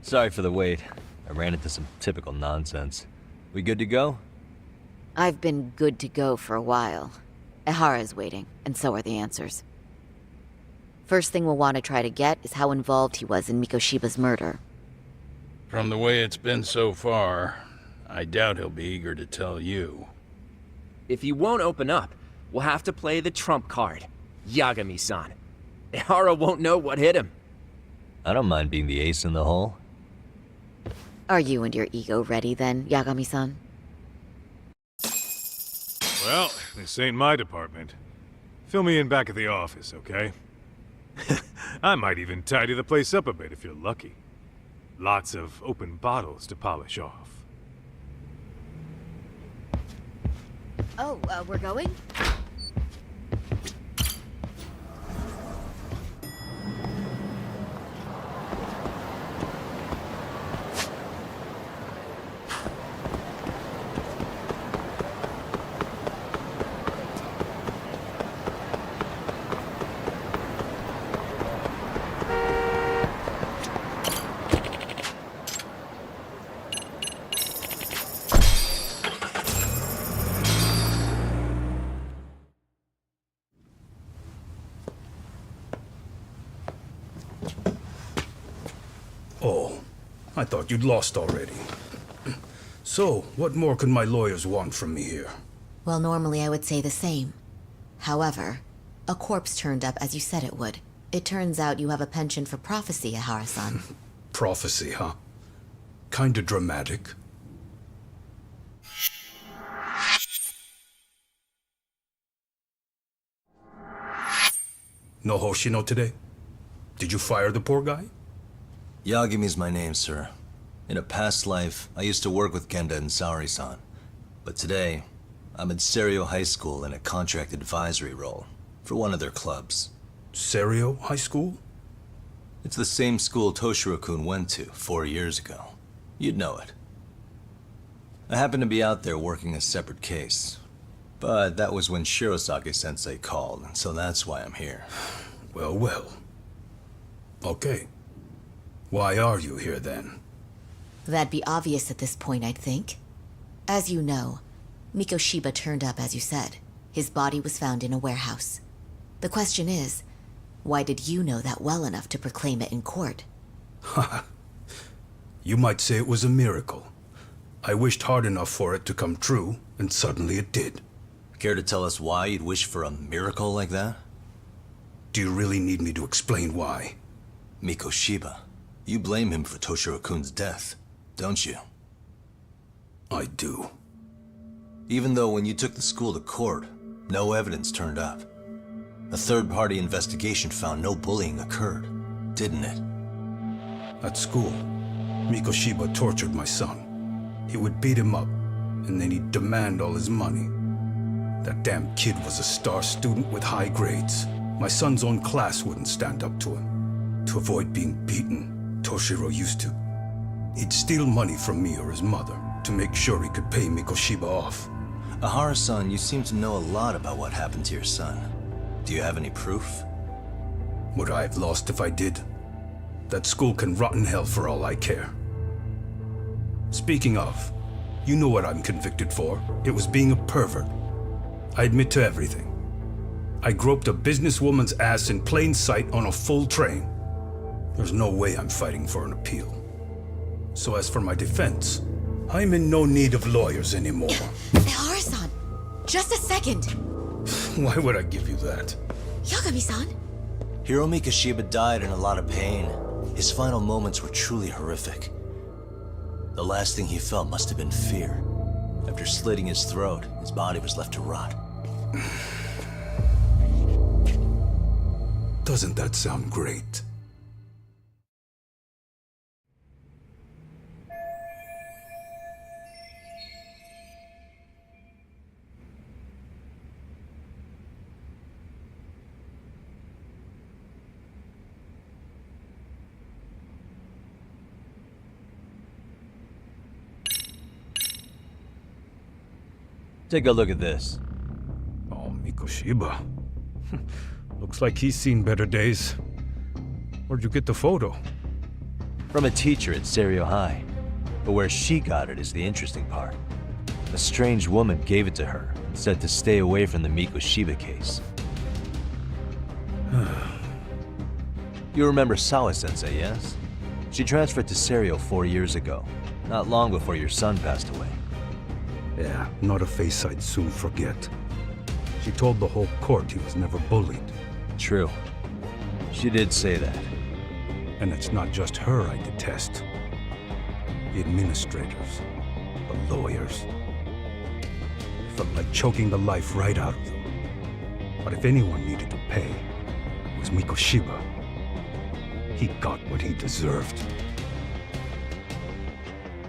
Sorry for the wait. I ran into some typical nonsense. We good to go? I've been good to go for a while. Ehara's waiting, and so are the answers. First thing we'll want to try to get is how involved he was in Mikoshiba's murder. From the way it's been so far, I doubt he'll be eager to tell you. If he won't open up, we'll have to play the trump card. Yagami-san. Ehara won't know what hit him. I don't mind being the ace in the hole. Are you and your ego ready then, Yagami-san? Well, this ain't my department. Fill me in back at the office, okay? I might even tidy the place up a bit if you're lucky. Lots of open bottles to polish off. Oh, we're going? Oh, I thought you'd lost already. So, what more could my lawyers want from me here? Well, normally I would say the same. However, a corpse turned up as you said it would. It turns out you have a penchant for prophecy, Ehara-san. Prophecy, huh? Kinda dramatic. No Hoshino today? Did you fire the poor guy? Yagami's my name, sir. In a past life, I used to work with Genda and Saori-san. But today, I'm at Serio High School in a contract advisory role for one of their clubs. Serio High School? It's the same school Toshiro-kun went to 4 years ago. You'd know it. I happened to be out there working a separate case. But that was when Shirosake-sensei called, and so that's why I'm here. Well, well. Okay. Why are you here then? That'd be obvious at this point, I'd think. As you know, Mikoshiba turned up as you said. His body was found in a warehouse. The question is, why did you know that well enough to proclaim it in court? Haha. You might say it was a miracle. I wished hard enough for it to come true, and suddenly it did. Care to tell us why you'd wish for a miracle like that? Do you really need me to explain why? Mikoshiba. You blame him for Toshiro-kun's death, don't you? I do. Even though when you took the school to court, no evidence turned up. A third-party investigation found no bullying occurred, didn't it? At school, Mikoshiba tortured my son. He would beat him up, and then he'd demand all his money. That damn kid was a star student with high grades. My son's own class wouldn't stand up to him. To avoid being beaten, Toshiro used to. He'd steal money from me or his mother to make sure he could pay Mikoshiba off. Ahara-san, you seem to know a lot about what happened to your son. Do you have any proof? Would I have lost if I did? That school can rot in hell for all I care. Speaking of, you know what I'm convicted for. It was being a pervert. I admit to everything. I groped a businesswoman's ass in plain sight on a full train. There's no way I'm fighting for an appeal. So as for my defense, I'm in no need of lawyers anymore. Ahara-san, just a second. Why would I give you that? Yagami-san? Hiro Mikoshiba died in a lot of pain. His final moments were truly horrific. The last thing he felt must have been fear. After slitting his throat, his body was left to rot. Doesn't that sound great? Take a look at this. Oh, Mikoshiba. Looks like he's seen better days. Where'd you get the photo? From a teacher at Serio High. But where she got it is the interesting part. A strange woman gave it to her and said to stay away from the Mikoshiba case. You remember Sawa-sensei, yes? She transferred to Serio 4 years ago, not long before your son passed away. Yeah, not a face I'd soon forget. She told the whole court he was never bullied. True. She did say that. And it's not just her I detest. The administrators, the lawyers. It felt like choking the life right out of them. But if anyone needed to pay, it was Mikoshiba. He got what he deserved.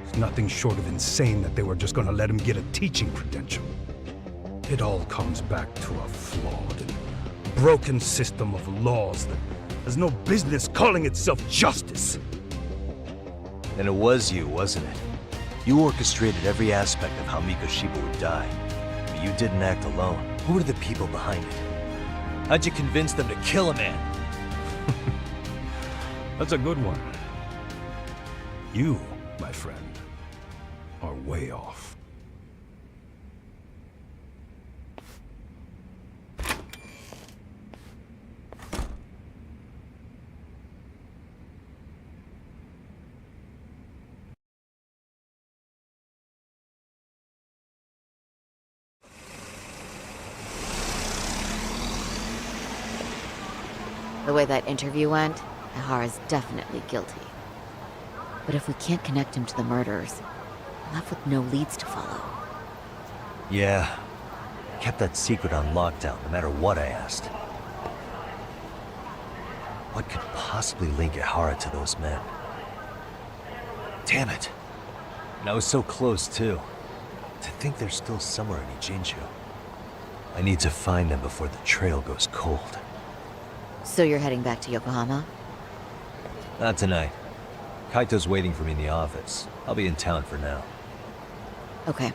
It's nothing short of insane that they were just gonna let him get a teaching credential. It all comes back to a flawed and broken system of laws that has no business calling itself justice. And it was you, wasn't it? You orchestrated every aspect of how Mikoshiba would die. But you didn't act alone. Who were the people behind it? How'd you convince them to kill a man? That's a good one. You, my friend, are way off. The way that interview went, Ahara's definitely guilty. But if we can't connect him to the murderers, we're left with no leads to follow. Yeah. Kept that secret on lockdown, no matter what I asked. What could possibly link Ahara to those men? Damn it. And I was so close, too. To think they're still somewhere in Ijinju. I need to find them before the trail goes cold. So you're heading back to Yokohama? Not tonight. Kaito's waiting for me in the office. I'll be in town for now. Okay.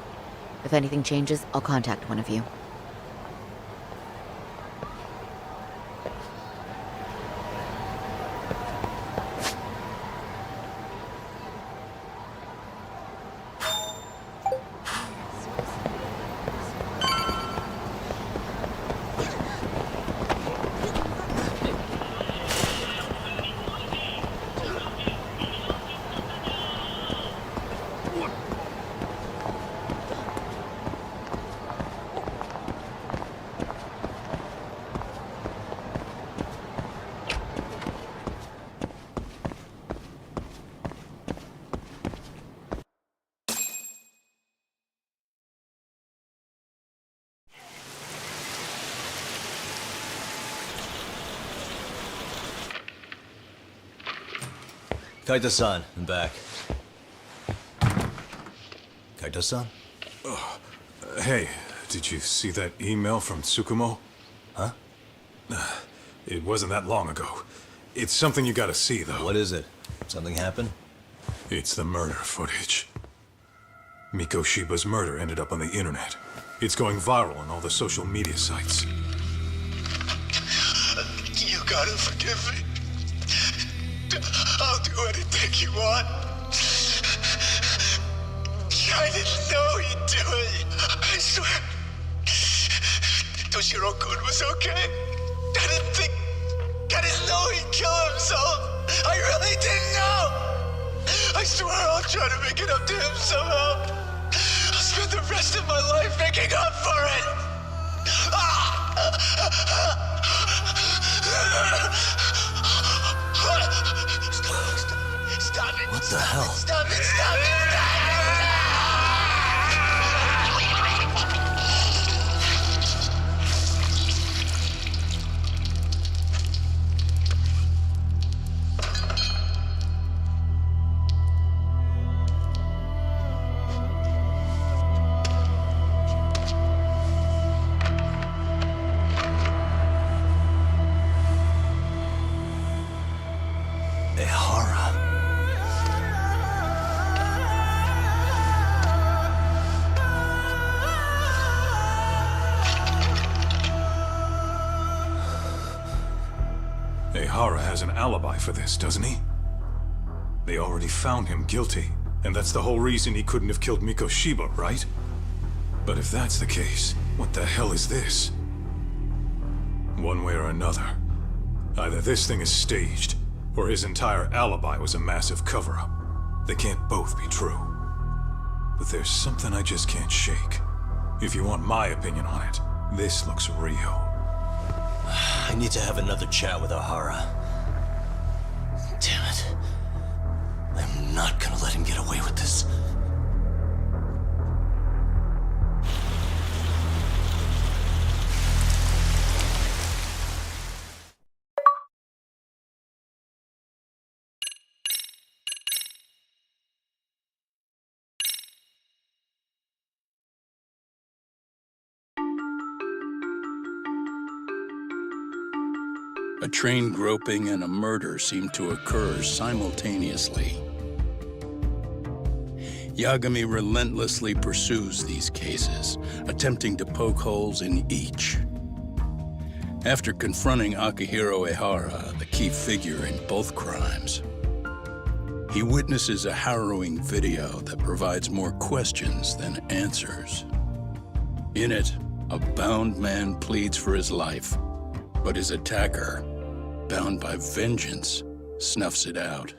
If anything changes, I'll contact one of you. Kaito-san, I'm back. Kaito-san? Hey, did you see that email from Tsukumo? Huh? It wasn't that long ago. It's something you gotta see, though. What is it? Something happened? It's the murder footage. Mikoshiba's murder ended up on the internet. It's going viral on all the social media sites. You gotta forgive me. I'll do anything you want. I didn't know he'd do it. I swear. Toshiro-kun was okay. I didn't know he'd kill himself. I really didn't know. I swear I'll try to make it up to him somehow. I'll spend the rest of my life making up for it. Stop it. What the hell? Stop it. Stop it. Ehara has an alibi for this, doesn't he? They already found him guilty, and that's the whole reason he couldn't have killed Mikoshiba, right? But if that's the case, what the hell is this? One way or another, either this thing is staged, or his entire alibi was a massive cover-up. They can't both be true. But there's something I just can't shake. If you want my opinion on it, this looks real. I need to have another chat with Ohara. Damn it. I'm not gonna let him get away with this. A train groping and a murder seem to occur simultaneously. Yagami relentlessly pursues these cases, attempting to poke holes in each. After confronting Akihiro Ehara, the key figure in both crimes, he witnesses a harrowing video that provides more questions than answers. In it, a bound man pleads for his life, but his attacker, bound by vengeance, snuffs it out.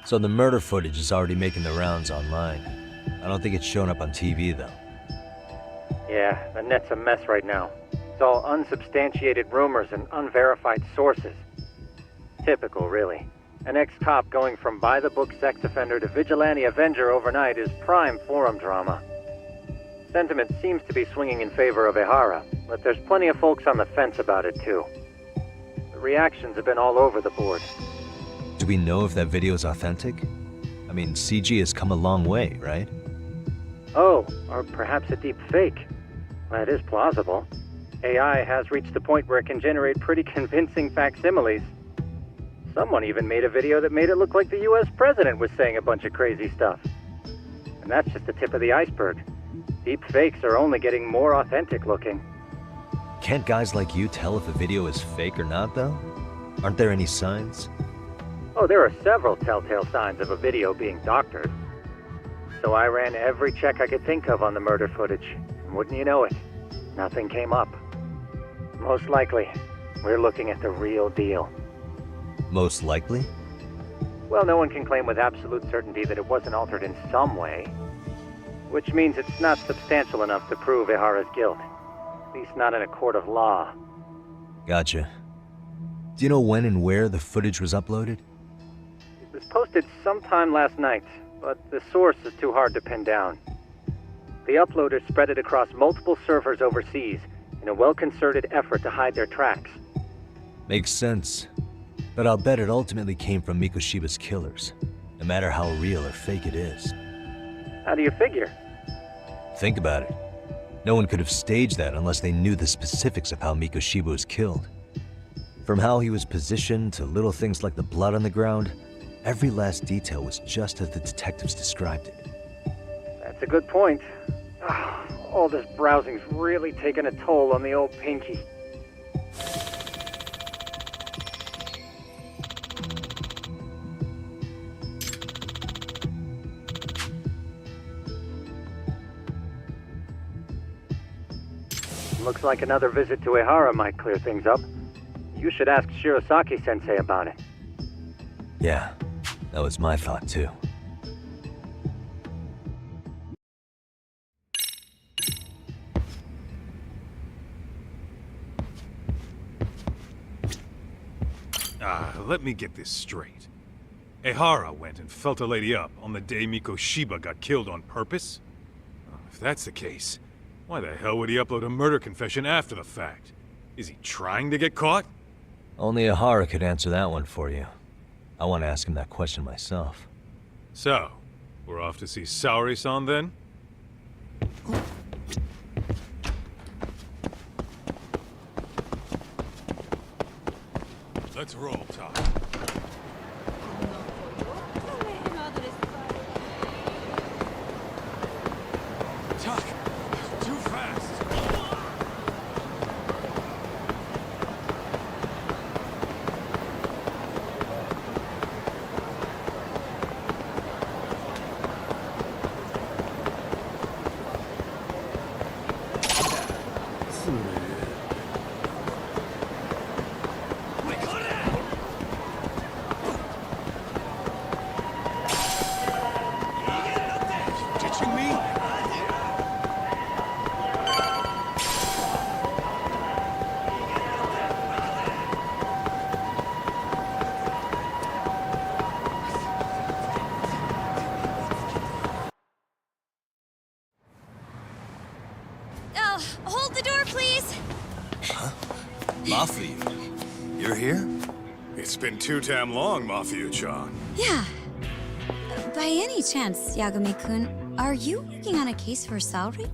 So the murder footage is already making the rounds online. I don't think it's showing up on TV, though. Yeah, the net's a mess right now. It's all unsubstantiated rumors and unverified sources. Typical, really. An ex-cop going from by-the-book sex offender to vigilante avenger overnight is prime forum drama. Sentiment seems to be swinging in favor of Ehara, but there's plenty of folks on the fence about it, too. The reactions have been all over the board. Do we know if that video is authentic? I mean, CG has come a long way, right? Oh, or perhaps a deep fake. That is plausible. AI has reached the point where it can generate pretty convincing facsimiles. Someone even made a video that made it look like the US president was saying a bunch of crazy stuff. And that's just the tip of the iceberg. Deep fakes are only getting more authentic looking. Can't guys like you tell if a video is fake or not, though? Aren't there any signs? Oh, there are several telltale signs of a video being doctored. So I ran every check I could think of on the murder footage, and wouldn't you know it, nothing came up. Most likely, we're looking at the real deal. Most likely? Well, no one can claim with absolute certainty that it wasn't altered in some way. Which means it's not substantial enough to prove Ihara's guilt. At least not in a court of law. Gotcha. Do you know when and where the footage was uploaded? It was posted sometime last night, but the source is too hard to pin down. The uploaders spread it across multiple servers overseas in a well-concerted effort to hide their tracks. Makes sense. But I'll bet it ultimately came from Mikoshiba's killers, no matter how real or fake it is. How do you figure? Think about it. No one could have staged that unless they knew the specifics of how Mikoshiba was killed. From how he was positioned to little things like the blood on the ground, every last detail was just as the detectives described it. That's a good point. All this browsing's really taken a toll on the old pinky. Looks like another visit to Ihara might clear things up. You should ask Shirosaki-sensei about it. Yeah, that was my thought too. Let me get this straight. Ihara went and felt a lady up on the day Mikoshiba got killed on purpose? If that's the case, why the hell would he upload a murder confession after the fact? Is he trying to get caught? Only Ihara could answer that one for you. I want to ask him that question myself. So, we're off to see Saori-san then? Let's roll, Todd. Tuck, too fast. Hold the door, please! Mafia, you're here? It's been too damn long, Mafia-chan. Yeah. By any chance, Yagami-kun, are you working on a case for Saori?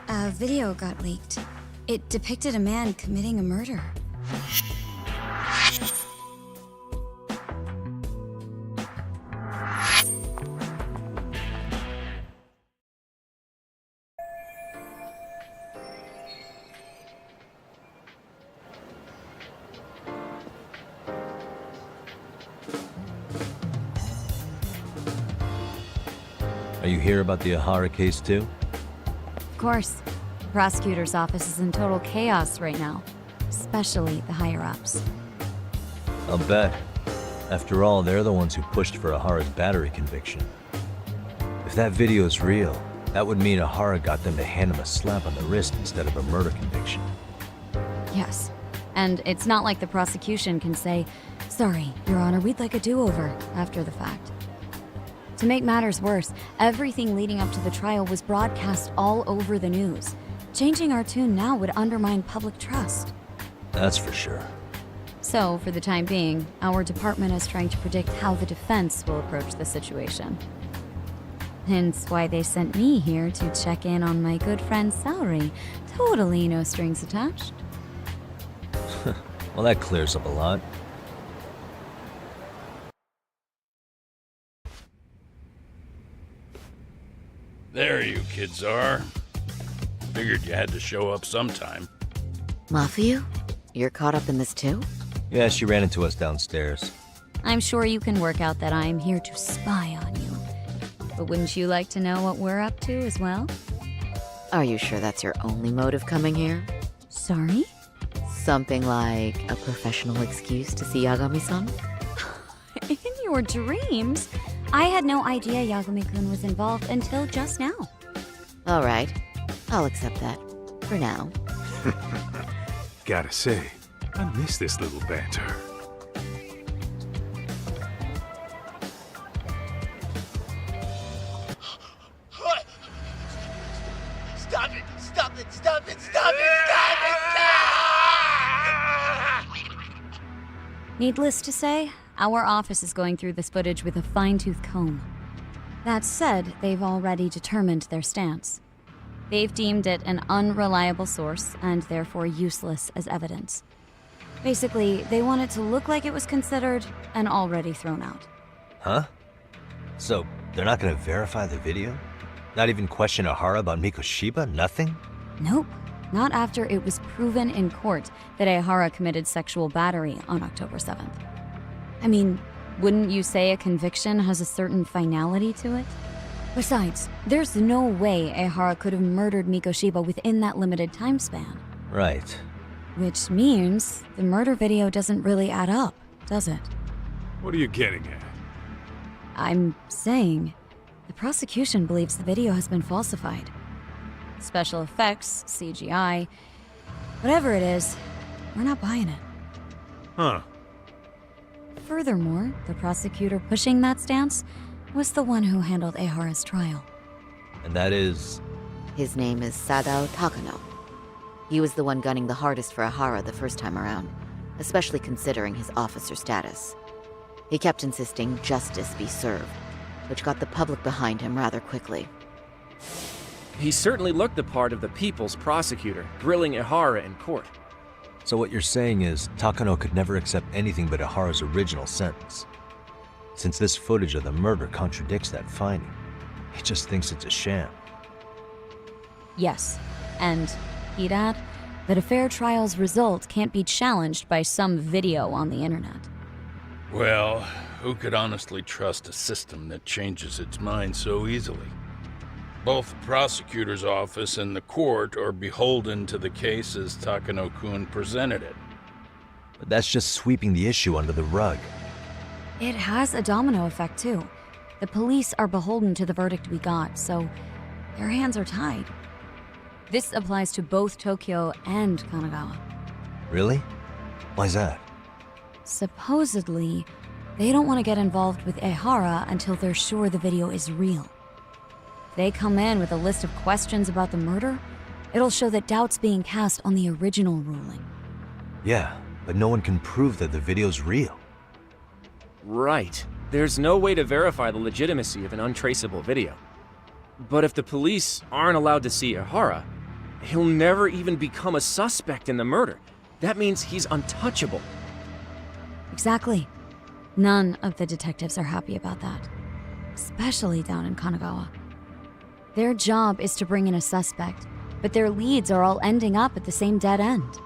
A video got leaked. It depicted a man committing a murder. Are you here about the Ihara case too? Of course. The prosecutor's office is in total chaos right now, especially the higher-ups. I'll bet. After all, they're the ones who pushed for Ihara's battery conviction. If that video is real, that would mean Ihara got them to hand him a slap on the wrist instead of a murder conviction. Yes. And it's not like the prosecution can say, "Sorry, Your Honor, we'd like a do-over," after the fact. To make matters worse, everything leading up to the trial was broadcast all over the news. Changing our tune now would undermine public trust. That's for sure. So, for the time being, our department is trying to predict how the defense will approach the situation. Hence why they sent me here to check in on my good friend Saori. Totally no strings attached. Well, that clears up a lot. There you kids are. Figured you had to show up sometime. Mafia? You're caught up in this too? Yeah, she ran into us downstairs. I'm sure you can work out that I'm here to spy on you. But wouldn't you like to know what we're up to as well? Are you sure that's your only motive coming here? Sorry? Something like a professional excuse to see Yagami-san? your dreams. I had no idea Yagami-kun was involved until just now. All right. I'll accept that. For now. Gotta say, I miss this little banter. Stop it! Stop it! Stop it! Stop it! Needless to say, our office is going through this footage with a fine-tooth comb. That said, they've already determined their stance. They've deemed it an unreliable source and therefore useless as evidence. Basically, they want it to look like it was considered and already thrown out. Huh? So, they're not gonna verify the video? Not even question Ihara about Mikoshiba? Nothing? Nope. Not after it was proven in court that Ihara committed sexual battery on October 7th. I mean, wouldn't you say a conviction has a certain finality to it? Besides, there's no way Ihara could have murdered Mikoshiba within that limited time span. Right. Which means the murder video doesn't really add up, does it? What are you getting at? I'm saying the prosecution believes the video has been falsified. Special effects, CGI, whatever it is, we're not buying it. Huh. Furthermore, the prosecutor pushing that stance was the one who handled Ihara's trial. And that is? His name is Sadao Takano. He was the one gunning the hardest for Ihara the first time around, especially considering his officer status. He kept insisting justice be served, which got the public behind him rather quickly. He certainly looked the part of the people's prosecutor, grilling Ihara in court. So what you're saying is, Takano could never accept anything but Ihara's original sentence. Since this footage of the murder contradicts that finding, he just thinks it's a sham. Yes, and he'd add that a fair trial's result can't be challenged by some video on the internet. Well, who could honestly trust a system that changes its mind so easily? Both the prosecutor's office and the court are beholden to the case as Takano-kun presented it. But that's just sweeping the issue under the rug. It has a domino effect, too. The police are beholden to the verdict we got, so their hands are tied. This applies to both Tokyo and Kanagawa. Really? Why's that? Supposedly, they don't want to get involved with Ihara until they're sure the video is real. They come in with a list of questions about the murder, it'll show that doubt's being cast on the original ruling. Yeah, but no one can prove that the video's real. Right. There's no way to verify the legitimacy of an untraceable video. But if the police aren't allowed to see Ihara, he'll never even become a suspect in the murder. That means he's untouchable. Exactly. None of the detectives are happy about that. Especially down in Kanagawa. Their job is to bring in a suspect, but their leads are all ending up at the same dead end.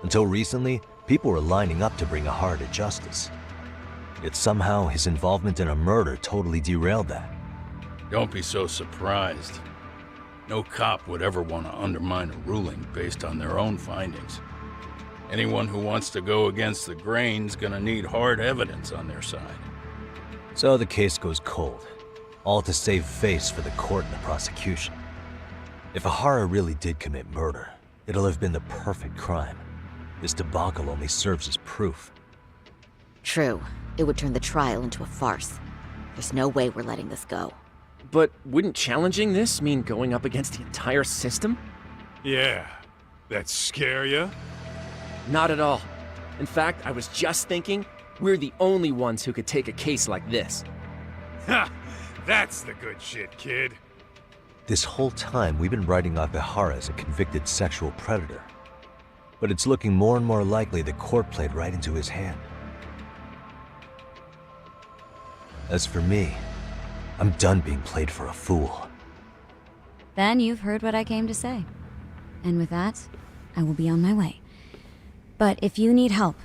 Until recently, people were lining up to bring Ihara to justice. Yet somehow his involvement in a murder totally derailed that. Don't be so surprised. No cop would ever want to undermine a ruling based on their own findings. Anyone who wants to go against the grain's gonna need hard evidence on their side. So the case goes cold, all to save face for the court and the prosecution. If Ihara really did commit murder, it'll have been the perfect crime. This debacle only serves as proof. True. It would turn the trial into a farce. There's no way we're letting this go. But wouldn't challenging this mean going up against the entire system? Yeah. That scare ya? Not at all. In fact, I was just thinking, we're the only ones who could take a case like this. Ha! That's the good shit, kid. This whole time, we've been writing off Ihara as a convicted sexual predator. But it's looking more and more likely the court played right into his hand. As for me, I'm done being played for a fool. Then you've heard what I came to say. And with that, I will be on my way. But if you need help,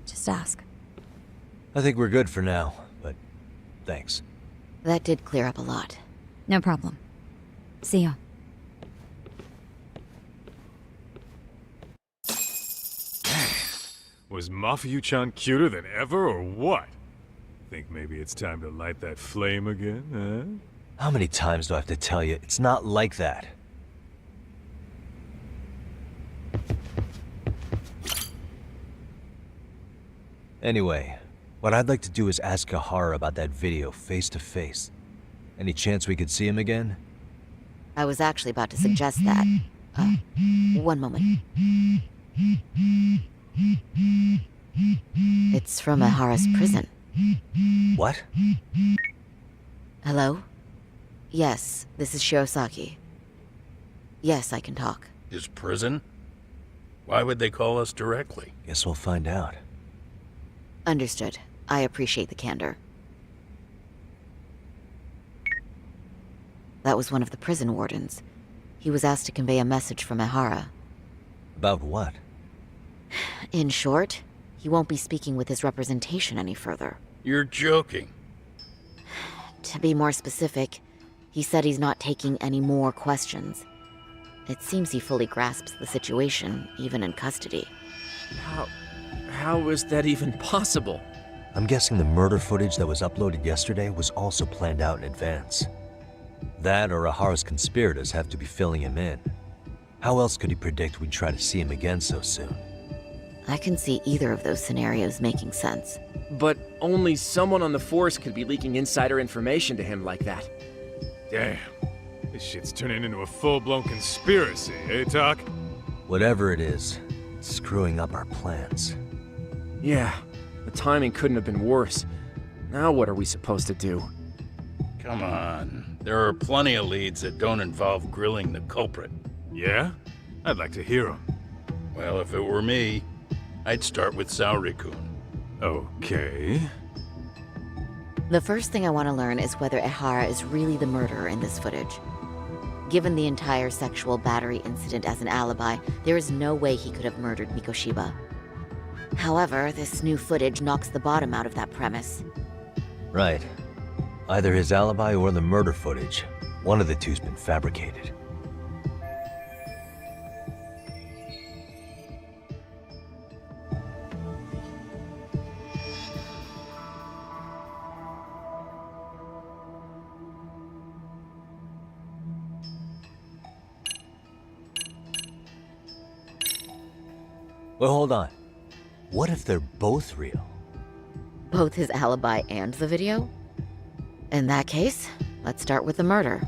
just ask. I think we're good for now, but thanks. That did clear up a lot. No problem. See ya. Was Mafuyu-chan cuter than ever, or what? Think maybe it's time to light that flame again, huh? How many times do I have to tell you, it's not like that? Anyway, what I'd like to do is ask Ihara about that video face to face. Any chance we could see him again? I was actually about to suggest that. One moment. It's from Ihara's prison. What? Hello? Yes, this is Shirosaki. Yes, I can talk. His prison? Why would they call us directly? Guess we'll find out. Understood. I appreciate the candor. That was one of the prison wardens. He was asked to convey a message from Ihara. About what? In short, he won't be speaking with his representation any further. You're joking. To be more specific, he said he's not taking any more questions. It seems he fully grasps the situation, even in custody. How is that even possible? I'm guessing the murder footage that was uploaded yesterday was also planned out in advance. That or Ihara's conspirators have to be filling him in. How else could he predict we'd try to see him again so soon? I can see either of those scenarios making sense. But only someone on the force could be leaking insider information to him like that. Damn. This shit's turning into a full-blown conspiracy, eh, Tak? Whatever it is, it's screwing up our plans. Yeah, the timing couldn't have been worse. Now what are we supposed to do? Come on. There are plenty of leads that don't involve grilling the culprit. Yeah? I'd like to hear them. Well, if it were me, I'd start with Saori-kun. Okay. The first thing I want to learn is whether Ihara is really the murderer in this footage. Given the entire sexual battery incident as an alibi, there is no way he could have murdered Mikoshiba. However, this new footage knocks the bottom out of that premise. Right. Either his alibi or the murder footage. One of the two's been fabricated. Well, hold on. What if they're both real? Both his alibi and the video? In that case, let's start with the murder.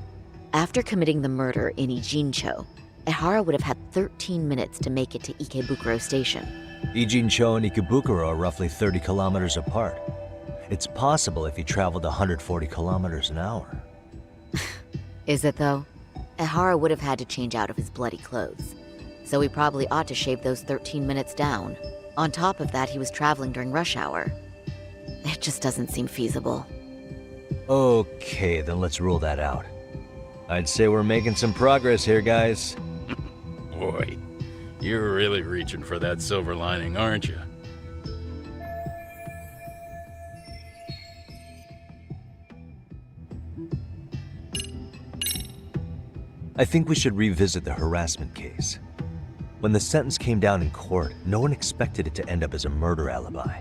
After committing the murder in Ijincho, Ihara would have had 13 minutes to make it to Ikebukuro Station. Ijincho and Ikebukuro are roughly 30 kilometers apart. It's possible if he traveled 140 kilometers an hour. Is it though? Ihara would have had to change out of his bloody clothes. So he probably ought to shave those 13 minutes down. On top of that, he was traveling during rush hour. It just doesn't seem feasible. Okay, then let's rule that out. I'd say we're making some progress here, guys. Boy, you're really reaching for that silver lining, aren't you? I think we should revisit the harassment case. When the sentence came down in court, no one expected it to end up as a murder alibi.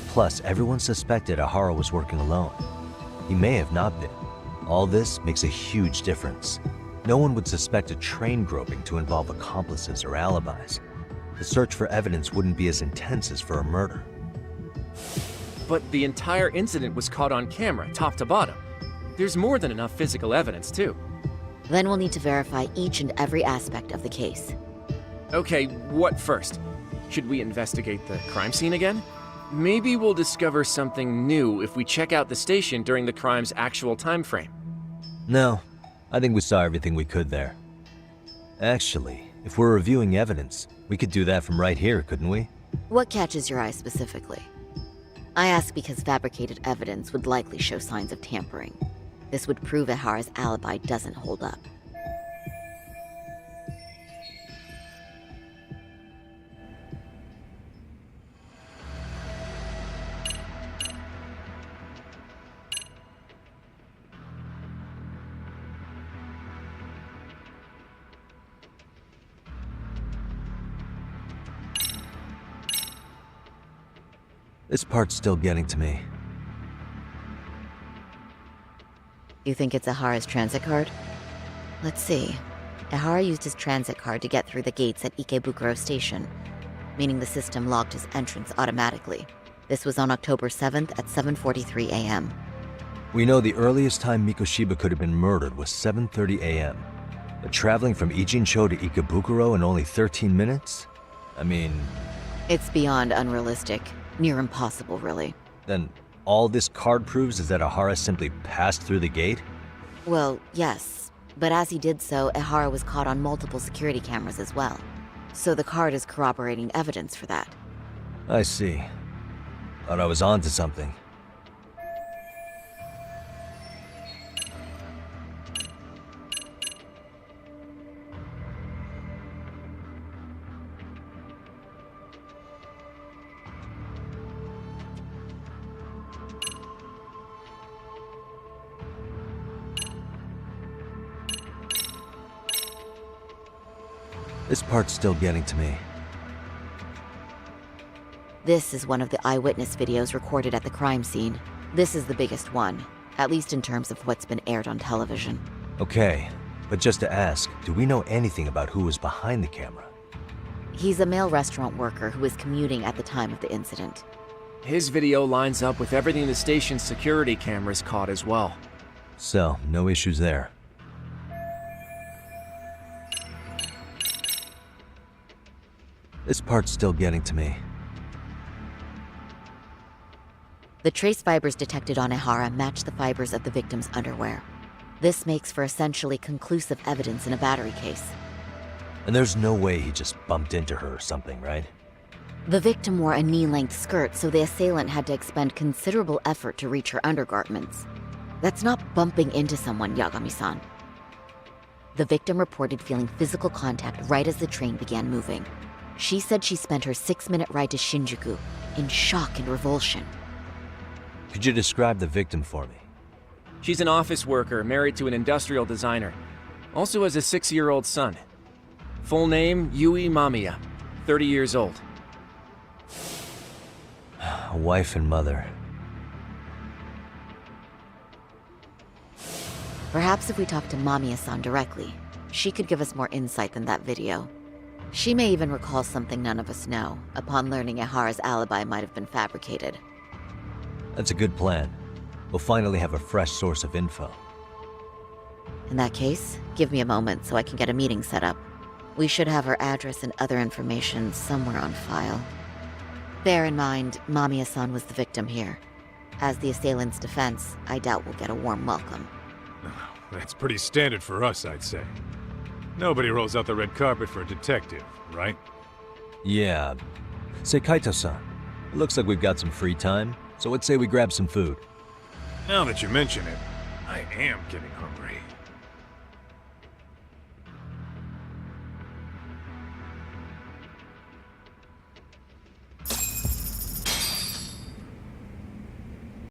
Plus, everyone suspected Ihara was working alone. He may have not been. All this makes a huge difference. No one would suspect a train groping to involve accomplices or alibis. The search for evidence wouldn't be as intense as for a murder. But the entire incident was caught on camera, top to bottom. There's more than enough physical evidence, too. Then we'll need to verify each and every aspect of the case. Okay, what first? Should we investigate the crime scene again? Maybe we'll discover something new if we check out the station during the crime's actual time frame. No, I think we saw everything we could there. Actually, if we're reviewing evidence, we could do that from right here, couldn't we? What catches your eye specifically? I ask because fabricated evidence would likely show signs of tampering. This would prove Ihara's alibi doesn't hold up. This part's still getting to me. You think it's Ehara's transit card? Let's see. Ehara used his transit card to get through the gates at Ikebukuro Station, meaning the system logged his entrance automatically. This was on October 7th at 7:43 a.m. We know the earliest time Mikoshiba could have been murdered was 7:30 a.m. But traveling from Ijincho to Ikebukuro in only 13 minutes? I mean... It's beyond unrealistic. Near impossible, really. Then all this card proves is that Ehara simply passed through the gate? Well, yes. But as he did so, Ehara was caught on multiple security cameras as well. So the card is corroborating evidence for that. I see. Thought I was onto something. This part's still getting to me. This is one of the eyewitness videos recorded at the crime scene. This is the biggest one, at least in terms of what's been aired on television. Okay, but just to ask, do we know anything about who was behind the camera? He's a male restaurant worker who was commuting at the time of the incident. His video lines up with everything the station's security cameras caught as well. So, no issues there. This part's still getting to me. The trace fibers detected on Ehara match the fibers of the victim's underwear. This makes for essentially conclusive evidence in a battery case. And there's no way he just bumped into her or something, right? The victim wore a knee-length skirt, so the assailant had to expend considerable effort to reach her undergarments. That's not bumping into someone, Yagami-san. The victim reported feeling physical contact right as the train began moving. She said she spent her 6-minute ride to Shinjuku in shock and revulsion. Could you describe the victim for me? She's an office worker married to an industrial designer. Also has a 6-year-old son. Full name, Yui Mamiya, 30 years old. A wife and mother. Perhaps if we talk to Mamiya-san directly, she could give us more insight than that video. She may even recall something none of us know, upon learning Ehara's alibi might have been fabricated. That's a good plan. We'll finally have a fresh source of info. In that case, give me a moment so I can get a meeting set up. We should have her address and other information somewhere on file. Bear in mind, Mamiya-san was the victim here. As the assailant's defense, I doubt we'll get a warm welcome. That's pretty standard for us, I'd say. Nobody rolls out the red carpet for a detective, right? Yeah. Say, Kaito-san, it looks like we've got some free time, so let's say we grab some food. Now that you mention it, I am getting hungry.